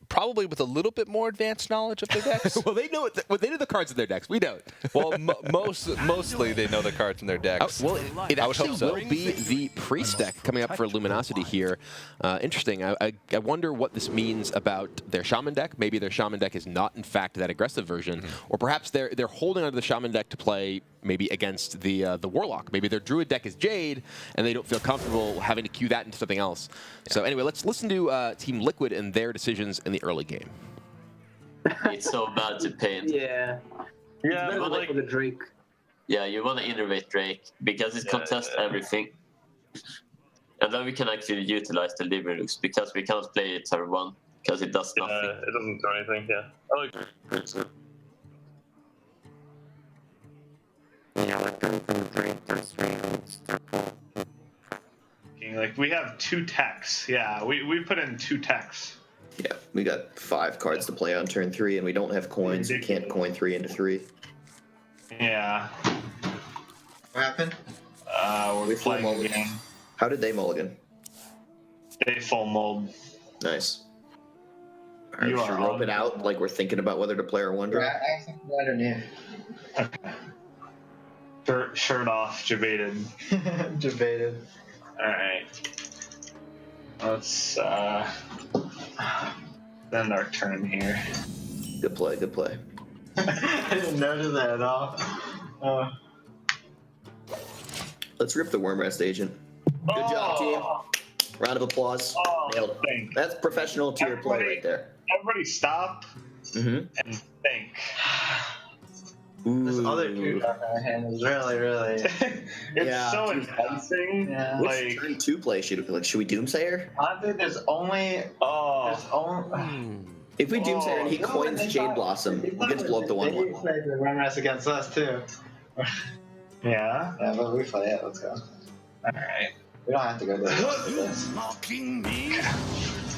probably with a little bit more advanced knowledge of their decks. Well, they know they know the cards in their decks. We don't. Well, mostly they know the cards in their decks. Well, it I would actually hope so. will be the Priest deck coming up for Luminosity here. Interesting. I wonder what this means about their Shaman deck. Maybe their Shaman deck is not, in fact, that aggressive version, or perhaps they're holding onto the Shaman deck to play maybe against the Warlock. Maybe their Druid deck is Jade, and they don't feel comfortable having to queue that into something else. Yeah. So anyway, let's listen to Team Liquid and their decisions in the early game. It's so bad to paint. Yeah. Yeah, You wanna- like the Drake. Yeah, you want to innovate Drake because it contests everything. And then we can actually utilize the Librelux because we cannot play it turn 1 because it does nothing. It doesn't do anything, yeah. I like Like, we have 2 techs. Yeah, we put in 2 techs. Yeah, we got 5 cards to play on turn 3, and we don't have coins. We can't coin 3 into 3. Yeah. What happened? We're playing again. How did they mulligan? They full mold. Nice. All right, You should are we rope on. it out like we're thinking about whether to play or one drop? I think underneath. Okay. Shirt off, debated. Debated. Alright. Let's end our turn here. Good play, good play. I didn't notice that at all. Let's rip the Worm Rest Agent. Good job, team. Round of applause. Nailed it. Think. That's professional tier play right there. Everybody stop and think. This other two drop in my hand is really. It's so enticing. Yeah. Which Like, turn 2 play should we like? Should we Doomsayer? Honestly, there's only. If we Doomsayer and he coins Jade Blossom, we get to blow up the 1/1. They play the run rest against us too. yeah. Yeah, but we play it. Let's go. All right. We don't have to go there. Mocking me?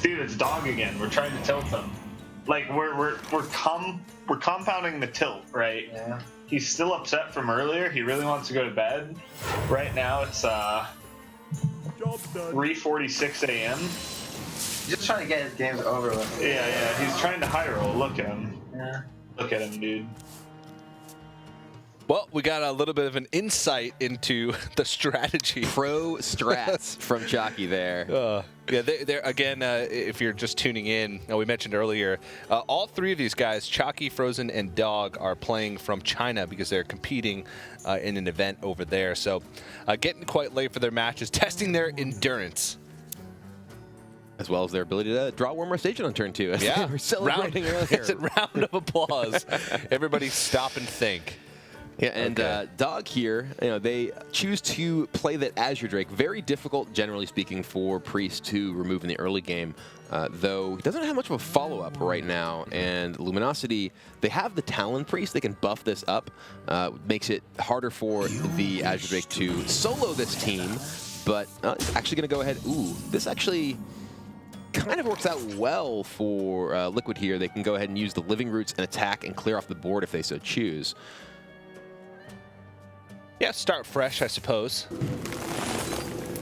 Dude, it's dog again. We're trying to tilt him. Like we're compounding the tilt, right? Yeah. He's still upset from earlier. He really wants to go to bed. Right now it's 3:46 a.m. He's just trying to get his games over with. Yeah. He's trying to high roll. Look at him. Yeah. Look at him, dude. Well, we got a little bit of an insight into the strategy. Pro strats from Chalky there. Yeah, they're again, if you're just tuning in, we mentioned earlier, all three of these guys, Chalky, Frozen, and Dog, are playing from China because they're competing in an event over there. So getting quite late for their matches, testing their endurance. As well as their ability to draw one more station on turn 2. Yeah, We're celebrating earlier. It's a round of applause. Everybody stop and think. Yeah, and Dog here, they choose to play that Azure Drake. Very difficult, generally speaking, for Priest to remove in the early game, though he doesn't have much of a follow-up right now. And Luminosity, they have the Talon Priest. They can buff this up. Makes it harder for the Azure Drake to solo this team, but it's actually going to go ahead. Ooh, this actually kind of works out well for Liquid here. They can go ahead and use the Living Roots and attack and clear off the board if they so choose. Yeah, start fresh, I suppose.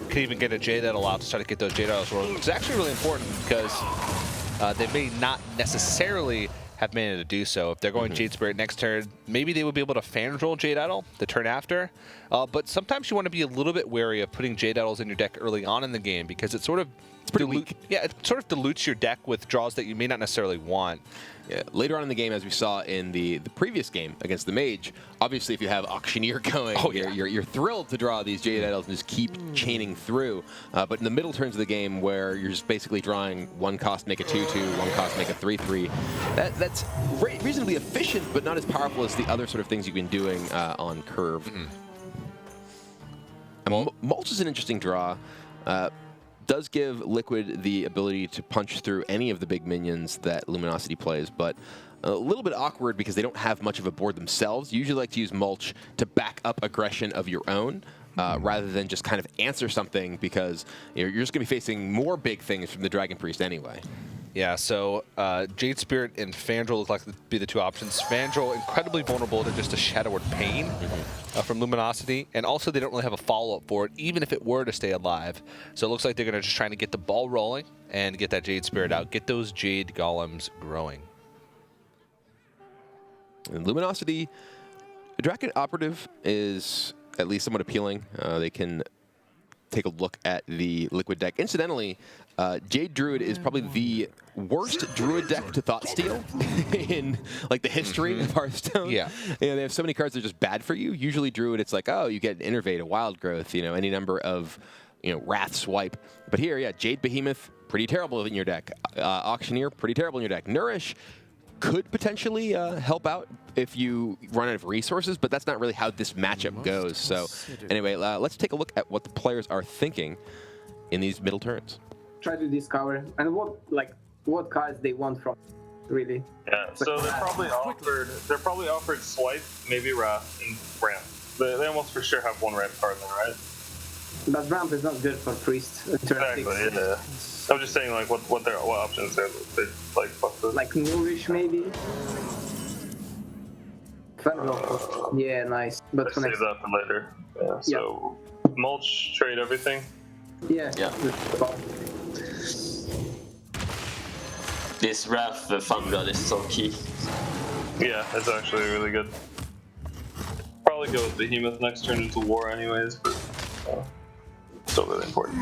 Could even get a Jade that'll allow to start to get those Jade Idols rolling, which is actually really important because they may not necessarily have managed to do so. If they're going Jade Spirit next turn, maybe they would be able to fan roll Jade Idol the turn after. But sometimes you want to be a little bit wary of putting Jade Idols in your deck early on in the game because it sort of it sort of dilutes your deck with draws that you may not necessarily want. Yeah, later on in the game, as we saw in the previous game against the Mage, obviously if you have Auctioneer going, you're thrilled to draw these Jade Idols and just keep chaining through. But in the middle turns of the game, where you're just basically drawing one cost, make a 2/2, one cost, make a 3/3, that's reasonably efficient, but not as powerful as the other sort of things you've been doing on Curve. And Mulch is an interesting draw. Does give Liquid the ability to punch through any of the big minions that Luminosity plays, but a little bit awkward because they don't have much of a board themselves. You usually like to use Mulch to back up aggression of your own, rather than just kind of answer something because you're just going to be facing more big things from the Dragon Priest anyway. Yeah, so Jade Spirit and Fandral look like to be the two options. Fandral, incredibly vulnerable to just a Shadowward Pain from Luminosity, and also they don't really have a follow-up for it, even if it were to stay alive. So it looks like they're going to just trying to get the ball rolling and get that Jade Spirit out, get those Jade Golems growing. And Luminosity, Draken Operative is at least somewhat appealing. They can take a look at the Liquid deck. Incidentally, Jade Druid is probably the worst Druid deck to Thought Steal in like the history of Hearthstone. Yeah. They have so many cards that are just bad for you. Usually Druid, it's like, oh, you get an Innervate, a Wild Growth, any number of, Wrath Swipe. But here, yeah, Jade Behemoth, pretty terrible in your deck. Auctioneer, pretty terrible in your deck. Nourish could potentially help out if you run out of resources, but that's not really how this matchup goes. So anyway, let's take a look at what the players are thinking in these middle turns. Try to discover and what cards they want from, really. Yeah, so they're probably offered Swipe, maybe Wrath, and Ramp. They almost for sure have one Ramp card there, right? But Ramp is not good for Priest. Exactly, yeah. I'm just saying, like, what options they fuck with. Like Nourish, maybe? Yeah, nice. But save that for later. Yeah, so Mulch, trade everything. Yeah. This Wrath Fundrun is so key. Yeah, it's actually really good. Probably go with Behemoth next turn into War anyways, but still really important.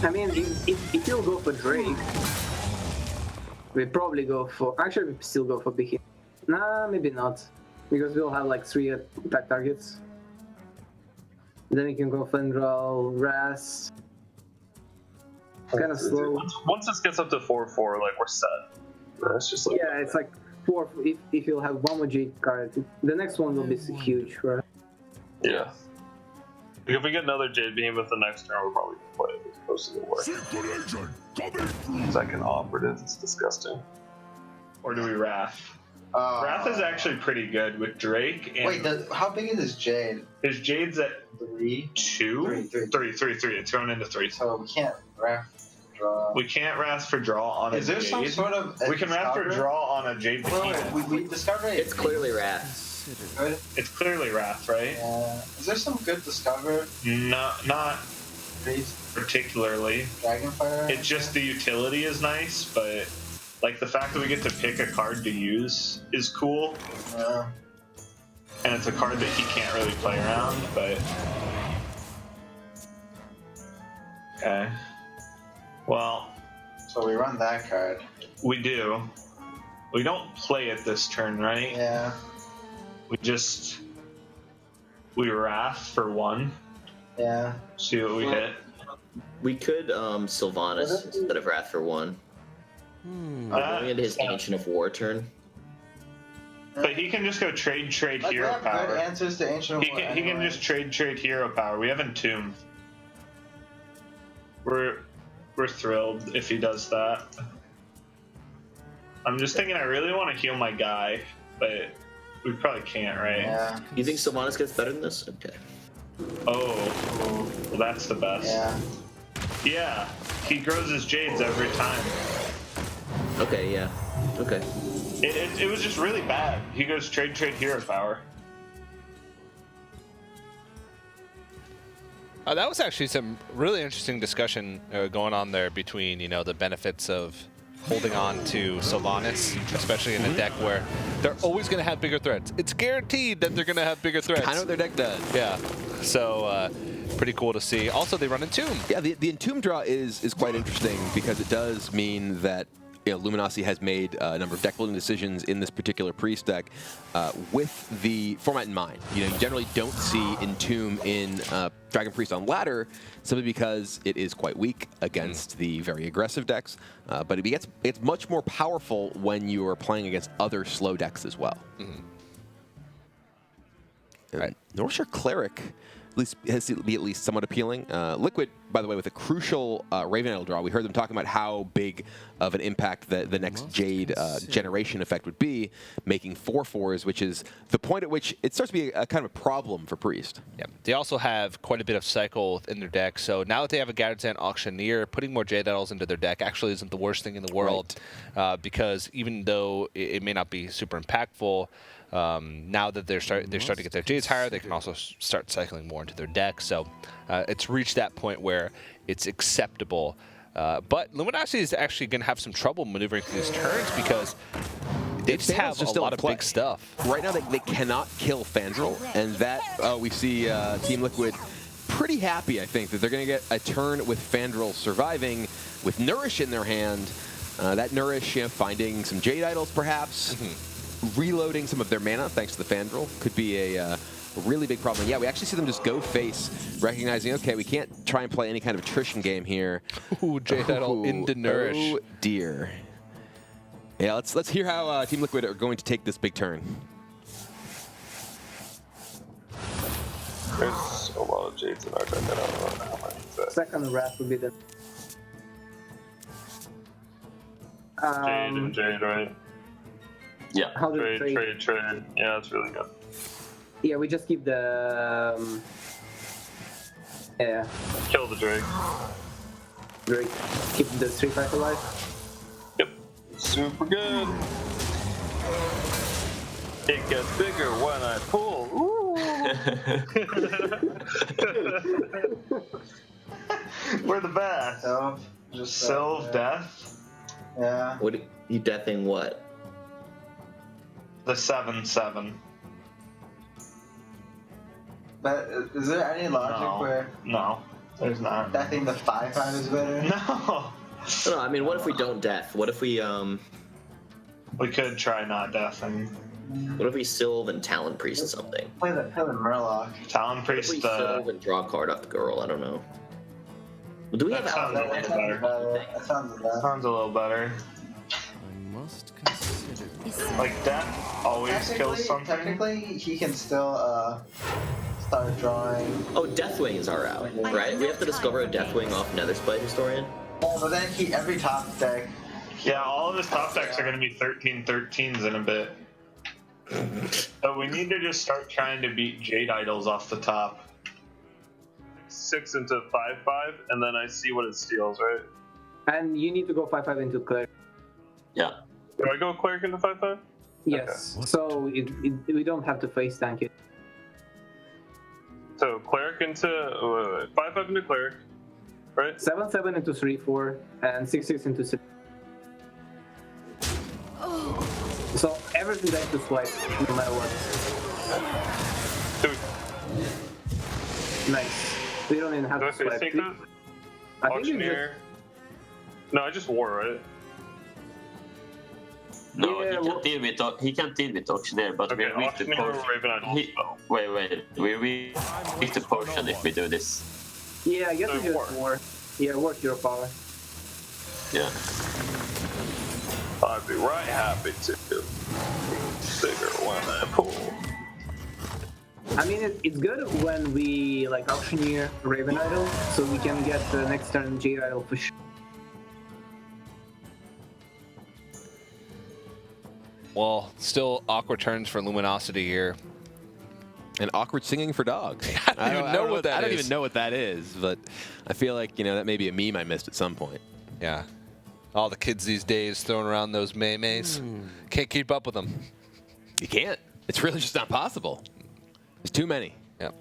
I mean, if you'll go for Drake, we probably go for... Actually, we still go for Behemoth. Nah, maybe not. Because we'll have like 3 attack targets. Then you can go Fendral, Ras. It's kind of slow. Once this gets up to 4/4, like, we're set. It's just like... Yeah, it's like fourth, if you'll have one more Jade card, the next one will be huge, right? Yeah. If we get another Jade Beam with the next turn, we'll probably play it as opposed to the war. Second operative, it's disgusting. Or do we Wrath? Wrath is actually pretty good with Drake. And Wait, how big is this Jade? his Jade's at 3? 2? 3. It's thrown into 3. So we can't Wrath draw. We can't Wrath for draw on a Is there Jade. some sort of... We can Wrath for draw on a Jade Behemoth. We discovered it. It's clearly Wrath. Good. It's clearly Wrath, right? Yeah. Is there some good discover? Not particularly. Dragonfire? It's just the utility is nice, but like the fact that we get to pick a card to use is cool. Yeah. And it's a card that he can't really play around, but... Okay. Well... So we run that card. We do. We don't play it this turn, right? Yeah. We Wrath for 1. Yeah. See what we hit. We could Sylvanas instead of Wrath for 1. Going into his Ancient of War turn. But he can just go trade Like, hero we have power. good answers to Ancient of War He can anyway. just trade hero power. We have Entomb. We're thrilled if he does that. I'm just thinking I really want to heal my guy, but we probably can't, right? Yeah. You think Sylvanas gets better than this? Okay. Oh, well, that's the best. Yeah. Yeah, he grows his Jades every time. Okay, yeah. Okay. It was just really bad. He goes trade hero power. That was actually some really interesting discussion going on there between, you know, the benefits of holding on to Sylvanas, especially in a deck where they're always going to have bigger threats. It's guaranteed that they're going to have bigger threats. Kind of what their deck does. Yeah. So pretty cool to see. Also, they run Entomb. Yeah, the Entomb draw is quite interesting because it does mean that, you know, Luminosity has made a number of deck building decisions in this particular Priest deck with the format in mind. You know, you generally don't see Entomb in Dragon Priest on ladder simply because it is quite weak against the very aggressive decks, but it's much more powerful when you are playing against other slow decks as well. Right. Northshire Cleric has to be at least somewhat appealing. Liquid, by the way, with a crucial Raven Idol draw. We heard them talking about how big of an impact the next Jade generation effect would be, making 4/4s, which is the point at which it starts to be a kind of a problem for Priest. Yeah. They also have quite a bit of cycle in their deck, so now that they have a Gadgetzan Auctioneer, putting more Jade Idols into their deck actually isn't the worst thing in the world, because even though it may not be super impactful, now that they're starting to get their Jades higher, they can also start cycling more into their deck. So it's reached that point where it's acceptable. But Luminosity is actually going to have some trouble maneuvering through these turns because they just have a lot of big stuff. Right now, they cannot kill Fandral, and that we see Team Liquid pretty happy, I think, that they're going to get a turn with Fandral surviving with Nourish in their hand. That Nourish, you know, finding some Jade Idols, perhaps. Reloading some of their mana thanks to the Fandral could be a really big problem. Yeah, we actually see them just go face, recognizing, okay, we can't try and play any kind of attrition game here. Ooh, Jade Idol into Nourish. Oh dear. Yeah, let's hear how Team Liquid are going to take this big turn. There's a lot of Jades in our deck. I don't know how many is that. Second Wrath would be the... Jade and Jade, right? Yeah. How do we Trade. Yeah, that's really good. Yeah, we just keep the... yeah. Kill the Drake. Drake. Keep the Street Fighter alive. Yep. Super good. It gets bigger when I pull. Ooh. We're the best. Sylve Death. Yeah. What you deathing what? The 7/7. But is there any logic where No, there's not. I think the 5/5 is better? No. No, I mean, what if we don't death? What if we We could try not deathing. What if we Sylve and Talon Priest something? Play the Murloc. Talon What if Priest. we Sylve and draw a card off the girl? I don't know. Do we have That sounds a little better. That sounds the best. Sounds a little better. Like death always kills something. Technically, he can still start drawing. Oh, Deathwings are out, right? We have to discover a Deathwing off Netherspite Historian. Oh, but then every top deck. Yeah, all of his top decks are going to be 13/13s in a bit. So we need to just start trying to beat Jade Idols off the top. 6 into 5/5, and then I see what it steals, right? And you need to go 5/5 into cleric. Yeah. Do I go cleric into 5/5? Yes. Okay. So we don't have to face tank it. So cleric into 5/5 into cleric, right? 7/7 into 3/4 and 6/6 into 6. So everything that to swipe, no matter what. Nice. We don't even have Do I to swipe. take those? I think you Auctioneer. No, I just wore, right? No, Yeah, he can't deal with Auctioneer, but Okay, we're weak to Auctioneer or potion. Raven Idol spell. Wait, we're weak to potion if we do this. Yeah, I guess So we just war. war. Yeah, work hero power. Yeah. I'd be right happy to. Bigger when I pull. I mean, it's good when we like auctioneer Raven Idol, so we can get the next turn Jade Idol for sure. Well, still awkward turns for Luminosity here. And awkward singing for dogs. I don't even know what that I don't is. even know what that is, but I feel like, that may be a meme I missed at some point. Yeah. All the kids these days throwing around those maymays. Can't keep up with them. You can't. It's really just not possible. There's too many. Yep.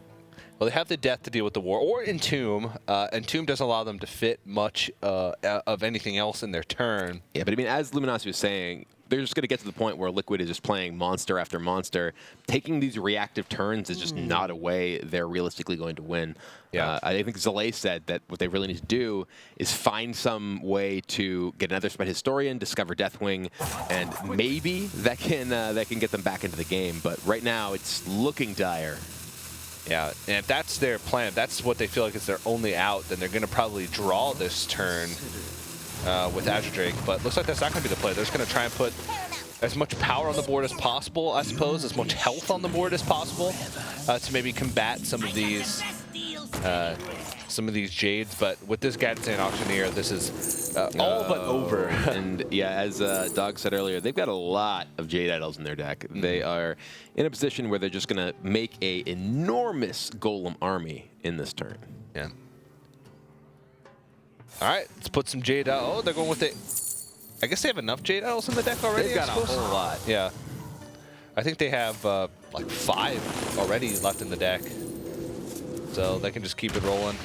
Well, they have the death to deal with the war, or Entomb. Entomb doesn't allow them to fit much of anything else in their turn. Yeah, but I mean, as Luminosity was saying, they're just going to get to the point where Liquid is just playing monster after monster. Taking these reactive turns is just not a way they're realistically going to win. Yeah. I think Zalay said that what they really need to do is find some way to get another Spite Historian, discover Deathwing, and maybe that can get them back into the game. But right now, it's looking dire. Yeah, and if that's their plan, if that's what they feel like is their only out, then they're going to probably draw this turn with Azure Drake. But looks like that's not going to be the play. They're just going to try and put as much power on the board as possible, I suppose, as much health on the board as possible to maybe combat some of these Jades. But with this Guidance and Auctioneer, this is all but over. And yeah, as Dog said earlier, they've got a lot of Jade Idols in their deck. They are in a position where they're just going to make a enormous Golem army in this turn. Yeah. All right, let's put some Jade out. Oh, they're going with it. I guess they have enough Jade Idols in the deck already. They've got a whole lot. Yeah. I think they have like 5 already left in the deck. So they can just keep it rolling.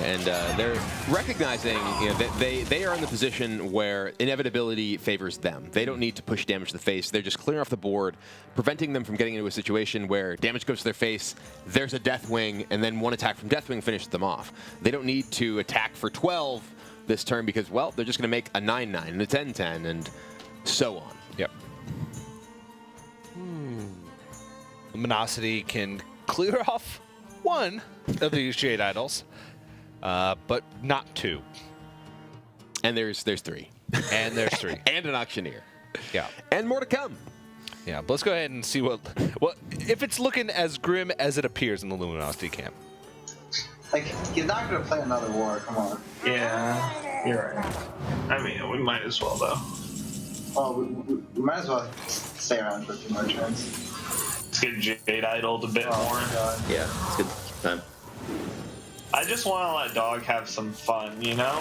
And they're recognizing that they are in the position where inevitability favors them. They don't need to push damage to the face. They're just clearing off the board, preventing them from getting into a situation where damage goes to their face, there's a Deathwing, and then one attack from Deathwing finishes them off. They don't need to attack for 12 this turn because, well, they're just going to make a 9-9 and a 10-10 and so on. Yep. Luminosity can clear off 1 of these Jade Idols, but not 2. And there's 3. And there's 3. And an Auctioneer. Yeah. And more to come. Yeah, but let's go ahead and see what if it's looking as grim as it appears in the Luminosity camp. Like, he's not going to play another war, come on. Yeah, you're right. I mean, we might as well, though. Well, we might as well stay around for a few more turns. Let's get Jade Idled a bit more. God. Yeah, it's good time. I just want to let Dog have some fun, you know?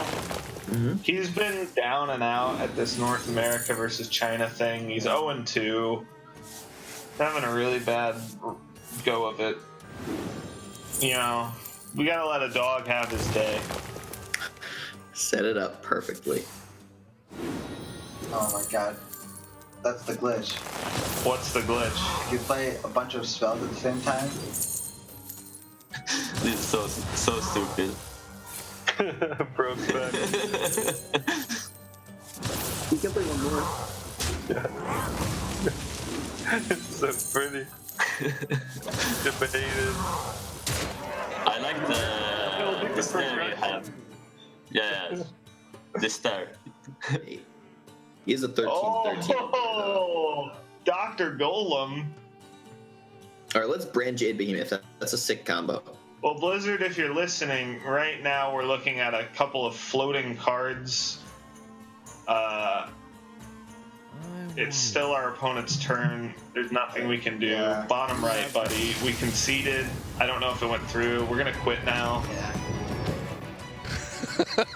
He's been down and out at this North America versus China thing. He's 0-2. Having a really bad go of it. You know, we gotta let a dog have his day. Set it up perfectly. Oh my god. That's the glitch. What's the glitch? You play a bunch of spells at the same time. This is so stupid. Broke back. You can play one more. It's so pretty. Debated. I like the snare you have. Yeah, the snare. He is a 13-13. Oh, Dr. Golem. All right, let's brand Jade Behemoth. That's a sick combo. Well, Blizzard, if you're listening, right now we're looking at a couple of floating cards. It's still our opponent's turn. There's nothing we can do. Yeah. Bottom right, buddy. We conceded. I don't know if it went through. We're gonna quit now. Yeah.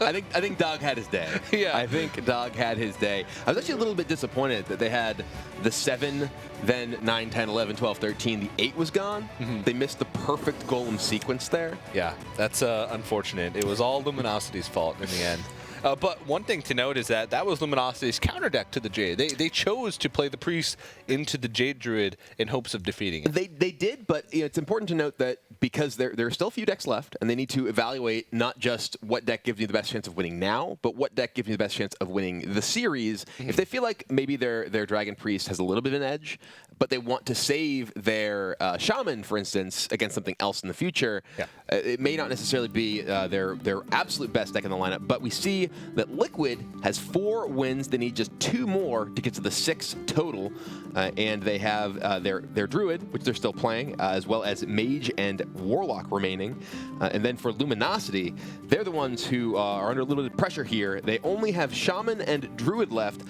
I think Dog had his day. Yeah. I think Dog had his day. I was actually a little bit disappointed that they had the 7, then 9, 10, 11, 12, 13. The 8 was gone. They missed the perfect Golem sequence there. Yeah, that's unfortunate. It was all Luminosity's fault in the end. But one thing to note is that was Luminosity's counter deck to the Jade. They chose to play the Priest into the Jade Druid in hopes of defeating it. They did, but it's important to note that because there are still a few decks left, and they need to evaluate not just what deck gives you the best chance of winning now, but what deck gives you the best chance of winning the series. If they feel like maybe their Dragon Priest has a little bit of an edge, but they want to save their Shaman, for instance, against something else in the future, it may not necessarily be their absolute best deck in the lineup, but we see that Liquid has 4 wins. They need just 2 more to get to the 6 total, and they have their Druid, which they're still playing, as well as Mage and Warlock remaining. And then for Luminosity, they're the ones who are under a little bit of pressure here. They only have Shaman and Druid left.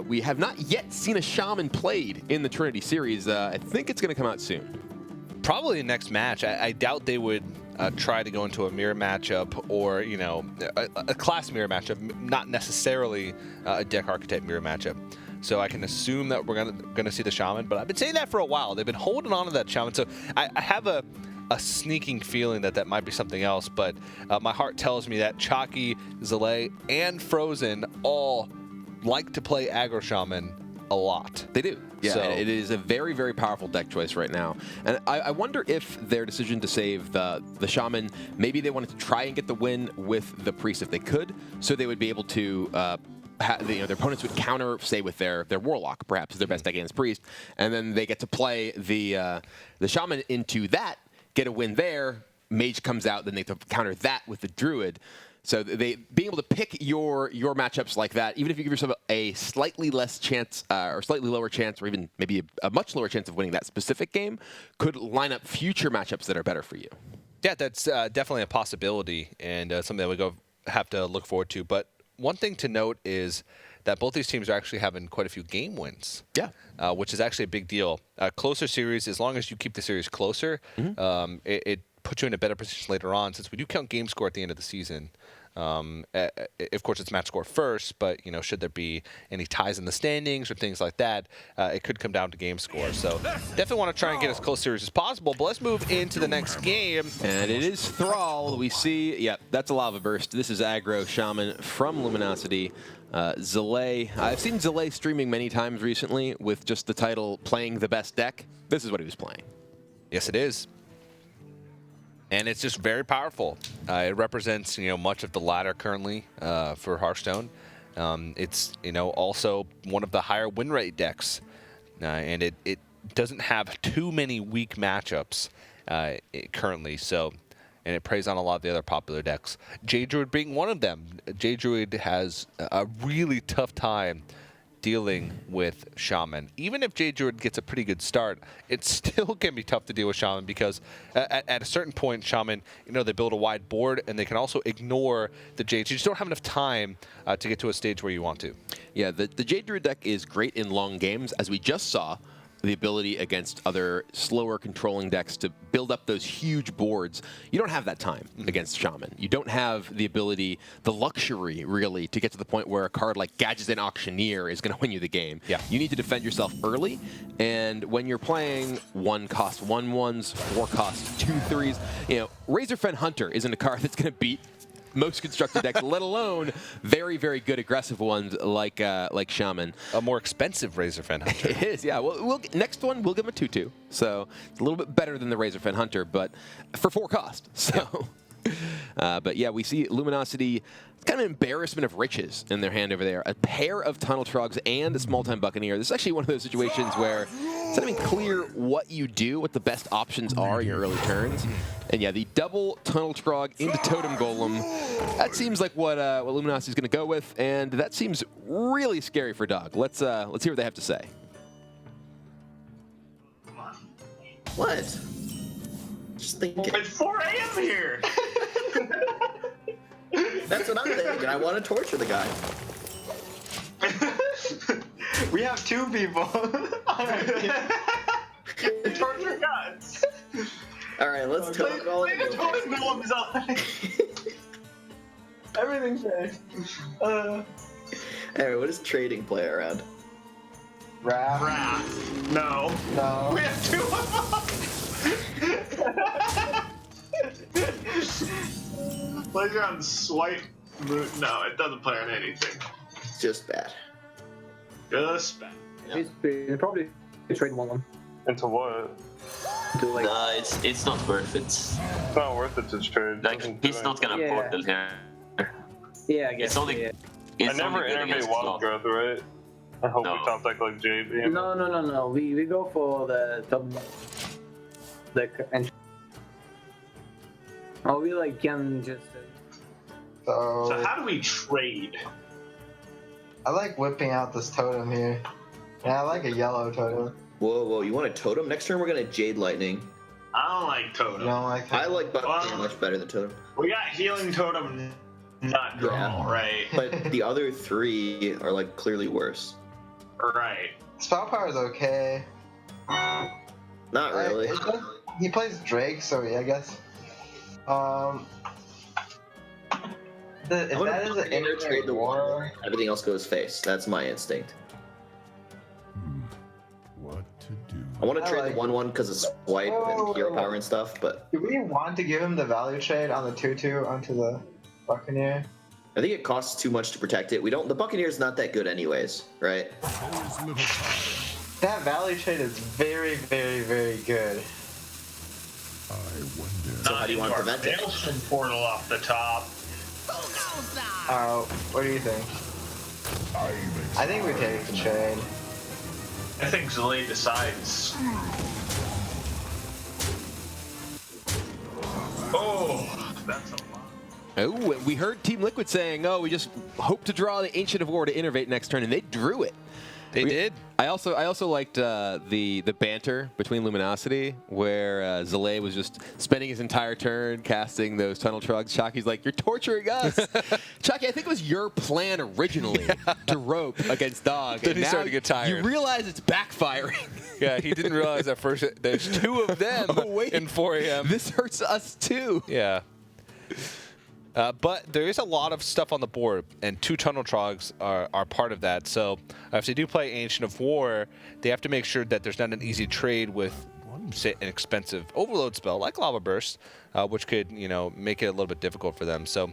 We have not yet seen a Shaman played in the Trinity Series. I think it's going to come out soon. Probably the next match. I doubt they would try to go into a mirror matchup or, you know, a class mirror matchup, not necessarily a deck archetype mirror matchup. So I can assume that we're gonna see the Shaman, but I've been saying that for a while. They've been holding on to that Shaman. So I have a sneaking feeling that might be something else, but my heart tells me that Chalky, Zalae, and Frozen all like to play aggro Shaman a lot. They do. Yeah, So- and it is a very, very powerful deck choice right now. And I wonder if their decision to save the Shaman, maybe they wanted to try and get the win with the Priest if they could, so they would be able to their opponents would counter, say, with their Warlock, perhaps, their best deck against Priest, and then they get to play the Shaman into that, get a win there, Mage comes out, then they have to counter that with the Druid. So being able to pick your matchups like that, even if you give yourself a slightly less chance or slightly lower chance, or even maybe a much lower chance of winning that specific game, could line up future matchups that are better for you. Yeah, that's definitely a possibility and something that we have to look forward to. But one thing to note is that both these teams are actually having quite a few game wins. Yeah. Which is actually a big deal. Closer series, as long as you keep the series closer, it puts you in a better position later on, since we do count game score at the end of the season. Of course, it's match score first, but should there be any ties in the standings or things like that, it could come down to game score. So definitely want to try and get as close series as possible. But let's move into the next game. And it is Thrall. We see, yeah, that's a Lava Burst. This is aggro Shaman from Luminosity. Zalae. I've seen Zalae streaming many times recently with just the title Playing the Best Deck. This is what he was playing. Yes, it is. And it's just very powerful. It represents, much of the ladder currently for Hearthstone. It's, also one of the higher win rate decks, and it doesn't have too many weak matchups currently. So, and it preys on a lot of the other popular decks. Jade Druid being one of them. Jade Druid has a really tough time dealing with Shaman. Even if Jade Druid gets a pretty good start, it still can be tough to deal with Shaman because at a certain point, Shaman, they build a wide board and they can also ignore the Jade. So you just don't have enough time to get to a stage where you want to. Yeah, the Jade Druid deck is great in long games, as we just saw. The ability against other slower controlling decks to build up those huge boards. You don't have that time against Shaman. You don't have the ability, the luxury, really, to get to the point where a card like Gadgetzan Auctioneer is going to win you the game. Yeah. You need to defend yourself early, and when you're playing 1-cost 1/1s, 4-cost 2/3s, Razorfen Hunter isn't a card that's going to beat most constructed decks, let alone very, very good aggressive ones like Shaman. A more expensive Razorfen Hunter. It is, yeah. Well, next one, we'll give him a 2/2. So it's a little bit better than the Razorfen Hunter, but for 4 cost. So, but yeah, we see Luminosity. It's kind of an embarrassment of riches in their hand over there. A pair of Tunnel Trogs and a Small-Time Buccaneer. This is actually one of those situations where it's not even clear what you do, what the best options are in your early turns. And yeah, the double Tunnel Trog into Totem Golem. That seems like what Luminosity is going to go with, and that seems really scary for Doug. Let's hear what they have to say. What? Just thinking. It's 4 a.m. here. That's what I'm thinking. I want to torture the guy. We have 2 people. Torture guns. All right, let's talk all in Play the totem golem zone. Everything's safe. Anyway, what does trading play around? Wrath. Wrath. No. No. We have 2 of them. Plays around swipe. No, it doesn't play on anything. It's just bad. Just bad. He's probably trade 1-1. Into what? To like, Nah, it's not worth it. It's not worth it to trade. Like, he's not gonna Yeah. portal here. yeah, I guess. It's only. yeah. It's I never only good innovate against wild Claw. growth, right? I hope No. we top deck like JB. No. We go for the top deck and. Or we like can just. So So how do we trade? I like whipping out this totem here. Yeah, I like a yellow totem. Whoa, you want a totem? Next turn we're gonna Jade Lightning. I don't like You totem. don't like I that? like Buccaneer much better than totem. We got healing totem, not draw, Yeah. right? But the other 3 are like clearly worse. Right. Spell power is okay. Not really. He plays Drake, so yeah, I guess. If I'm gonna that is an Buccaneer trade infinite the war, Everything else goes face. That's my instinct. What to do? I want to I trade like the 1-1 because of swipe and hero power and stuff, but do we want to give him the value trade on the 2/2 onto the Buccaneer? I think it costs too much to protect it. We don't. The Buccaneer's not that good anyways, right? There is little time. That value trade is very, very, very good. I wonder. So how do you want to Not prevent it? Maelstrom portal off the top. What do you think? I think we take the trade. I think Zalay decides. Oh, that's a lot. Oh, and we heard Team Liquid saying, "Oh, we just hope to draw the Ancient of War to innervate next turn," and they drew it. They did. I also liked the banter between Luminosity, where Zalay was just spending his entire turn casting those tunnel trugs. Chaki's like, "You're torturing us." Chaki, I think it was your plan originally to rope against Dog. Then and he now started to get tired. You realize it's backfiring. Yeah, he didn't realize at first there's 2 of them Oh, wait. in 4 a.m. This hurts us too. Yeah. But there is a lot of stuff on the board, and 2 Tunnel Trogs are part of that. So if they do play Ancient of War, they have to make sure that there's not an easy trade with, say, an expensive Overload spell like Lava Burst, which could, make it a little bit difficult for them. So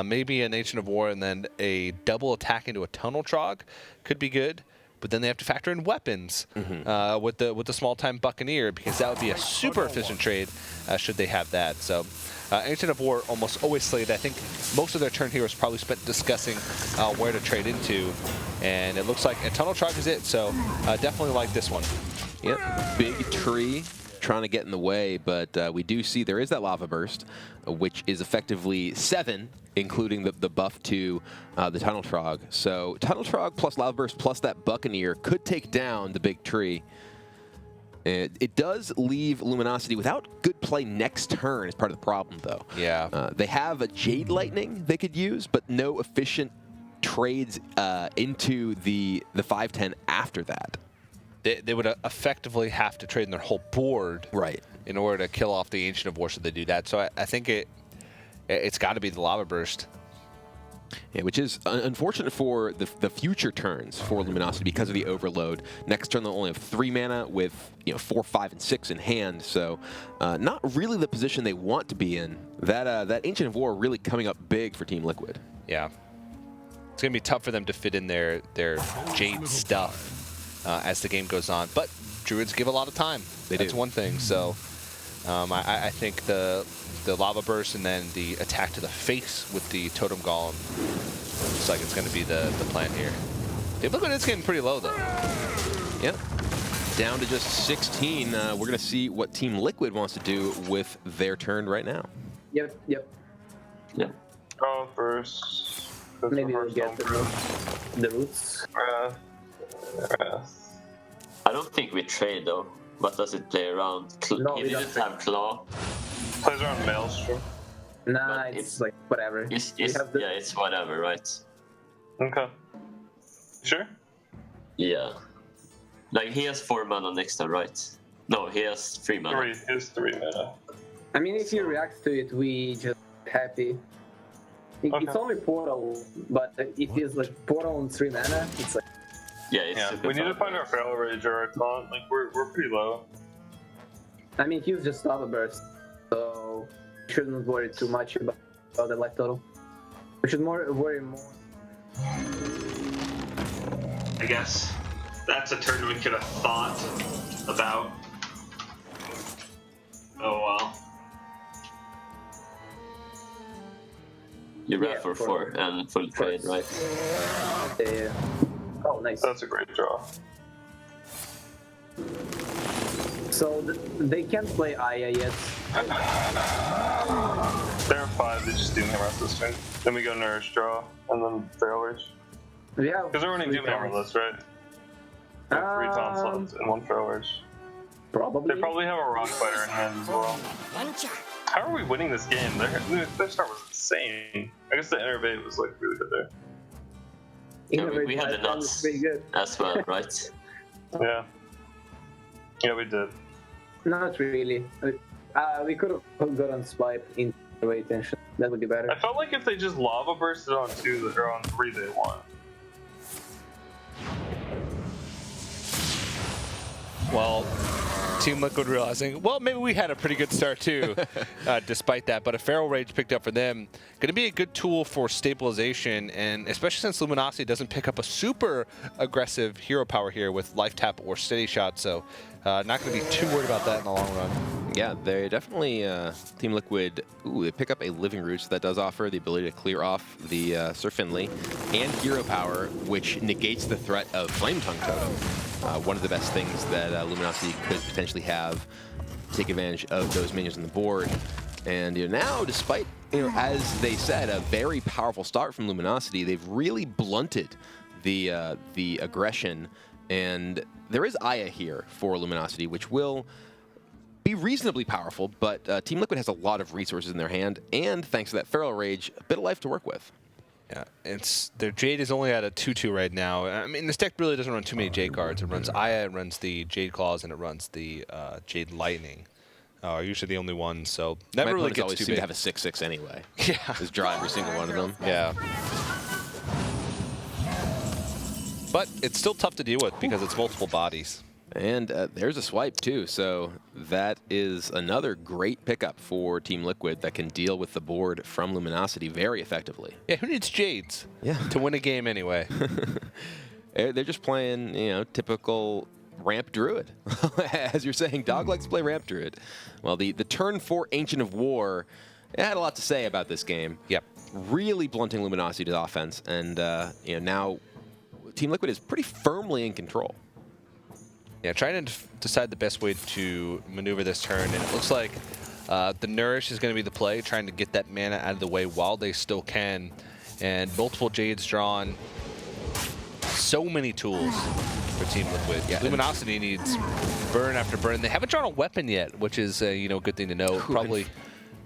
maybe an Ancient of War and then a double attack into a Tunnel Trog could be good. But then they have to factor in weapons with the small-time Buccaneer, because that would be a super efficient trade should they have that. So Ancient of War almost always slated. I think most of their turn heroes probably spent discussing where to trade into, and it looks like a Tunnel Trog is it. So definitely like this one. Yep, big tree trying to get in the way, but we do see there is that Lava Burst, which is effectively 7, including the buff to the Tunnel Trog. So Tunnel Trog plus Lava Burst plus that Buccaneer could take down the big tree. It does leave Luminosity without good play next turn as part of the problem, though. Yeah. They have a Jade Lightning they could use, but no efficient trades into the 5/10 after that. They would effectively have to trade in their whole board in order to kill off the Ancient of War, so they do that. So I think it's got to be the Lava Burst. Yeah, which is unfortunate for the future turns for Luminosity because of the overload. Next turn they'll only have 3 mana with 4, 5, and 6 in hand, so not really the position they want to be in. That Ancient of War really coming up big for Team Liquid. Yeah, it's gonna be tough for them to fit in their Jade stuff as the game goes on. But Druids give a lot of time. That's one thing. So I think the Lava Burst and then the attack to the face with the Totem Golem looks like it's going to be the plan here. Hey, look at it's getting pretty low, though. Yep. Down to just 16. We're going to see what Team Liquid wants to do with their turn right now. Yep. Draw first. That's Maybe the we'll first get home. the roots. I don't think we trade though. What does it play around? No, He we didn't don't have Claw. Plays around Maelstrom. Nah, But it's like whatever. It's, We have the- yeah, it's whatever, right? Okay. Sure? Yeah. Like, he has 4 mana next turn, right? No, he has 3 mana. He has 3 mana. I mean, if you react to it, we just happy. It's only Portal, but if it's like Portal and 3 mana, it's like... Yeah, it's Yeah, super we need to fun. find our Feral Rage or our Taunt. Like, we're pretty low. I mean, he's just Lava Burst, so shouldn't worry too much about the life total. We should worry more. I guess that's a turn we could have thought about. Oh well. You wrap for 4 and full trade, right? Yeah. Oh, nice. That's a great draw. So they can't play Aya yet. They're 5, they just Doom Hammer us this turn. Then we go Nourish Draw, and then Feral Rage. Yeah. Because they're running Doom Hammer list, right? They have 3 Taunt slots and 1 Feral Rage. Probably. They probably have a Rock Fighter in hand as well. How are we winning this game? Their start was insane. I guess the Innervate was like really good there. Yeah, we had the nuts as well, right? Yeah. Yeah, we did. Not really. We could have gotten Swipe in the way attention. That would be better. I felt like if they just Lava Bursted on 2 or on 3, they won. Well, Team Liquid realizing, well, maybe we had a pretty good start too, despite that. But a Feral Rage picked up for them. Going to be a good tool for stabilization, and especially since Luminosity doesn't pick up a super aggressive hero power here with Life Tap or Steady Shot, so not going to be too worried about that in the long run. Yeah, they definitely, Team Liquid, they pick up a Living Root, so that does offer the ability to clear off the Sir Finley, and Hero Power, which negates the threat of Flame Tongue Totem. One of the best things that Luminosity could potentially have to take advantage of those minions on the board. And now, despite, as they said, a very powerful start from Luminosity, they've really blunted the aggression. And there is Aya here for Luminosity, which will be reasonably powerful, but Team Liquid has a lot of resources in their hand, and thanks to that Feral Rage, a bit of life to work with. Yeah, their Jade is only at a 2/2 right now. I mean, this deck really doesn't run too many Jade cards. It runs Aya, it runs the Jade Claws, and it runs the Jade Lightning. Are usually the only ones, so never really gets always too seem big. to have a 6/6 anyway. Yeah, just draw every single one of them. Yeah. But it's still tough to deal with because it's multiple bodies. And there's a swipe too, so that is another great pickup for Team Liquid that can deal with the board from Luminosity very effectively. Yeah, who needs Jades to win a game anyway? They're just playing, typical Ramp Druid. As you're saying, Dog likes to play Ramp Druid. Well, the turn 4 Ancient of War, it had a lot to say about this game. Yep. Really blunting Luminosity's offense, and now Team Liquid is pretty firmly in control. Yeah, trying to decide the best way to maneuver this turn, and it looks like the Nourish is going to be the play, trying to get that mana out of the way while they still can, and multiple Jades drawn. So many tools for Team Liquid. Yeah, Luminosity needs burn after burn. They haven't drawn a weapon yet, which is a good thing to know. Probably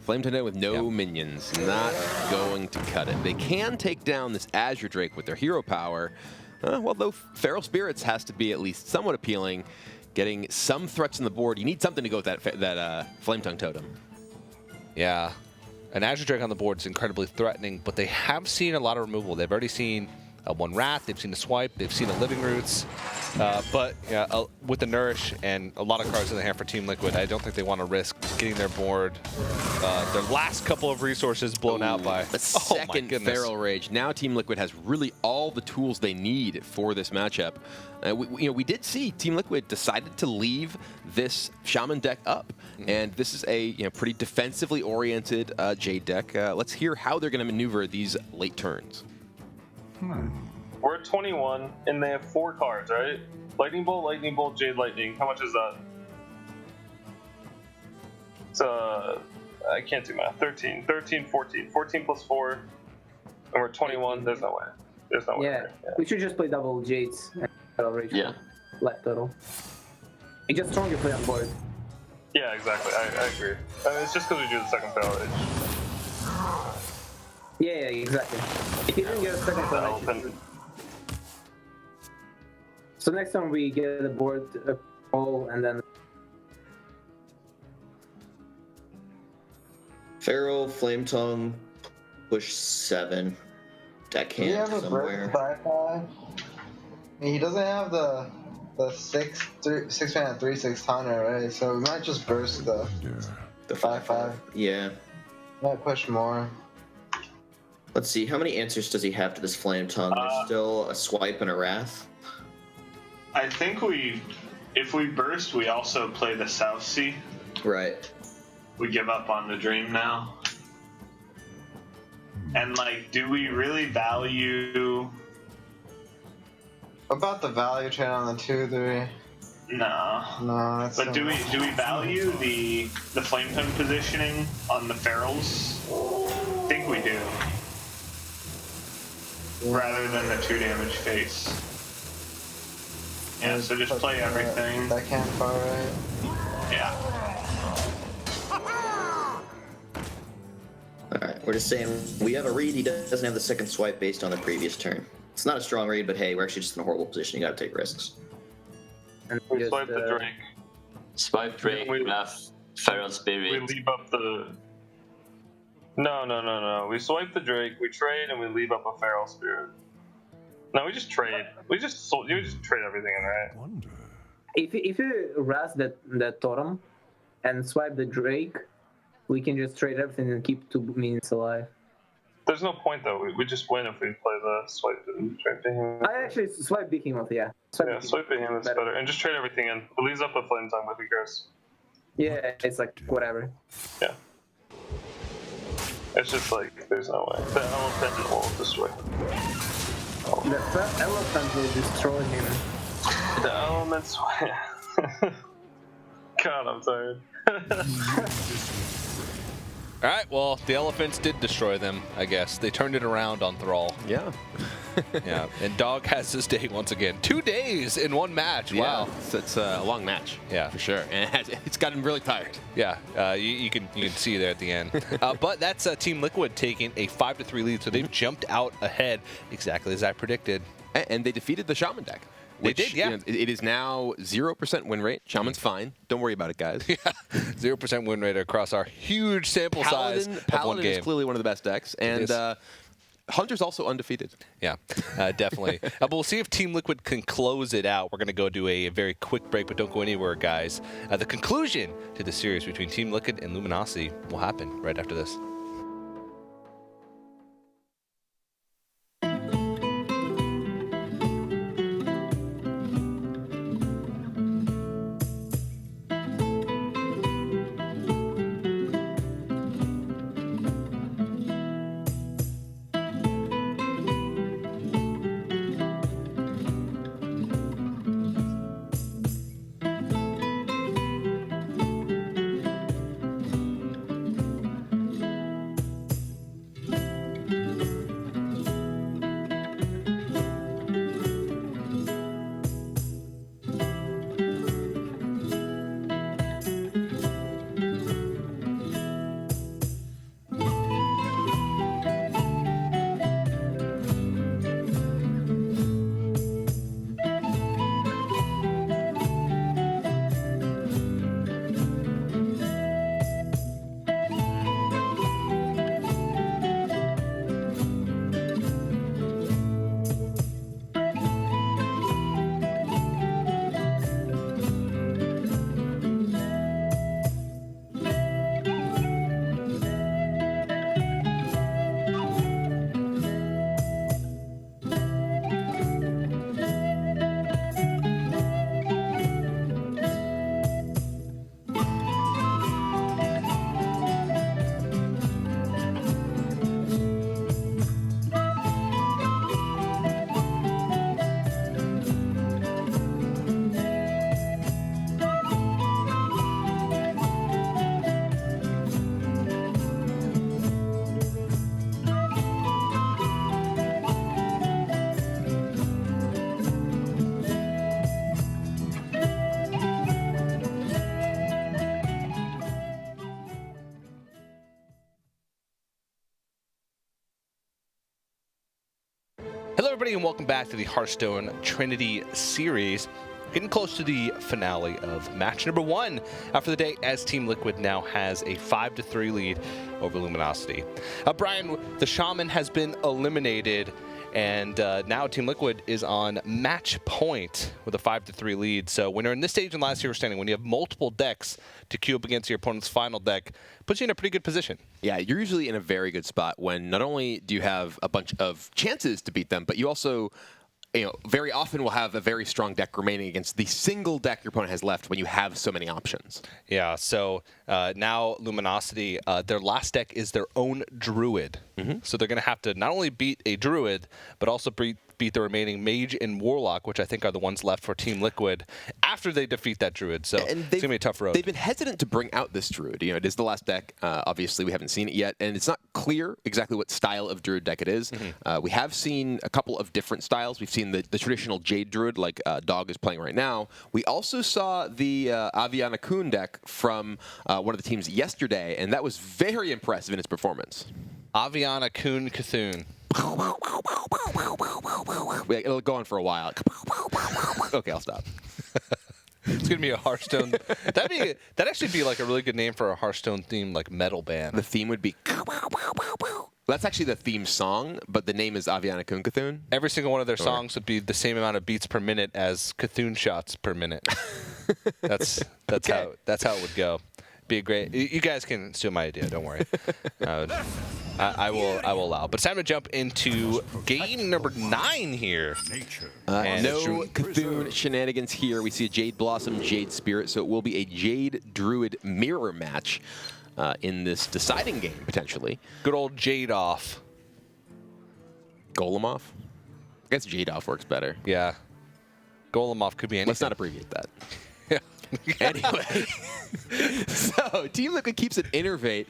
Flame Tornado with no minions, not going to cut it. They can take down this Azure Drake with their hero power. Well, though Feral Spirits has to be at least somewhat appealing, getting some threats on the board. You need something to go with that Flame Tongue Totem. Yeah, an Azure Drake on the board is incredibly threatening, but they have seen a lot of removal. They've already seen one Wrath, they've seen a Swipe, they've seen a Living Roots, but with the Nourish and a lot of cards in the hand for Team Liquid, I don't think they want to risk getting their board, their last couple of resources blown out by a second Feral Rage. Now Team Liquid has really all the tools they need for this matchup. We did see Team Liquid decided to leave this Shaman deck up, and this is a pretty defensively oriented Jade deck. Let's hear how they're going to maneuver these late turns. We're at 21, and they have 4 cards, right? Lightning Bolt, Jade Lightning. How much is that? It's, I can't do math. 13, 14. 14 plus 4, And we're 21. There's no way. There's no way. Yeah, we should just play double Jades and Rage. Yeah. Left total. It's just stronger play on board. Yeah, exactly. I agree. I mean, it's just because we do the second Feral Age. Yeah, exactly. If you didn't get a second Feral Age. So next time we get a board roll and then. Feral, Flame Tongue, push 7. Deckhand Do you have a somewhere. burst 5/5? I mean, he doesn't have the 6 mana 3/6 Hunter, right? So we might just burst the 5/5. Yeah. Might push more. Let's see, how many answers does he have to this Flame Tongue? There's still a Swipe and a Wrath. I think if we burst, we also play the South Sea. Right. We give up on the Dream now. And like, do we really value? What about the value trade on the 2/3? No. No, that's. But do we value the Flame Tongue positioning on the Ferals? I think we do. Rather than the 2 damage face. Yeah, so just play everything. That can't far right. Yeah. Alright, we're just saying we have a read, he doesn't have the second swipe based on the previous turn. It's not a strong read, but hey, we're actually just in a horrible position, you gotta take risks. And We just, swipe the Drake. Swipe Drake, Wrath, Feral Spirit. We leave up the. No. We swipe the Drake, we trade, and we leave up a Feral Spirit. No, we just trade. You just trade everything in, right? If you Raz that Totem and swipe the Drake, we can just trade everything and keep 2 minions alive. There's no point though. We just win if we play the swipe and trade Behemoth. I actually swipe Behemoth, yeah. Swipe Behemoth is better. And just trade everything in. It leaves up a Flame Tongue, but who cares? Yeah, it's like whatever. Yeah. It's just like, there's no way. The Elephant will destroy him. The Elephant will destroy him. The Elements. God, I'm tired. All right, well, the Elephants did destroy them, I guess. They turned it around on Thrall. Yeah. Yeah, and Dog has his day once again. 2 days in one match. Yeah, Wow. it's a long match. Yeah, for sure, and it's gotten really tired. Yeah, you can see there at the end. But that's Team Liquid taking a 5-3 lead, so they've jumped out ahead exactly as I predicted. And they defeated the Shaman deck. They did, yeah. You know, it is now 0% win rate. Shaman's fine. Don't worry about it, guys. Yeah, 0% win rate across our huge sample size of one Paladin game. is clearly one of the best decks, and Hunter's also undefeated. Yeah, definitely. But we'll see if Team Liquid can close it out. We're going to go do a very quick break, but don't go anywhere, guys. The conclusion to the series between Team Liquid and Luminosity will happen right after this. Hello, everybody, and welcome back to the Hearthstone Trinity Series. Getting close to the finale of match number 1 for the day, as Team Liquid now has a 5-3 lead over Luminosity. Brian, the Shaman has been eliminated, and now Team Liquid is on match point with a 5-3 lead. So when you're in this stage in last year's standing, when you have multiple decks to queue up against your opponent's final deck, puts you in a pretty good position. Yeah, you're usually in a very good spot when not only do you have a bunch of chances to beat them, but you also, very often will have a very strong deck remaining against the single deck your opponent has left when you have so many options. Yeah, so now Luminosity, their last deck is their own Druid. So they're going to have to not only beat a Druid, but also beat the remaining Mage and Warlock, which I think are the ones left for Team Liquid, after they defeat that Druid. So it's going to be a tough road. They've been hesitant to bring out this Druid. It is the last deck. Obviously, we haven't seen it yet, and it's not clear exactly what style of Druid deck it is. We have seen a couple of different styles. We've seen the traditional Jade Druid, like Dog is playing right now. We also saw the Aviana Kun deck from one of the teams yesterday, and that was very impressive in its performance. Aviana Kun Cthulhu. It'll go on for a while. Okay, I'll stop. It's gonna be a Hearthstone. That'd actually be like a really good name for a Hearthstone themed like metal band. The theme would be. That's actually the theme song, but the name is Aviana Kun Cthulhu. Every single one of their songs would be the same amount of beats per minute as Cthulhu shots per minute. That's okay. how it would go. Be a great. You guys can steal my idea. Don't worry. I will allow. But it's time to jump into game number 9 here. No Cthulhu shenanigans here. We see a Jade Blossom, Jade Spirit, so it will be a Jade Druid mirror match in this deciding game, potentially. Good old Jade off. Golem off? I guess Jade off works better. Yeah. Golem off could be anything. Let's not abbreviate that. Anyway, so Team Liquid keeps it Innervate.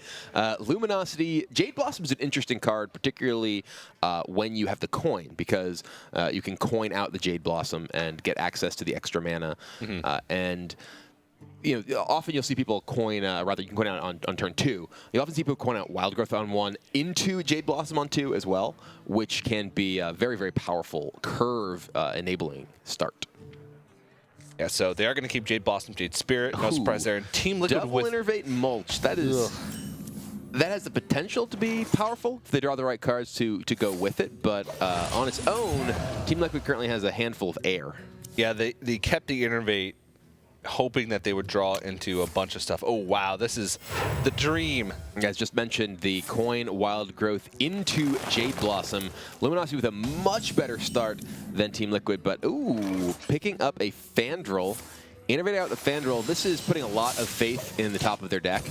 Luminosity, Jade Blossom is an interesting card, particularly when you have the coin, because you can coin out the Jade Blossom and get access to the extra mana. And often you'll see people coin, rather you can coin out on turn 2. You often see people coin out Wild Growth on 1 into Jade Blossom on 2 as well, which can be a very, very powerful curve enabling start. Yeah, so they are going to keep Jade Blossom, Jade Spirit. No surprise there. And Team Liquid Double Innervate Mulch. That has the potential to be powerful if they draw the right cards to go with it. But on its own, Team Liquid currently has a handful of air. Yeah, they kept the Innervate, hoping that they would draw into a bunch of stuff. Oh, wow, this is the dream. You guys just mentioned the coin Wild Growth into Jade Blossom. Luminosity with a much better start than Team Liquid, but ooh, picking up a Fandral. Innovating out the Fandral, this is putting a lot of faith in the top of their deck.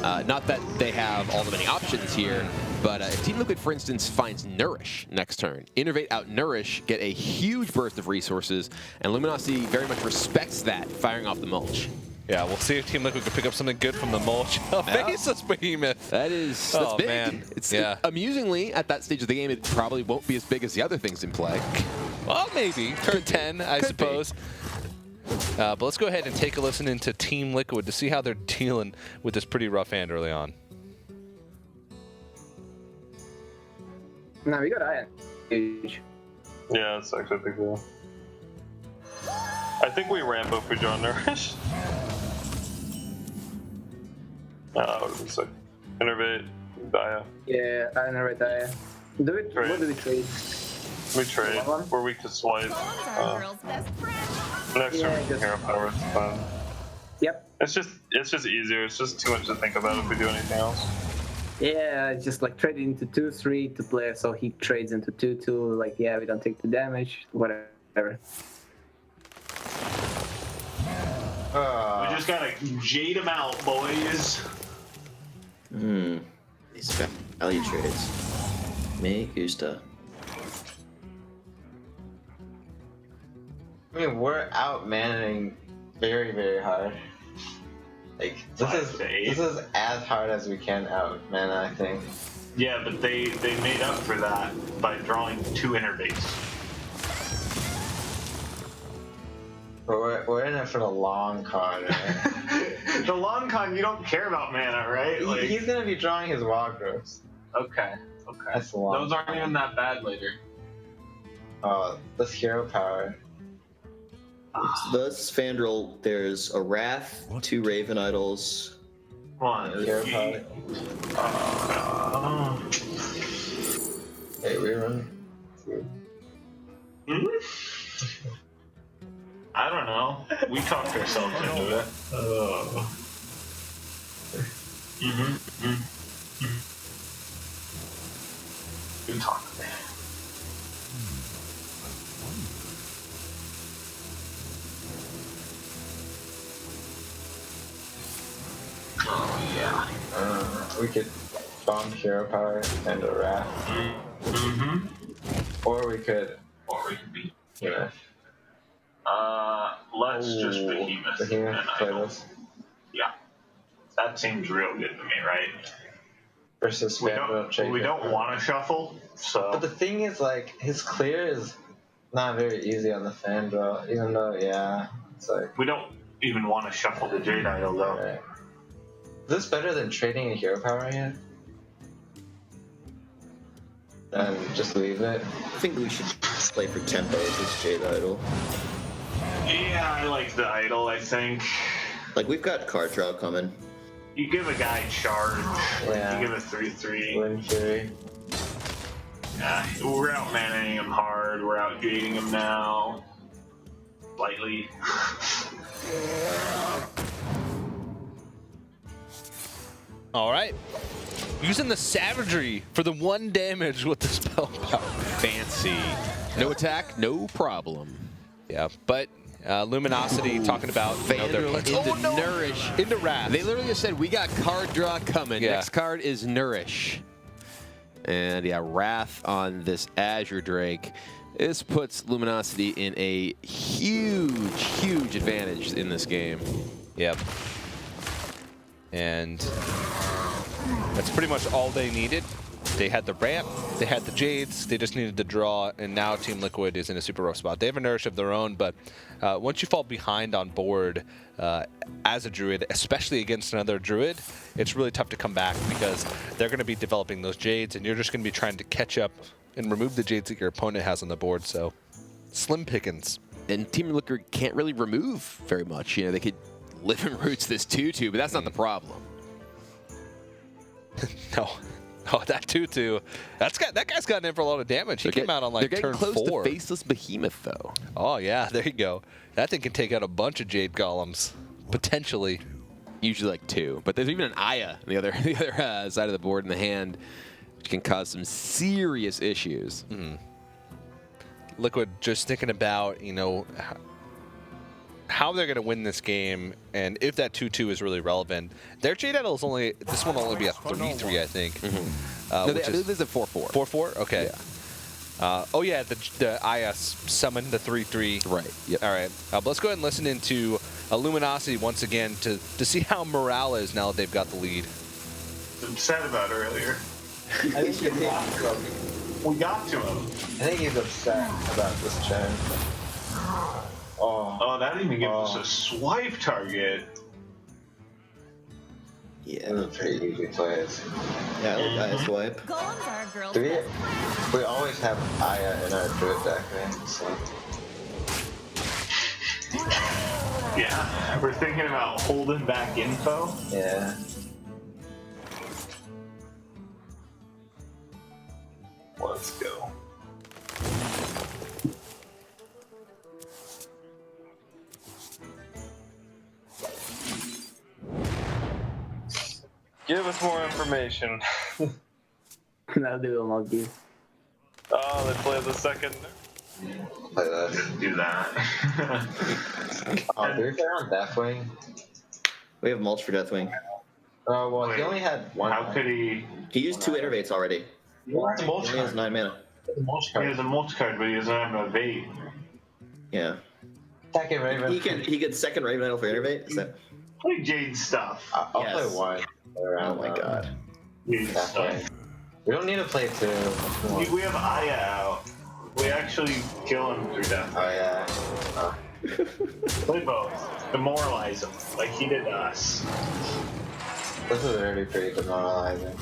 Not that they have all the many options here, but if Team Liquid, for instance, finds Nourish next turn, Innervate out Nourish, get a huge burst of resources, and Luminosity very much respects that, firing off the Mulch. Yeah, we'll see if Team Liquid can pick up something good from the Mulch. Faceless Behemoth. That's big. Man. Amusingly, at that stage of the game, it probably won't be as big as the other things in play. Well, maybe. Turn 10, I suppose. But let's go ahead and take a listen into Team Liquid to see how they're dealing with this pretty rough hand early on. No, we got Iron. Huge. Yeah, it's actually a big deal. I think we ramp if we draw Nourish. That would have been sick. Innervate, Dia. Yeah, I Innervate Dia. What do we trade? We trade. We're weak to swipe. Next turn we can hero power. It's fine. Yep. It's just easier. It's just too much to think about if we do anything else. Yeah, just like trade into 2/3 to play, so he trades into 2/2. Like, yeah, we don't take the damage, whatever. We just gotta jade him out, boys. These value trades. Me gusta. I mean, we're out manning very, very hard. Like this is as hard as we can out mana, I think. Yeah, but they made up for that by drawing 2 Innervates. But we're in it for the long con, right? The long con, you don't care about mana, right? Like, he's gonna be drawing his Wild Growths. Okay. That's the long Those aren't even that bad later. This hero power. This Fandral, there's a Wrath, 2 Raven Idols. Hero power. Hey, rerun. I don't know. We talked ourselves into it. Good talk. Oh yeah. We could bomb hero power and a wrath. Or we could be. Behemoth. Let's just Behemoth. Behemoth, play this. Yeah. That seems real good to me, right? Versus We Fandral. we don't want to shuffle, so. But the thing is, like, his clear is not very easy on the Fandral, even though, yeah, it's like. We don't even want to shuffle the Jade Idol, though. Right. Is this better than trading a hero power yet? And just leave it? I think we should play for tempo with this Jade Idol. Yeah, I like the Idol, I think. Like, we've got card draw coming. You give a guy charge. Yeah. You give a 3/3. Wind Fury. Yeah, we're out manning him hard. We're out jading him now. Slightly. All right. Using the savagery for the 1 damage with the spell power. Fancy. No attack, no problem. Yeah, but Luminosity talking about Fandral Nourish. Into Wrath. They literally just said, we got card draw coming. Yeah. Next card is Nourish. And yeah, Wrath on this Azure Drake. This puts Luminosity in a huge, huge advantage in this game. Yep. And that's pretty much all they needed. They had the ramp, they had the Jades, they just needed the draw, and now Team Liquid is in a super rough spot. They have a Nourish of their own, but once you fall behind on board as a Druid, especially against another Druid, it's really tough to come back because they're going to be developing those Jades, and you're just going to be trying to catch up and remove the Jades that your opponent has on the board, so slim pickings. And Team Liquid can't really remove very much. You know, they could live in roots this 2/2, but that's not the problem. No. Oh, that 2/2. That guy's gotten in for a lot of damage. He came out on like they're turn getting close 4. to Faceless Behemoth, though. Oh, yeah, there you go. That thing can take out a bunch of Jade Golems, potentially. Usually like 2. But there's even an Aya on the other side of the board in the hand, which can cause some serious issues. Liquid just thinking about, you know, how they're going to win this game, and if that 2/2 is really relevant. Their Jade Idol is only, this one will only be a 3/3, I think. No, I believe there's a 4/4. 4/4? Okay. Yeah. Oh yeah, the IS summoned the 3/3. Right. Yep. All right. But let's go ahead and listen into Luminosity once again to see how morale is now that they've got the lead. Upset about earlier. I think We got to him. I think he's upset about this turn. Oh, that even gives us a swipe target. Yeah. Those are pretty easy plays. Yeah, I like Aya Swipe. Golems are a girl's Do we always have Aya in our Druid deck, right? So. Yeah, we're thinking about holding back info. Yeah. Let's go. Give us more information. No, they will not give. Oh, they play the second. Play that. Do that. Oh, do we play on Deathwing? We have mulch for Deathwing. Oh, well, Wait, he only had one. How could he? He used 2 Innervates already. What's the He mulch only has 9 mana. He has a multi card, but he doesn't have a bait. Yeah. Second Raven. He gets second Raven Idol for Innervate? Is that... Play Jade stuff. I'll Yes. play one. Oh my god. Jade Deathwing. stuff. We don't need to play 2. We have Aya out. We actually kill him through death. Oh, yeah. Oh. Play both. Demoralize him like he did us. This is already pretty demoralizing.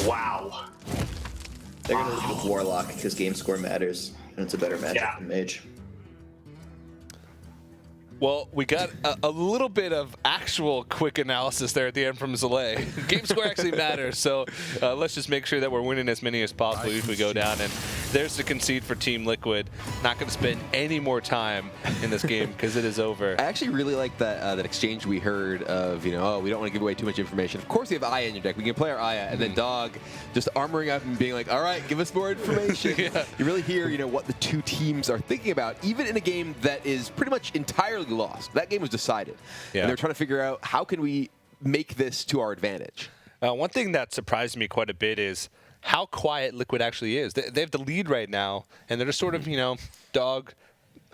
Wow. They're gonna leave with Warlock because game score matters. and it's a better matchup than Mage. Well, we got a little bit of actual quick analysis there at the end from Zalay. Game score actually matters, so let's just make sure that we're winning as many as possible if we go down. And there's the concede for Team Liquid. Not going to spend any more time in this game because it is over. I actually really like that exchange we heard of, we don't want to give away too much information. Of course, you have Aya in your deck. We can play our Aya, and then Dog just armoring up and being like, all right, give us more information. You really hear, what the two teams are thinking about, even in a game that is pretty much entirely lost. That game was decided. And they're trying to figure out how can we make this to our advantage. One thing that surprised me quite a bit is how quiet Liquid actually is. They have the lead right now, and they're just sort of, Dog,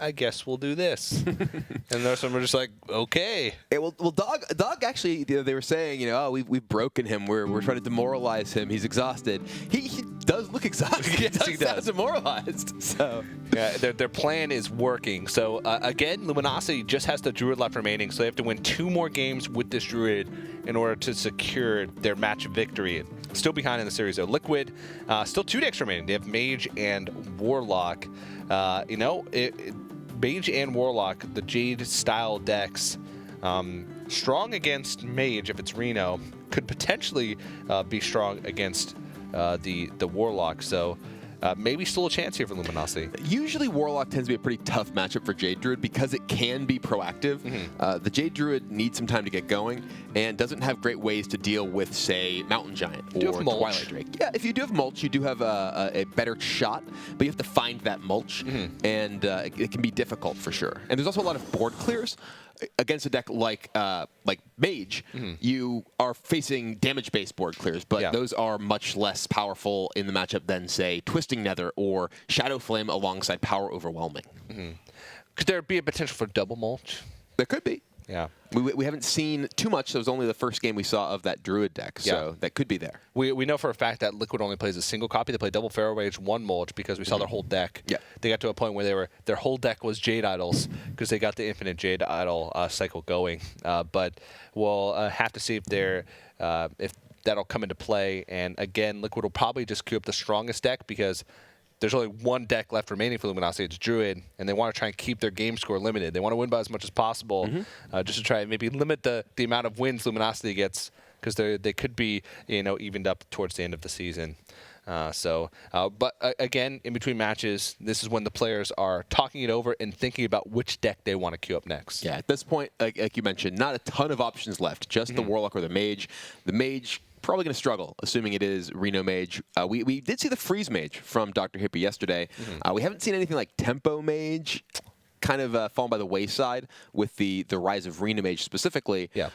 I guess we'll do this. And there's some are just like, okay. Well, Dog actually, they were saying, we've broken him. We're trying to demoralize him. He's exhausted. He does look exhausted. Yes, he does. Demoralized. So yeah, their plan is working. So again, Luminosity just has the Druid left remaining, so they have to win 2 more games with this Druid in order to secure their match victory. Still behind in the series though. Liquid, still 2 decks remaining. They have Mage and Warlock. Mage and Warlock, the Jade style decks, strong against Mage if it's Reno, could potentially be strong against the Warlock. So maybe still a chance here for Luminosity. Usually Warlock tends to be a pretty tough matchup for Jade Druid because it can be proactive. The Jade Druid needs some time to get going and doesn't have great ways to deal with, say, Mountain Giant or Twilight Drake. Yeah, if you do have Mulch, you do have a better shot, but you have to find that Mulch, and it can be difficult for sure. And there's also a lot of board clears. Against a deck like Mage, you are facing damage-based board clears, but those are much less powerful in the matchup than, say, Twisting Nether or Shadow Flame alongside Power Overwhelming. Could there be a potential for double Mulch? There could be. Yeah. We haven't seen too much. So it was only the first game we saw of that Druid deck, so that could be there. We know for a fact that Liquid only plays a single copy. They play double Pharaoh Rage, 1 Mulch, because we saw their whole deck. Yeah. They got to a point where their whole deck was Jade Idols because they got the infinite Jade Idol cycle going. But we'll have to see if that'll come into play. And again, Liquid will probably just queue up the strongest deck because there's only 1 deck left remaining for Luminosity. It's Druid, and they want to try and keep their game score limited. They want to win by as much as possible, just to try and maybe limit the amount of wins Luminosity gets, because they could be evened up towards the end of the season. But again, in between matches, this is when the players are talking it over and thinking about which deck they want to queue up next. Yeah, at this point, like you mentioned, not a ton of options left. Just the Warlock or the Mage. The Mage probably going to struggle, assuming it is Reno Mage. We did see the Freeze Mage from Dr. Hippie yesterday. We haven't seen anything like Tempo Mage, kind of fallen by the wayside with the rise of Reno Mage specifically. Yeah.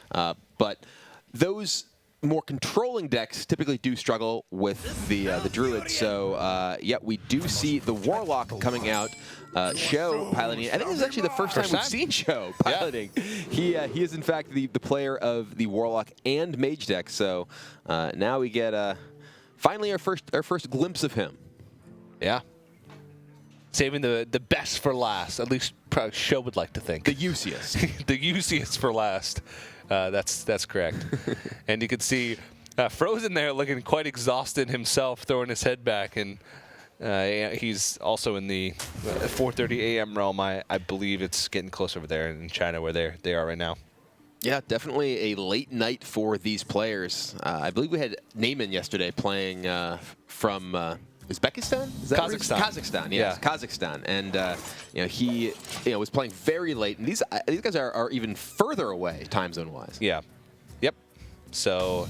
But those more controlling decks typically do struggle with the Druid. So, we do see the Warlock coming out. Show piloting. I think this is actually the first time we've seen Show piloting. Yeah. He is in fact the player of the Warlock and Mage deck. So now we get finally our first glimpse of him. Yeah. Saving the best for last. At least probably Show would like to think. The usiest. The usiest for last. That's correct. And you can see Frozen there looking quite exhausted himself, throwing his head back, and he's also in the 4:30 a.m. realm. I believe it's getting close over there in China where they are right now. Yeah, definitely a late night for these players. I believe we had Neyman yesterday playing from Uzbekistan? Is that Kazakhstan. Kazakhstan, yes, yeah. Kazakhstan. And he was playing very late. And these guys are even further away time zone wise. Yeah. Yep. So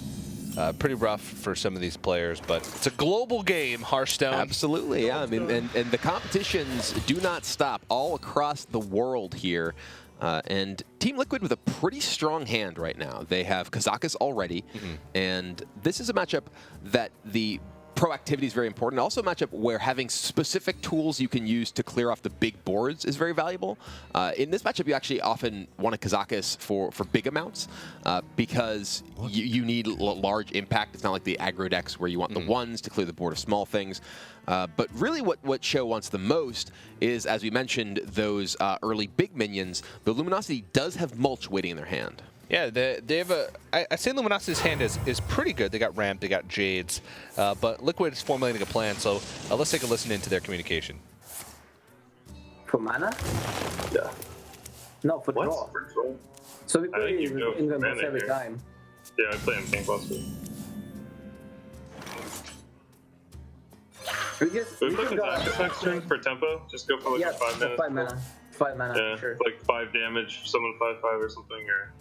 pretty rough for some of these players, but it's a global game, Hearthstone. Absolutely, yeah. I mean, and the competitions do not stop all across the world here. And Team Liquid with a pretty strong hand right now. They have Kazakhs already, and this is a matchup that the proactivity is very important. Also a matchup where having specific tools you can use to clear off the big boards is very valuable. In this matchup, you actually often want a Kazakhs for big amounts because you need large impact. It's not like the aggro decks where you want the ones to clear the board of small things. But really what Show wants the most is, as we mentioned, those early big minions. The Luminosity does have Mulch waiting in their hand. Yeah, they have I'd say Luminosity's hand is pretty good. They got Ramp, they got Jades, but Liquid is formulating a plan, so let's take a listen into their communication. For mana? Yeah. No, for What? draw. For draw? So we I think play you go in the mana every here. time. Yeah, I play in King Buster. We just We we play can go. Kazakus next turn for tempo. Just go for like Yeah, a 5 minutes. 5 mana. 5 mana, Yeah, for sure. like 5 damage, summon 5/5 or something, or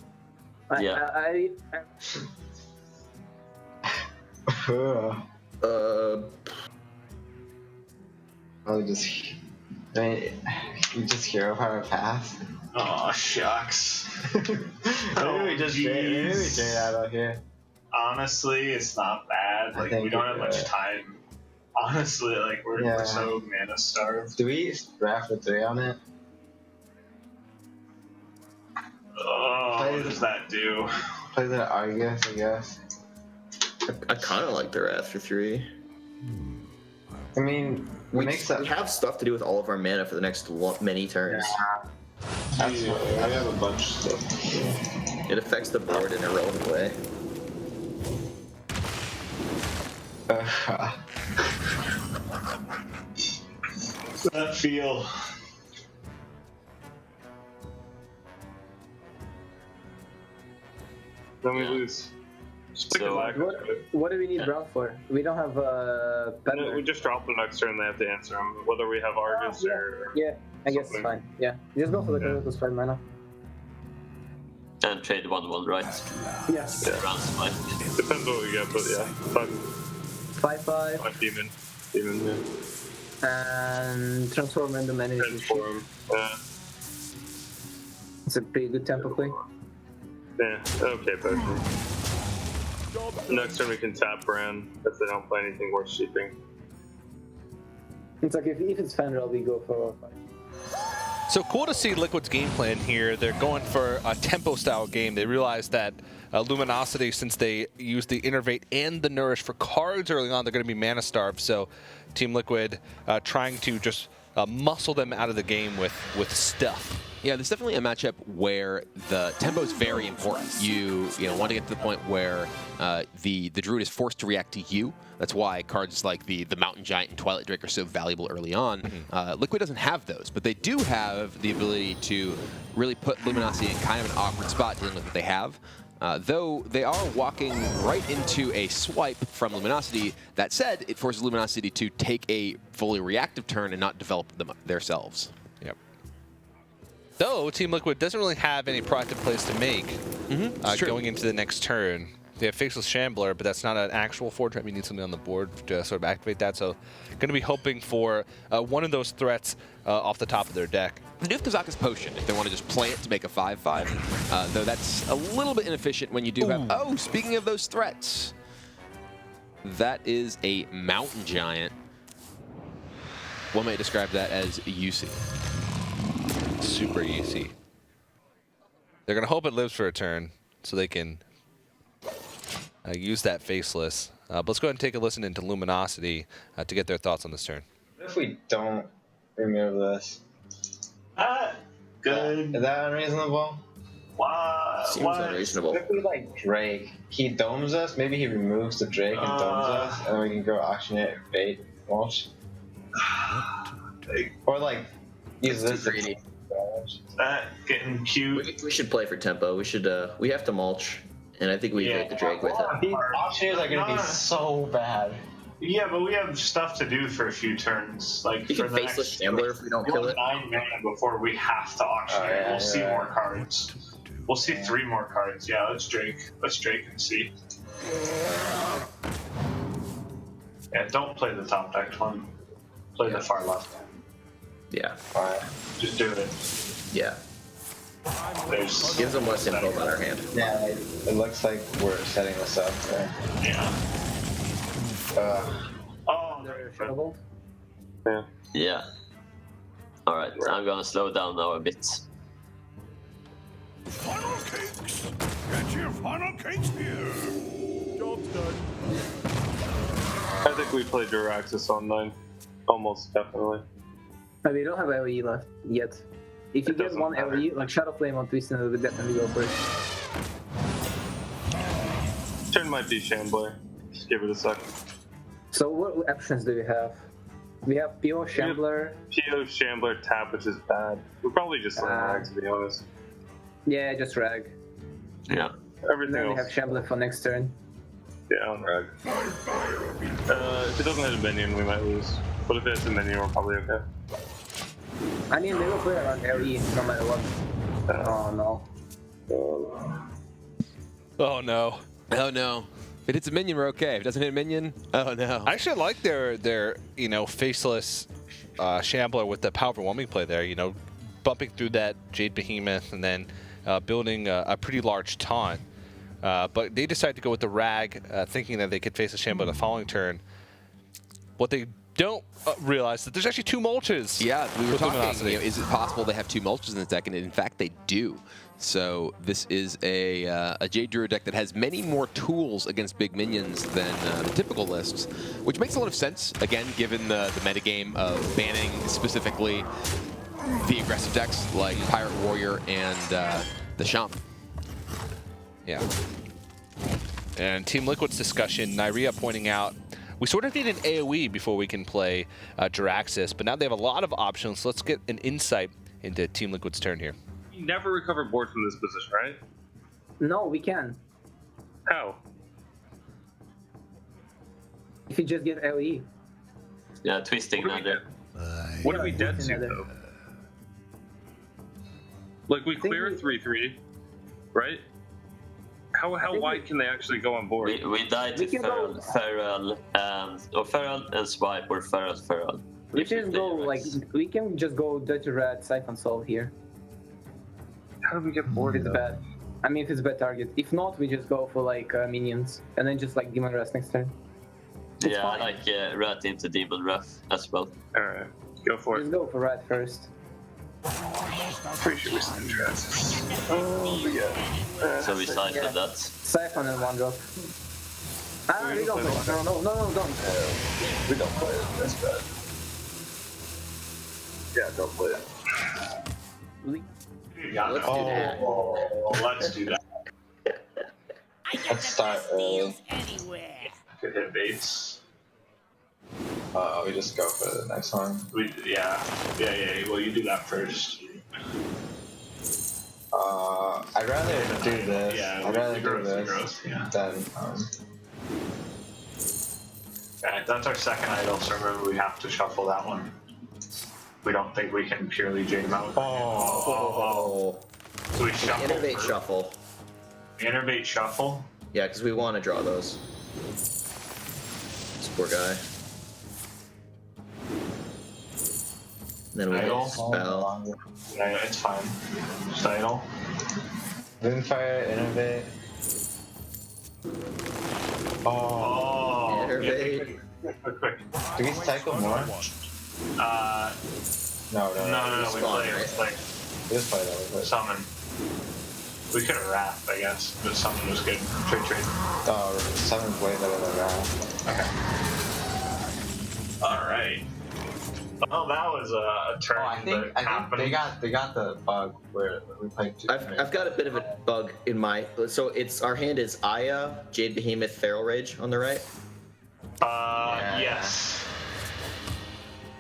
Yeah. I Probably just. I mean, you just hero power pass. Oh shucks. Maybe we just drain out of here. Honestly, it's not bad. I Like think we don't we have do much it. time. Honestly, like we're Yeah. so mana starved. Do we draft for 3 on it? Oh, what does that do? Play the Argus, I guess. I kind of like the Wrath for 3. I mean, We makes that. have stuff to do with all of our mana for the next many turns. That's We have a bunch of stuff. It affects the board in a relevant way. What's that feel? then we lose. Just pick So- Kazakus. what do we need draw for? We don't have We just drop them next turn. They have to answer them, whether we have Argus yeah. or. Yeah, I guess it's something. fine. Yeah, just go for the Yeah. Kazakus 5 mana. And trade 1/1, right? Yes. Yeah. Round spike. Depends what we get, but yeah, 5/5 5 demon, yeah. and transform into mana. Transform. It's a pretty good tempo play. Yeah, okay, perfect. Next turn we can tap Bran if they don't play anything worth sheeping. It's like if it's Fenrir, we go for 5. So cool to see Liquid's game plan here. They're going for a tempo-style game. They realize that Luminosity, since they use the Innervate and the Nourish for cards early on, they're going to be mana-starved. So Team Liquid trying to just muscle them out of the game with stuff. Yeah, there's definitely a matchup where the tempo is very important. You want to get to the point where the druid is forced to react to you. That's why cards like the Mountain Giant and Twilight Drake are so valuable early on. Liquid doesn't have those, but they do have the ability to really put Luminosity in kind of an awkward spot dealing with what they have. Though they are walking right into a swipe from Luminosity. That said, it forces Luminosity to take a fully reactive turn and not develop them themselves. Yep. Though Team Liquid doesn't really have any proactive plays to make going into the next turn. They have Faceless Shambler, but that's not an actual 4-trap. You need something on the board to sort of activate that. So going to be hoping for one of those threats off the top of their deck. They do have Kazakus Potion if they want to just play it to make a 5/5. Though that's a little bit inefficient when you do have... Oh, speaking of those threats, that is a Mountain Giant. One may describe that as UC. Super easy. They're going to hope it lives for a turn so they can use that Faceless. But let's go ahead and take a listen into Luminosity to get their thoughts on this turn. What if we don't remove this? Good. Is that unreasonable? Why? Seems unreasonable. If we like Drake, he domes us. Maybe he removes the Drake and domes us, and we can go auction it, bait, mulch. Or like use It's this. too greedy. That getting cute. We should play for tempo. We should. We have to mulch, and I think we hit the Drake with it. These auctioneers are gonna be so bad. Yeah, but we have stuff to do for a few turns. Like You for can the Faceless next Shambler if we don't kill it. 9 mana before we have to auction Oh, it. yeah, We'll see yeah. more cards. We'll see 3 more cards. Yeah, let's Drake. Let's Drake and see. Yeah, don't play the top deck one. Play the far left. Yeah. Just do it. Yeah. There's Gives them less info about our hand. Yeah, it looks like we're setting this up. Yeah. Oh, Yeah. All right, I'm gonna slow down now a bit. Final cakes! Get your final cakes here! Job's done. I think we play Jiraxis on 9. Almost definitely. We don't have LE left yet. If you It get doesn't one matter. LE, like Shadow Flame on Twisted, we would definitely go for it. Turn might be Shambler. Just give it a sec. So what options do we have? We have Pio Shambler. Pio Shambler tap, which is bad. We're probably just on rag, to be honest. Yeah, just rag. Yeah. Everything Then we else. have Shambler for next turn. Yeah, on rag. If it doesn't hit a minion, we might lose. But if it hits a minion, we're probably okay. I mean, they will play around LE no matter what. Oh no. Oh no. Oh no. If it hits a minion, we're okay. If it doesn't hit a minion, oh no. I actually like their faceless Shambler with the power overwhelming play there. Bumping through that Jade Behemoth and then building a pretty large taunt. But they decided to go with the Rag, thinking that they could face a Shambler the following turn. What they don't realize is that there's actually 2 mulches. Yeah, we were with talking, Luminosity. is it possible they have 2 mulches in the deck? And in fact, they do. So this is a Jade Druid deck that has many more tools against big minions than the typical lists, which makes a lot of sense, again, given the metagame of banning specifically the aggressive decks like Pirate Warrior and the Shaman. Yeah. And Team Liquid's discussion, Nyria pointing out, we sort of need an AoE before we can play Jiraxis, but now they have a lot of options. Let's get an insight into Team Liquid's turn here. You never recover board from this position, right? No, we can. How? If you just get LE. Yeah, twisting another. What are we dead to, though? Like, we clear 3-3, right? How wide can they actually go on board? We died to Feral and Swipe or Feral. We can go, like, we can just go Dirty Rat, Siphon Soul here. How do we get bored? It's bad. I mean, if it's a bad target. If not, we just go for, like, minions. And then just, like, Demon Rest next turn. Yeah, I like Rat into Demon Wrath as well. Alright, go for it. Just go for Rat first. Pretty sure we signed Jiraxis. Oh, yeah. So we siphon that. Siphon and 1-drop. We don't play it. No, don't. We don't play it. That's bad. Yeah, don't play it. Yeah, let's do that. Let's do that. Let's start early. Could hit baits. We just go for the next one. Yeah. Well, you do that first. I'd rather do this. Yeah, I'd rather do gross, this gross, yeah. than. Okay, that's our second idol, so remember we have to shuffle that one. We don't think we can purely Jade him out. Oh. So we shuffle. Innervate shuffle. Innervate shuffle? Yeah, because we want to draw those. This poor guy. Then we Idle. spell. Yeah, it's fine. Just idle. Moonfire, Innervate. Oh. Innervate. Quick. Do we cycle more? No, we play. We just play that. Summon. We could have Wrath, I guess, but Summon was good. Trade. Oh, Summon's way better than Wrath. Okay. Alright. Well, that was a turn. I think they got the bug where we played two. I've got a bit of a bug in my. So our hand is Aya, Jade Behemoth, Feral Rage on the right. Yes.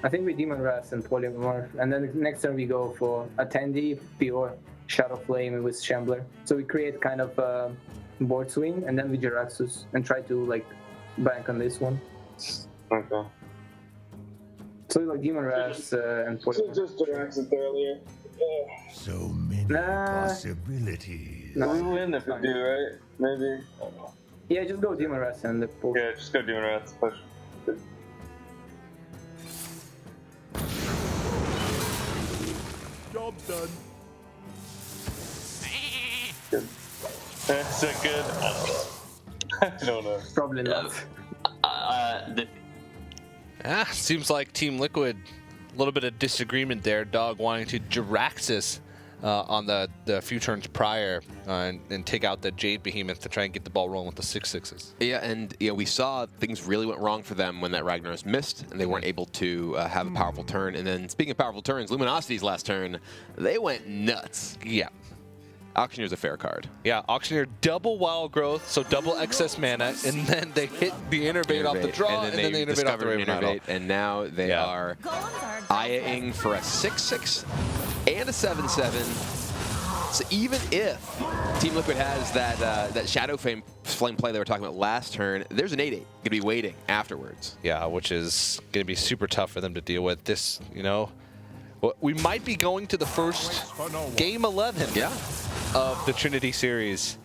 I think we Demon Rest and Polymorph, and then next turn we go for Attendee, Pure, Shadow Flame with Shambler. So we create kind of a board swing, and then we Jiraxus and try to like bank on this one. Okay. So like Demon Rest and Polymorph. Just Jiraxis earlier. So many possibilities. No, we win if we do, right? Maybe. Yeah, just go Demon Rest and the pull. Yeah, just go Demon Rats. Push. Job's done. Good. Is that good? I don't know. Probably not. Seems like Team Liquid, a little bit of disagreement there. Dog wanting to Jiraxis on the few turns prior and take out the Jade Behemoth to try and get the ball rolling with the 6/6s. Yeah, and we saw things really went wrong for them when that Ragnaros missed, and they weren't able to have a powerful turn. And then speaking of powerful turns, Luminosity's last turn, they went nuts. Yeah. Auctioneer's a fair card. Yeah, Auctioneer double Wild Growth, so double excess mana, and then they hit the Innervate off the draw, and then they Innervate off the Raven Idol. And now they are eyeing for a 6/6 and a 7/7. So even if Team Liquid has that Shadow Flame play they were talking about last turn, there's an 8/8 going to be waiting afterwards. Yeah, which is going to be super tough for them to deal with. This, we might be going to the first game 11 of the Trinity Series.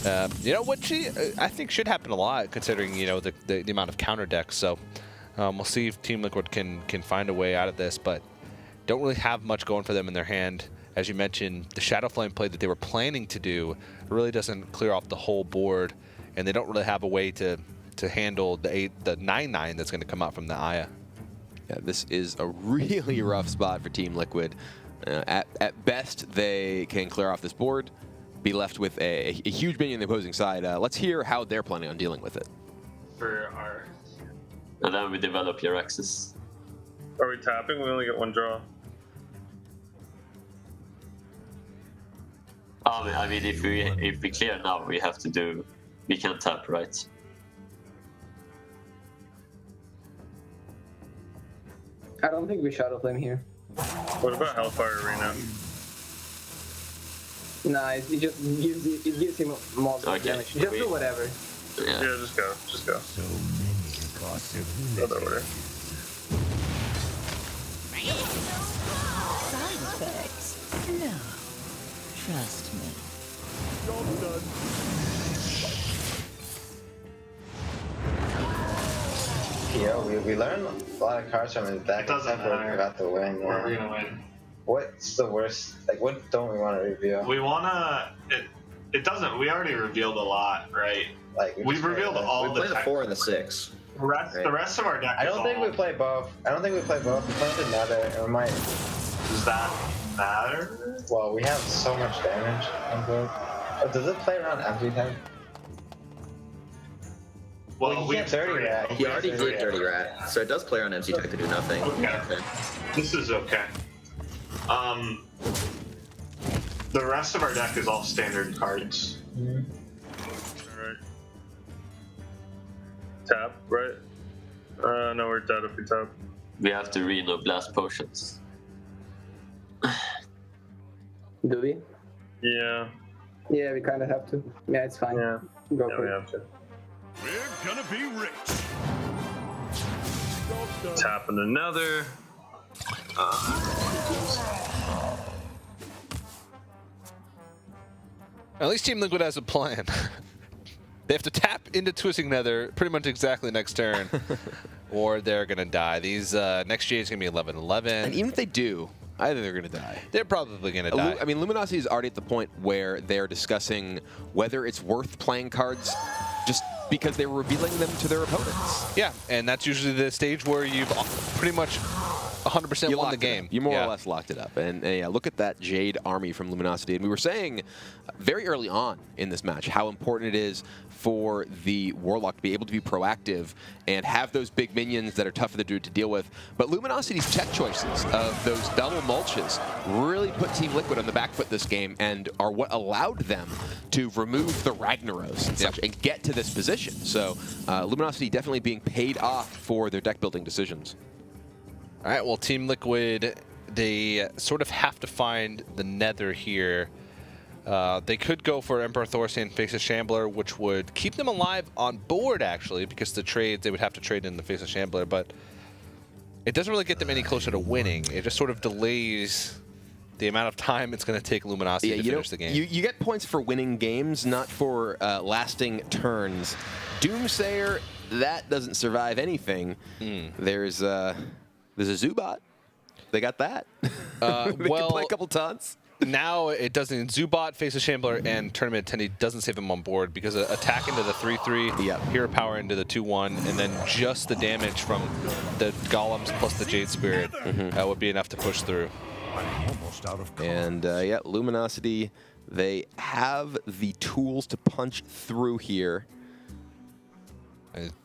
Which I think should happen a lot considering, the amount of counter decks. So we'll see if Team Liquid can find a way out of this, but don't really have much going for them in their hand. As you mentioned, the Shadow Flame play that they were planning to do really doesn't clear off the whole board, and they don't really have a way to handle the 9/9 that's going to come out from the Aya. Yeah, this is a really rough spot for Team Liquid. At best, they can clear off this board, be left with a huge minion on the opposing side. Let's hear how they're planning on dealing with it. And then we develop your axis. Are we tapping? We only get one draw. I mean, if we clear now, we can tap, right? I don't think we Shadow Flame here. What about Hellfire Arena? Nah, it gives him more damage. Just do whatever. Yeah, just go. So many gossip. Other order. Side effects? No. Trust me. Yo, we learned a lot of cards from his deck. It doesn't matter. We're about to win. We're gonna win. What's the worst? Like, what don't we want to reveal? We wanna. It doesn't. We already revealed a lot, right? Like we've revealed all we play the 4 and the 6. The rest of our deck. I don't think we play both. We played another, and we might. Does that matter? Well, we have so much damage on board. Oh, does it play around empty type? Well, we have Dirty Rat. He already did Dirty Rat, so it does play on MC tech to do nothing. Okay. This is okay. The rest of our deck is all standard cards. Alright. Tap, right? No, we're dead if we tap. We have to Reno Blast Potions. Do we? Yeah. Yeah, we kind of have to. Yeah, it's fine. Yeah. Go Yeah, for we it. have to. We're gonna be rich. Tapping another. At least Team Liquid has a plan. They have to tap into Twisting Nether pretty much exactly next turn, or they're going to die. These next G is going to be 11/11. And even if they do, either they're going to die. They're probably going to die. I mean, Luminosity is already at the point where they're discussing whether it's worth playing cards just because they're revealing them to their opponents. Yeah, and that's usually the stage where you've pretty much 100% won the game. You more or less locked it up. And yeah, look at that Jade army from Luminosity. And we were saying very early on in this match how important it is for the Warlock to be able to be proactive and have those big minions that are tough for the dude to deal with. But Luminosity's tech choices of those double mulches really put Team Liquid on the back foot this game and are what allowed them to remove the Ragnaros and such and get to this position. So Luminosity definitely being paid off for their deck building decisions. All right, well, Team Liquid, they sort of have to find the Nether here. They could go for Emperor Thorstein, Faceless Shambler, which would keep them alive on board, actually, because the trades, they would have to trade in the Faceless Shambler, but it doesn't really get them any closer to winning. It just sort of delays the amount of time it's going to take Luminosity to finish the game. You get points for winning games, not for lasting turns. Doomsayer, that doesn't survive anything. There's a Zubat. They got that. They can play a couple tons. Now it doesn't. Zubat, Faceless Shambler, and Tournament Attendee doesn't save him on board because attack into the 3/3, hero power into the 2/1, and then just the damage from the Golems plus the Jade Spirit would be enough to push through. Almost out of cards. And yeah, Luminosity, they have the tools to punch through here.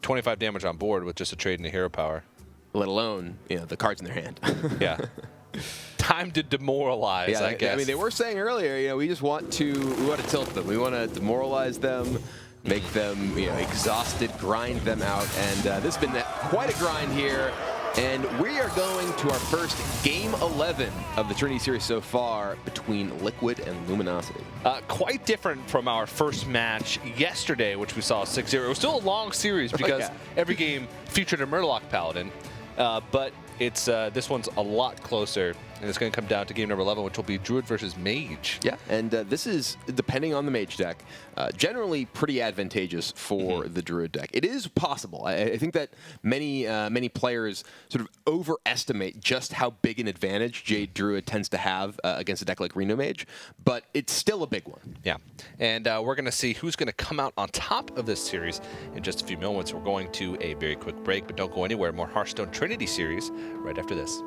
25 damage on board with just a trade into hero power. Let alone, the cards in their hand. Yeah. time to demoralize, Yeah, I guess. I mean, they were saying earlier, we just want to tilt them. We want to demoralize them, make them exhausted, grind them out, and this has been quite a grind here. And we are going to our first Game 11 of the Trinity Series so far between Liquid and Luminosity. Quite different from our first match yesterday, which we saw 6-0. It was still a long series because every game featured a Murloc Paladin, but it's this one's a lot closer, and it's going to come down to game number 11, which will be Druid versus Mage. Yeah, and this is, depending on the Mage deck, generally pretty advantageous for the Druid deck. It is possible. I think that many players sort of overestimate just how big an advantage Jade Druid tends to have against a deck like Reno Mage, but it's still a big one. Yeah, and we're going to see who's going to come out on top of this series in just a few moments. We're going to a very quick break, but don't go anywhere. More Hearthstone Trinity Series right after this.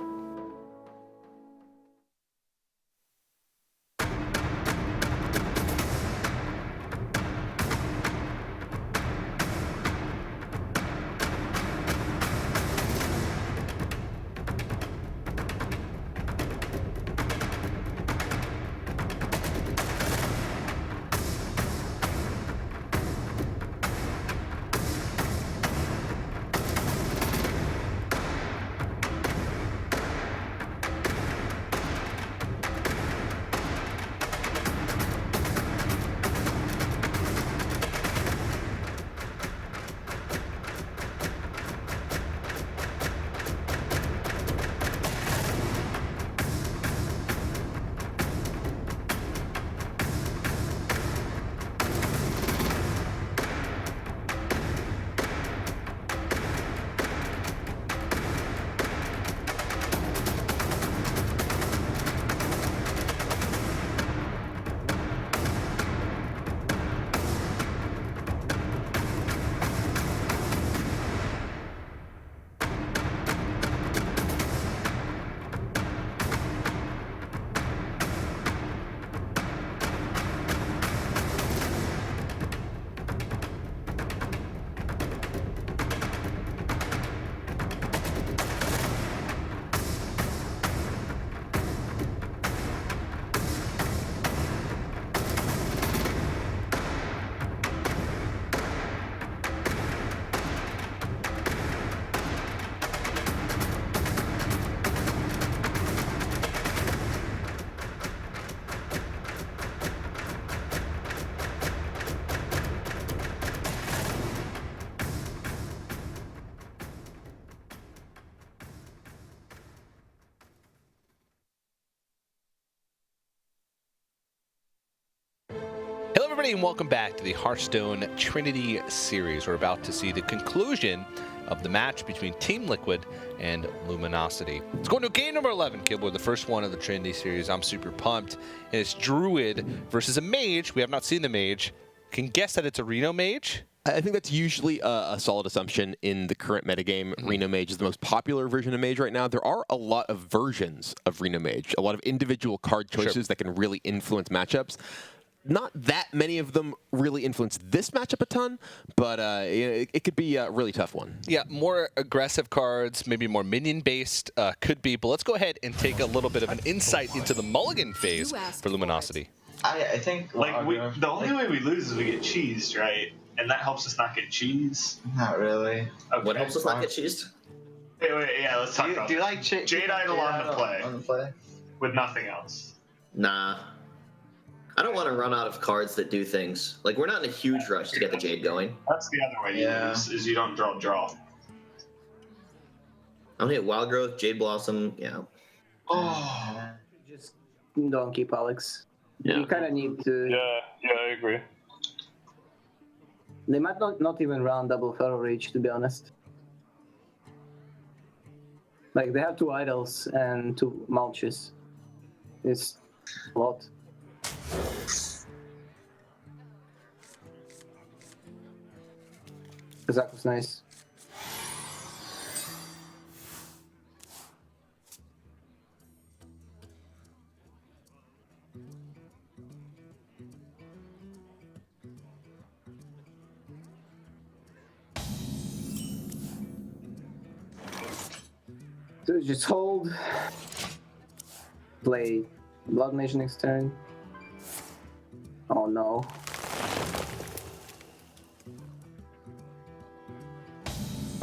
Hello, everybody, and welcome back to the Hearthstone Trinity Series. We're about to see the conclusion of the match between Team Liquid and Luminosity. It's going to game number 11, Kibble, the first one of the Trinity Series. I'm super pumped. And it's Druid versus a Mage. We have not seen the Mage. Can guess that it's a Reno Mage? I think that's usually a solid assumption in the current metagame. Reno Mage is the most popular version of Mage right now. There are a lot of versions of Reno Mage, a lot of individual card choices that can really influence matchups. Not that many of them really influence this matchup a ton, but it could be a really tough one. Yeah, more aggressive cards, maybe more minion-based could be. But let's go ahead and take a little bit of an insight into the mulligan phase for Luminosity. I think the only way we lose is we get cheesed, right? And that helps us not get cheese. Not really. Okay. What helps us not get cheesed? Wait, yeah, let's talk about. Do you like Jade Idol on the play? With nothing else. Nah. I don't want to run out of cards that do things. Like, we're not in a huge rush to get the Jade going. That's the other way you lose, is you don't draw. I don't hit Wild Growth, Jade Blossom, yeah. Oh. Just don't keep Alex. Yeah. You kind of need to... Yeah, I agree. They might not even run double Feral Rage, to be honest. Like, they have 2 Idols and 2 Mulches. It's a lot. That was nice. So just hold. Play Blood Mage next turn. Oh no.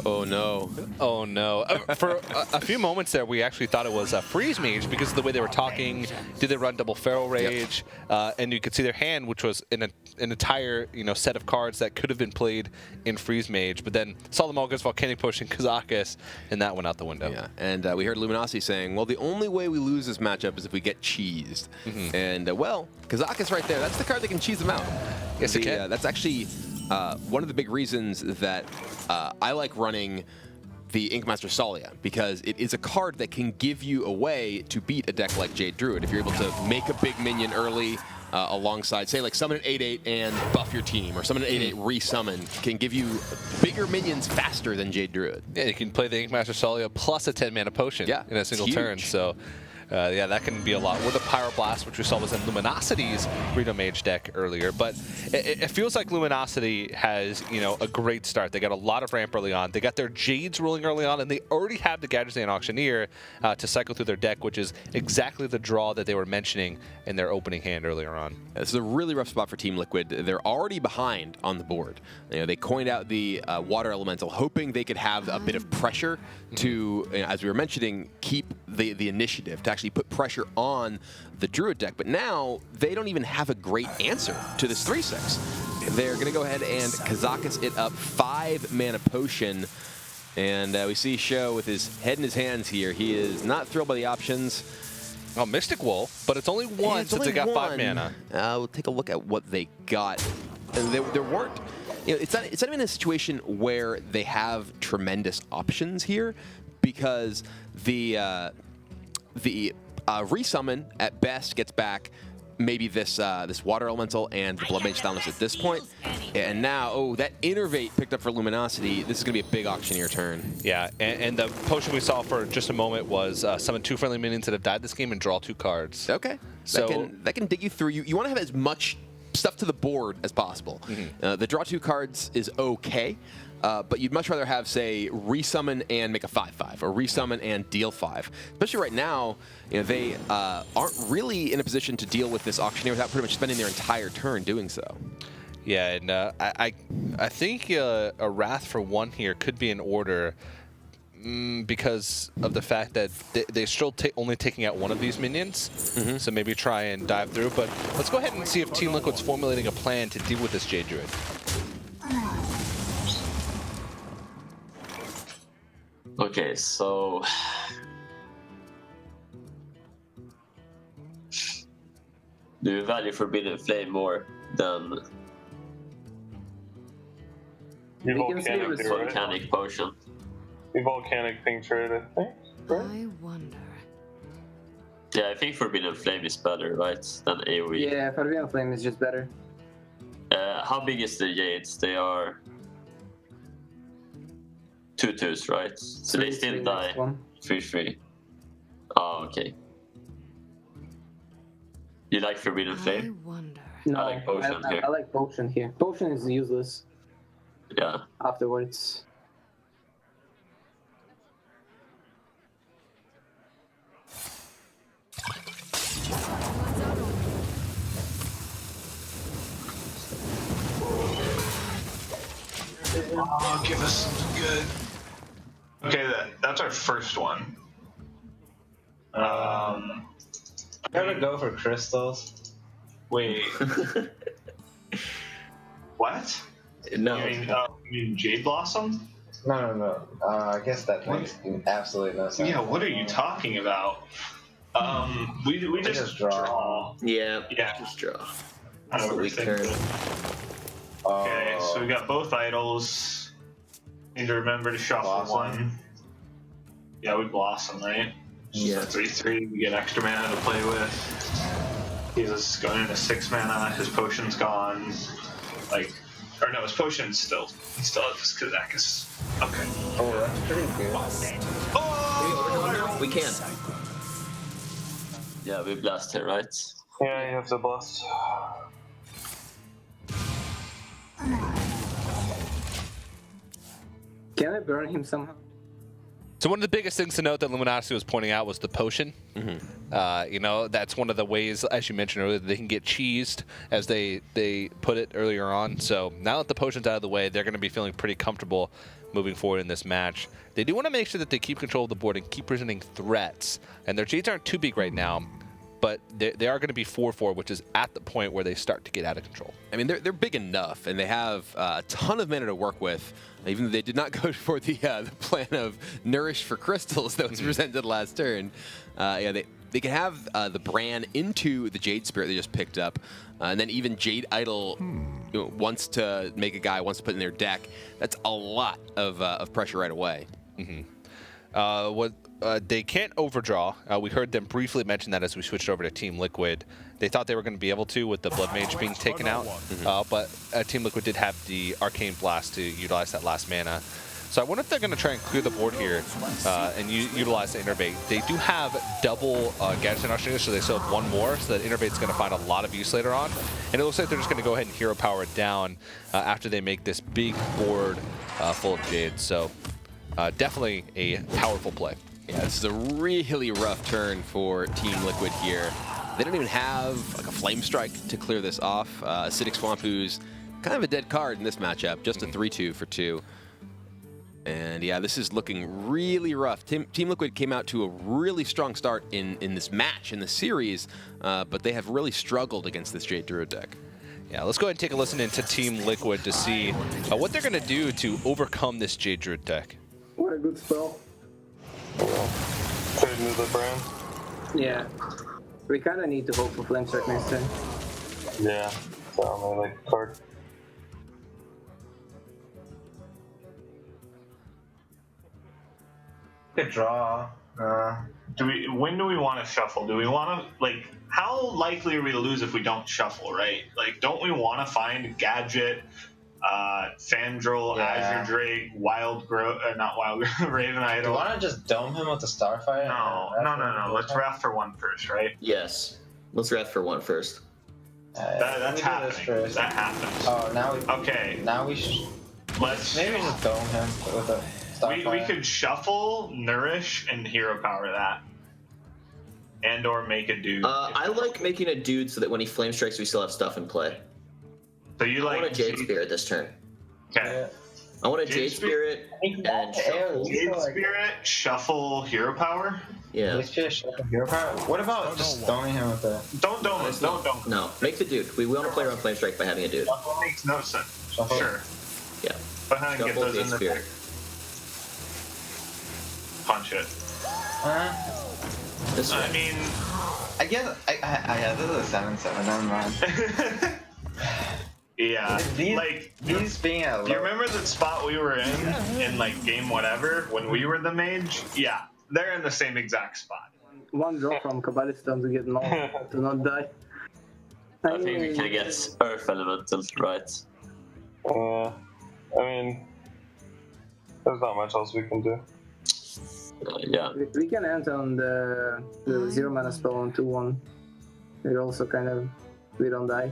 Oh no. Oh no. For a few moments there, we actually thought it was a Freeze Mage because of the way they were talking. Did they run double Feral Rage? Yep. And you could see their hand, which was an entire set of cards that could have been played in Freeze Mage. But then saw them all against Volcanic Potion, Kazakus, and that went out the window. Yeah, and we heard Luminosity saying, well, the only way we lose this matchup is if we get cheesed. Mm-hmm. And, well, Kazakus right there, that's the card that can cheese them out. Yes, it can. That's actually one of the big reasons that I like running the Inkmaster Salia, because it is a card that can give you a way to beat a deck like Jade Druid. If you're able to make a big minion early alongside, say, like summon an 8/8 and buff your team, or summon an 8/8 resummon, can give you bigger minions faster than Jade Druid. Yeah, you can play the Inkmaster Salia plus a 10-mana potion in a single turn. So. Yeah, that can be a lot. Or the Pyroblast, which we saw was in Luminosity's Reno Mage deck earlier. But it feels like Luminosity has, a great start. They got a lot of ramp early on. They got their Jades rolling early on, and they already have the Gadgetzan Auctioneer to cycle through their deck, which is exactly the draw that they were mentioning in their opening hand earlier on. This is a really rough spot for Team Liquid. They're already behind on the board. They coined out the Water Elemental, hoping they could have a bit of pressure to, as we were mentioning, keep the initiative, to actually put pressure on the Druid deck. But now they don't even have a great answer to this 3/6. They're going to go ahead and Kazakus it up, 5-mana potion. And we see Sho with his head in his hands here. He is not thrilled by the options. Oh, Mystic Wool, but it's only one since they got 5 mana. We'll take a look at what they got. There weren't... it's not even a situation where they have tremendous options here, because the resummon at best gets back maybe this Water Elemental and the Blood Mage Thalamus at this point. And now, that Innervate picked up for Luminosity. This is going to be a big Auctioneer turn. Yeah, and the potion we saw for just a moment was summon 2 friendly minions that have died this game and draw 2 cards. Okay. So that can dig you through. You want to have as much stuff to the board as possible. Mm-hmm. The draw 2 cards is okay. But you'd much rather have, say, resummon and make a 5/5, or resummon and deal 5. Especially right now, they aren't really in a position to deal with this Auctioneer without pretty much spending their entire turn doing so. Yeah, and I think a Wrath for 1 here could be in order because of the fact that they're still only taking out 1 of these minions. Mm-hmm. So maybe try and dive through. But let's go ahead and see if Team Liquid's formulating a plan to deal with this Jade Druid. Okay, so do you value Forbidden Flame more than Volcanic Potion? The Volcanic Tincture, I think. Right? I wonder. Yeah, I think Forbidden Flame is better, right, than AoE. Yeah, Forbidden Flame is just better. How big is the Jades? They are 2/2s, right? So they still die 3/3. Oh, okay. You like Forbidden Flame? I wonder. No, I like Potion here. I like Potion here. Potion is useless. Yeah. Afterwards. Oh, give us something good. Okay, that's our first one. Gotta go for crystals. Wait. What? No. You mean Jade Blossom? No. I guess that makes absolutely no sense. Yeah, what are you talking about? We just draw. Yeah, Yeah. just draw. I That's the weak turn. Okay, so we got both idols. Need to remember to shuffle Blossom. 1. Yeah, we Blossom, right? Yeah. 3/3, we get extra mana to play with. He's going into 6 mana, his potion's gone. Or no, his potion's still. He still has his Kazakus. Okay. Oh, that's pretty good. We can. Yeah, we blast here, right? Yeah, you have to blast. Can I burn him somehow? So one of the biggest things to note that Luminosity was pointing out was the potion. You know, that's one of the ways, as you mentioned earlier, they can get cheesed, as they put it earlier on. So now that the potion's out of the way, they're going to be feeling pretty comfortable moving forward in this match. They do want to make sure that they keep control of the board and keep presenting threats. And their Jades aren't too big right now, but they are going to be 4-4, which is at the point where they start to get out of control. I mean, they're big enough, and they have a ton of mana to work with. Even though they did not go for the plan of Nourish for Crystals that was presented last turn. Yeah, they can have the Bran into the Jade Spirit they just picked up, and then even Jade Idol wants to make a guy, wants to put in their deck. That's a lot of pressure right away. They can't overdraw. We heard them briefly mention that as we switched over to Team Liquid. They thought they were going to be able to with the Blood Mage being taken out, but Team Liquid did have the Arcane Blast to utilize that last mana. So I wonder if they're going to try and clear the board here and utilize the Innervate. They do have double Gadget Auctioneer, so they still have one more, so that Innervate's going to find a lot of use later on. And it looks like they're just going to go ahead and Hero Power it down after they make this big board full of Jades. So definitely a powerful play. Yeah, this is a really rough turn for Team Liquid here. They don't even have like a Flame Strike to clear this off. Acidic Swamp, who's kind of a dead card in this matchup, just a 3-2 for 2. And yeah, this is looking really rough. Team Liquid came out to a really strong start in this match, in the series, but they have really struggled against this Jade Druid deck. Yeah, let's go ahead and take a listen into Team Liquid to see what they're going to do to overcome this Jade Druid deck. What a good spell. Trade into the Bran. Yeah. We kind of need to hope for Flame Strike next turn. Yeah, it's our only like card. Good draw. When do we want to shuffle? Do we want to, like, how likely are we to lose if we don't shuffle, right? Like, don't we want to find Gadget, Fandral, Azure Drake, not Wild Raven Idol? Do you want to just dome him with the Starfire? No. Let's wrath for one first, right? Yes. Let's wrath for one first. That's happening. That happens. Oh, now we. Okay. Now we should. Maybe just dome him with a Starfire. We could shuffle, Nourish, and Hero Power that. And or make a dude. I like making a dude so that when he Flame Strikes, we still have stuff in play. So you like? I want a Jade Spirit this turn. Okay. I want a Jade Spirit and shuffle. Jade Spirit, shuffle, Hero Power. Yeah. Jade Spirit, shuffle, Hero Power. What about just doming him with a? Don't dome it. Don't dome it. No, make the dude. We want to play around Flame Strike by having a dude. Shuffle makes no sense. Shuffle. Sure. Yeah. Go ahead and get those Jade in the Spirit. deck. Punch it. This way. I mean, I guess yeah, this is a 7/7. Never mind. yeah. These being at Do you remember the spot we were in like game whatever when we were the mage? Yeah, they're in the same exact spot. One draw from Kabbalistan to get to not die. I think we can get Earth Elemental, right? I mean, there's not much else we can do. Yeah. We can end on the 0 mana spell on 2/1. It also kind of, we don't die.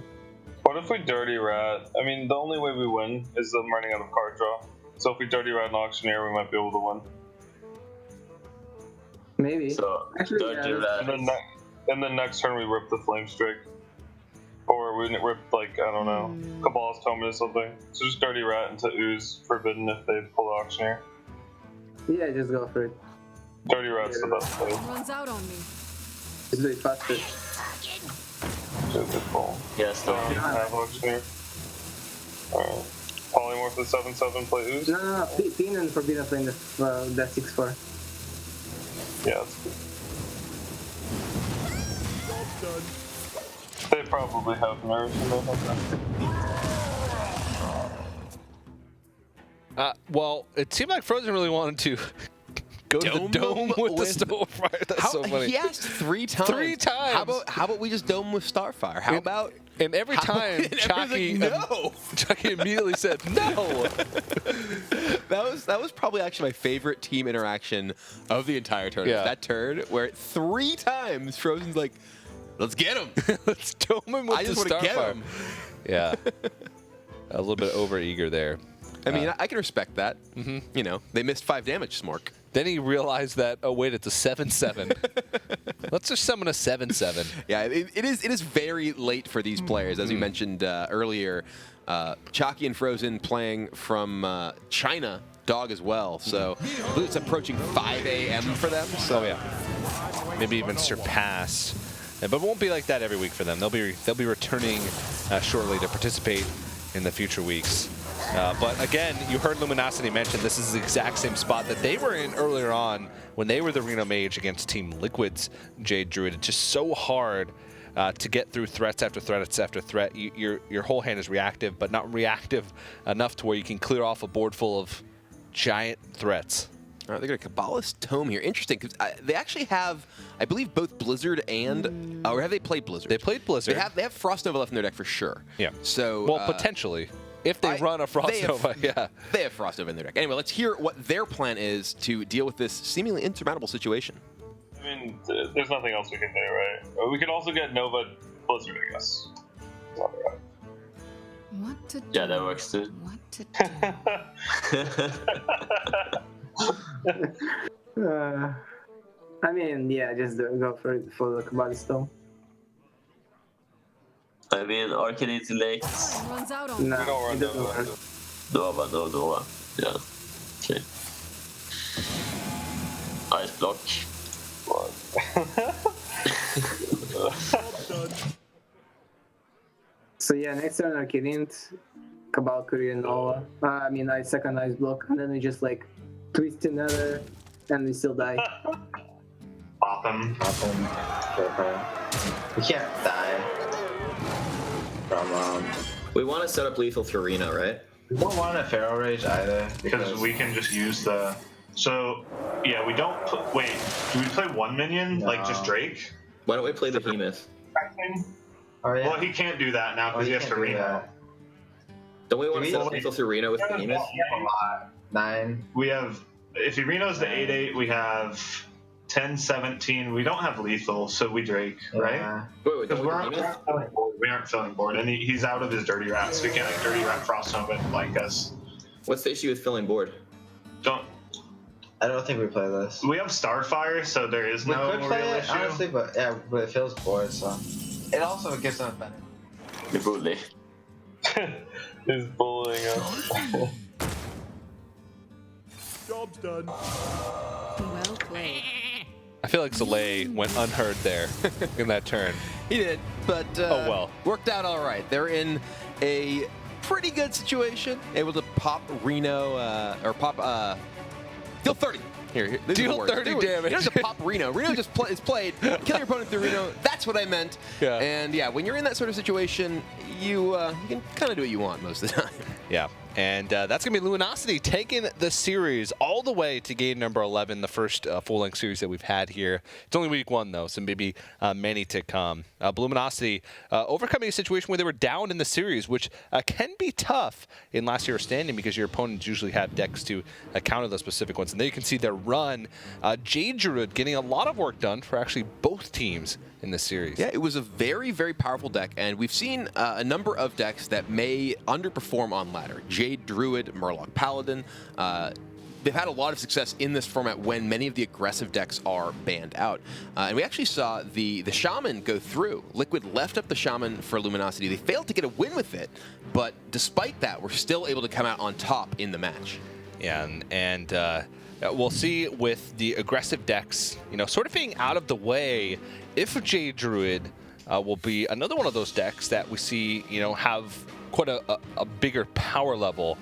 What if we Dirty Rat? I mean, the only way we win is them running out of card draw. So if we Dirty Rat and Auctioneer, we might be able to win. Maybe. So, actually, Dirty Rat. And then next turn we rip the Flame Strike. Or we rip, like, I don't know, Cabal's Tome or something. So just Dirty Rat into Ooze, Forbidden if they pull the Auctioneer. Yeah, just go for it. Dirty Rat's the best play. Runs out on me. Just do it faster. Yes, no. Have Auctioneer. Alright. Polymorph the 7/7, play Ooze? No. Pin and Forbidden Flame that 6/4. Yeah, that's good. They probably have nerves in their Well, it seemed like Frozen really wanted to go to the dome with the Starfire. That's so funny. He asked 3 times. 3 times. How about we just dome with Starfire? How about? And every time, Chucky immediately said no. That was probably actually my favorite team interaction of the entire tournament. Yeah. That turn where 3 times Frozen's like, "Let's get him. Let's dome him with I the just want to get Starfire." him." Yeah. A little bit over eager there. I mean, I can respect that. You know, they missed 5 damage, Smork. Then he realized that, oh, wait, it's a 7/7. Let's just summon a 7/7. Yeah, it is very late for these players. As you mentioned earlier, Chalky and Frozen playing from China, Dog as well. So I believe it's approaching 5 a.m. for them. So yeah, maybe even surpass. But it won't be like that every week for them. They'll be returning shortly to participate in the future weeks. But again, you heard Luminosity mention this is the exact same spot that they were in earlier on when they were the Reno Mage against Team Liquid's Jade Druid. It's just so hard to get through threats after threats after threat. Your whole hand is reactive, but not reactive enough to where you can clear off a board full of giant threats. All right, they got a Kabbalist Tome here. Interesting, because they actually have, I believe, both Blizzard and, or have they played Blizzard? They played Blizzard. They have Frost Nova left in their deck for sure. Yeah. So well, potentially. If they run a Frost Nova, yeah. They have Frost Nova in their deck. Anyway, let's hear what their plan is to deal with this seemingly insurmountable situation. I mean, there's nothing else we can do, right? We could also get Nova Blizzard, I guess. What to do? Yeah, that works too. What to do? I mean, yeah, just go for the Kabbalist Tome. I mean, Arcanine Lake. Runs out on. No, We don't run Nova. Nova. Yeah. Okay. Ice block. So yeah, next turn Arcanine, Cabal Courier Nova. I mean, I second Ice block, and then we just like twist another, and we still die. Pop him. We can't die from. We want to set up lethal through Reno, right? We don't want a Pharaoh Rage either Because we can just use the... So, yeah, we don't... Wait, do we play one minion? No. Like, just Drake? Why don't we play the Behemoth? Oh yeah. Well, he can't do that now because he has to Reno. Don't we want to we- set up lethal through Reno with Behemoth? A lot. 9. We have... If he Reno's the 8/8, we have 10/17. We don't have lethal, so we Drake, right? Yeah. Wait, Because don't we we aren't Behemoth? filling board. We aren't filling board, and he's out of his Dirty Rat, so we can't like Dirty Rat Frost Nova and blank us. What's the issue with filling board? Don't... I don't think we play this. We have Starfire, so there is We no could play real it issue. honestly, but it feels bored, so it also gives them a better. The bully. He's bullying us. Job's done. Well played. I feel like Soleil went unheard there in that turn. He did, but Oh, well. worked out all right. They're in a pretty good situation, able to pop Reno, or pop, deal 30. Here, these are Deal the words. 30 You damage. don't have to pop Reno. Reno just is played. Kill your opponent through Reno. That's what I meant. Yeah. And yeah, when you're in that sort of situation, you can kind of do what you want most of the time. Yeah, and that's going to be Luminosity taking the series all the way to game number 11, the first full-length series that we've had here. It's only week 1, though, so maybe many to come. Luminosity overcoming a situation where they were down in the series, which can be tough in last year's standing because your opponents usually have decks to counter those specific ones. And there you can see their run. Jade Druid getting a lot of work done for actually both teams in this series. Yeah, it was a very, very powerful deck, and we've seen a number of decks that may underperform on ladder. Jade Druid, Murloc Paladin. They've had a lot of success in this format when many of the aggressive decks are banned out. And we actually saw the Shaman go through. Liquid left up the Shaman for Luminosity. They failed to get a win with it, but despite that, we're still able to come out on top in the match. Yeah, and we'll see with the aggressive decks, sort of being out of the way, if Jade Druid will be another one of those decks that we see, have quite a bigger power level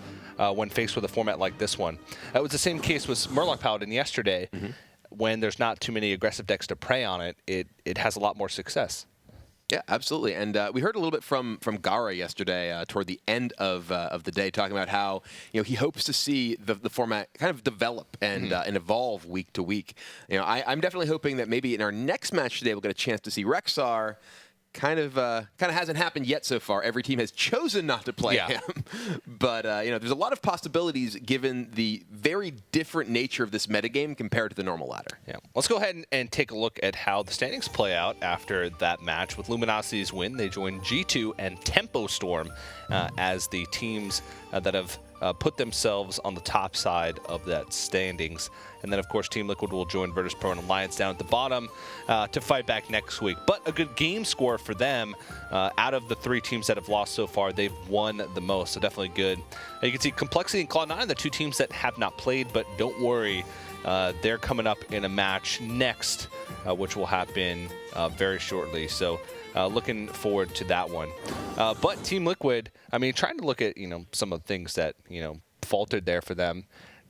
when faced with a format like this one. It was the same case with Murloc Paladin yesterday. Mm-hmm. When there's not too many aggressive decks to prey on it, it has a lot more success. Yeah, absolutely. And we heard a little bit from Gara yesterday toward the end of the day, talking about how he hopes to see the format kind of develop and evolve week to week. I'm definitely hoping that maybe in our next match today we'll get a chance to see Rexar. Kind of hasn't happened yet so far. Every team has chosen not to play him, but there's a lot of possibilities given the very different nature of this metagame compared to the normal ladder. Yeah, let's go ahead and take a look at how the standings play out after that match. With Luminosity's win, they join G2 and Tempo Storm as the teams that have put themselves on the top side of that standings. And then, of course, Team Liquid will join Virtus Pro and Alliance down at the bottom to fight back next week. But a good game score for them. Out of the 3 teams that have lost so far, they've won the most, so definitely good. You can see Complexity and Cloud9, the 2 teams that have not played, but don't worry, they're coming up in a match next, which will happen very shortly. So looking forward to that one. But Team Liquid, I mean, trying to look at, some of the things that, faltered there for them.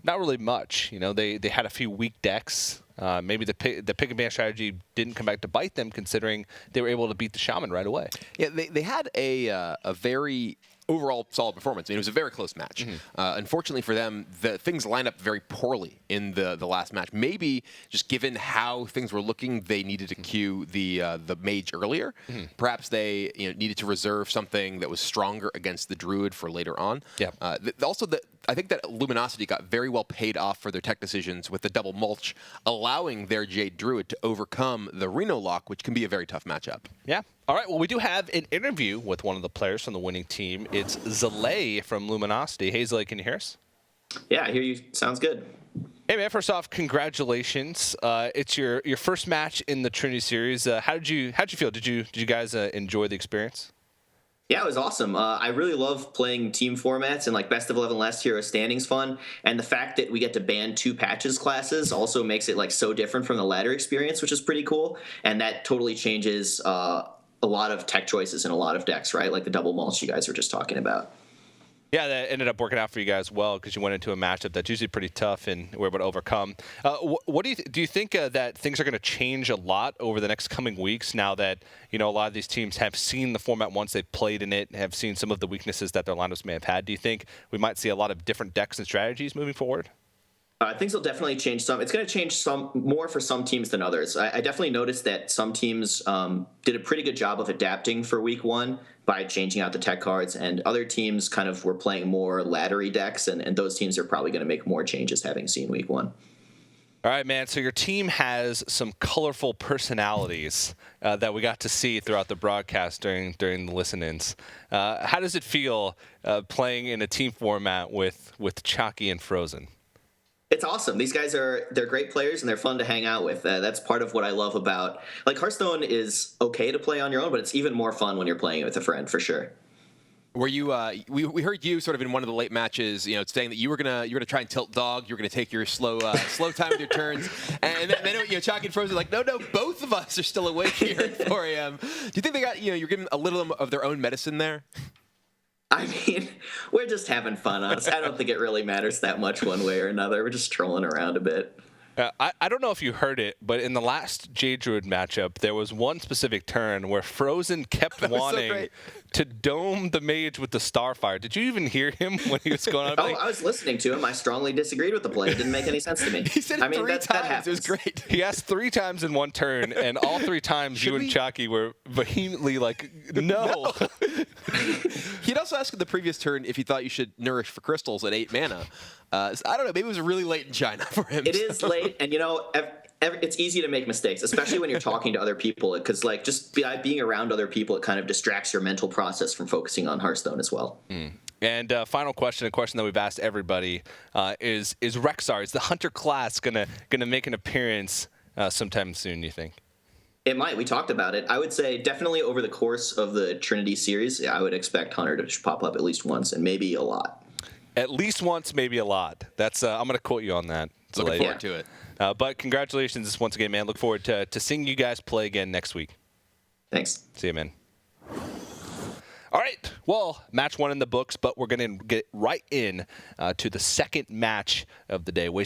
Not really much. They had a few weak decks. Maybe the pick and ban strategy didn't come back to bite them, considering they were able to beat the Shaman right away. Yeah, they had a very overall solid performance. I mean, it was a very close match. Unfortunately for them, the things lined up very poorly in the last match. Maybe just given how things were looking, they needed to queue the mage earlier. Perhaps they needed to reserve something that was stronger against the druid for later on. Yeah. Also, I think that Luminosity got very well paid off for their tech decisions with the double mulch, allowing their Jade Druid to overcome the Reno lock, which can be a very tough matchup. Yeah. All right. Well, we do have an interview with one of the players from the winning team. It's Zalay from Luminosity. Hey, Zalay, can you hear us? Yeah, I hear you. Sounds good. Hey, man. First off, congratulations. It's your first match in the Trinity Series. How'd you feel? Did you guys enjoy the experience? Yeah, it was awesome. I really love playing team formats, and like Best of 11 last year, standings fun. And the fact that we get to ban 2 patches classes also makes it like so different from the ladder experience, which is pretty cool. And that totally changes a lot of tech choices in a lot of decks, right? Like the double mulch you guys were just talking about. Yeah, that ended up working out for you guys well because you went into a matchup that's usually pretty tough and were able to overcome. What do you think that things are going to change a lot over the next coming weeks now that a lot of these teams have seen the format once they've played in it, have seen some of the weaknesses that their lineups may have had? Do you think we might see a lot of different decks and strategies moving forward? Things will definitely change some. It's going to change some more for some teams than others. I definitely noticed that some teams did a pretty good job of adapting for week 1 by changing out the tech cards, and other teams kind of were playing more laddery decks, and those teams are probably going to make more changes having seen week 1. All right, man. So your team has some colorful personalities that we got to see throughout the broadcast during the listen-ins. How does it feel playing in a team format with Chalky and Frozen? It's awesome. These guys they're great players and they're fun to hang out with. That's part of what I love about Hearthstone is okay to play on your own, but it's even more fun when you're playing it with a friend for sure. Were you? We heard you sort of in one of the late matches, saying that you were gonna try and tilt dog. You were gonna take your slow time with your turns, and then Chalky and Frozen like, no, both of us are still awake here at 4 a.m. Do you think they got you're giving a little of their own medicine there? I mean, we're just having fun, honestly. I don't think it really matters that much one way or another. We're just trolling around a bit. I don't know if you heard it, but in the last Jade Druid matchup, there was one specific turn where Frozen kept wanting to dome the mage with the Starfire. Did you even hear him when he was going on? I was listening to him. I strongly disagreed with the play. It didn't make any sense to me. He said it 3 times. That happens. It was great. He asked 3 times in one turn, and all 3 times you and Chalky were vehemently like, no. He'd also asked in the previous turn if he thought you should nourish for crystals at 8 mana. I don't know. Maybe it was really late in China for him. It is late, and it's easy to make mistakes, especially when you're talking to other people, because just being around other people, it kind of distracts your mental process from focusing on Hearthstone as well. And final question, a question that we've asked everybody, is Rexar, is the Hunter class gonna make an appearance sometime soon, you think? It might. We talked about it. I would say definitely over the course of the Trinity series, I would expect Hunter to pop up at least once and maybe a lot. At least once, maybe a lot. That's I'm going to quote you on that. Looking forward to it. But congratulations once again, man. Look forward to seeing you guys play again next week. Thanks. See you, man. All right. Well, match 1 in the books, but we're going to get right in to the second match of the day.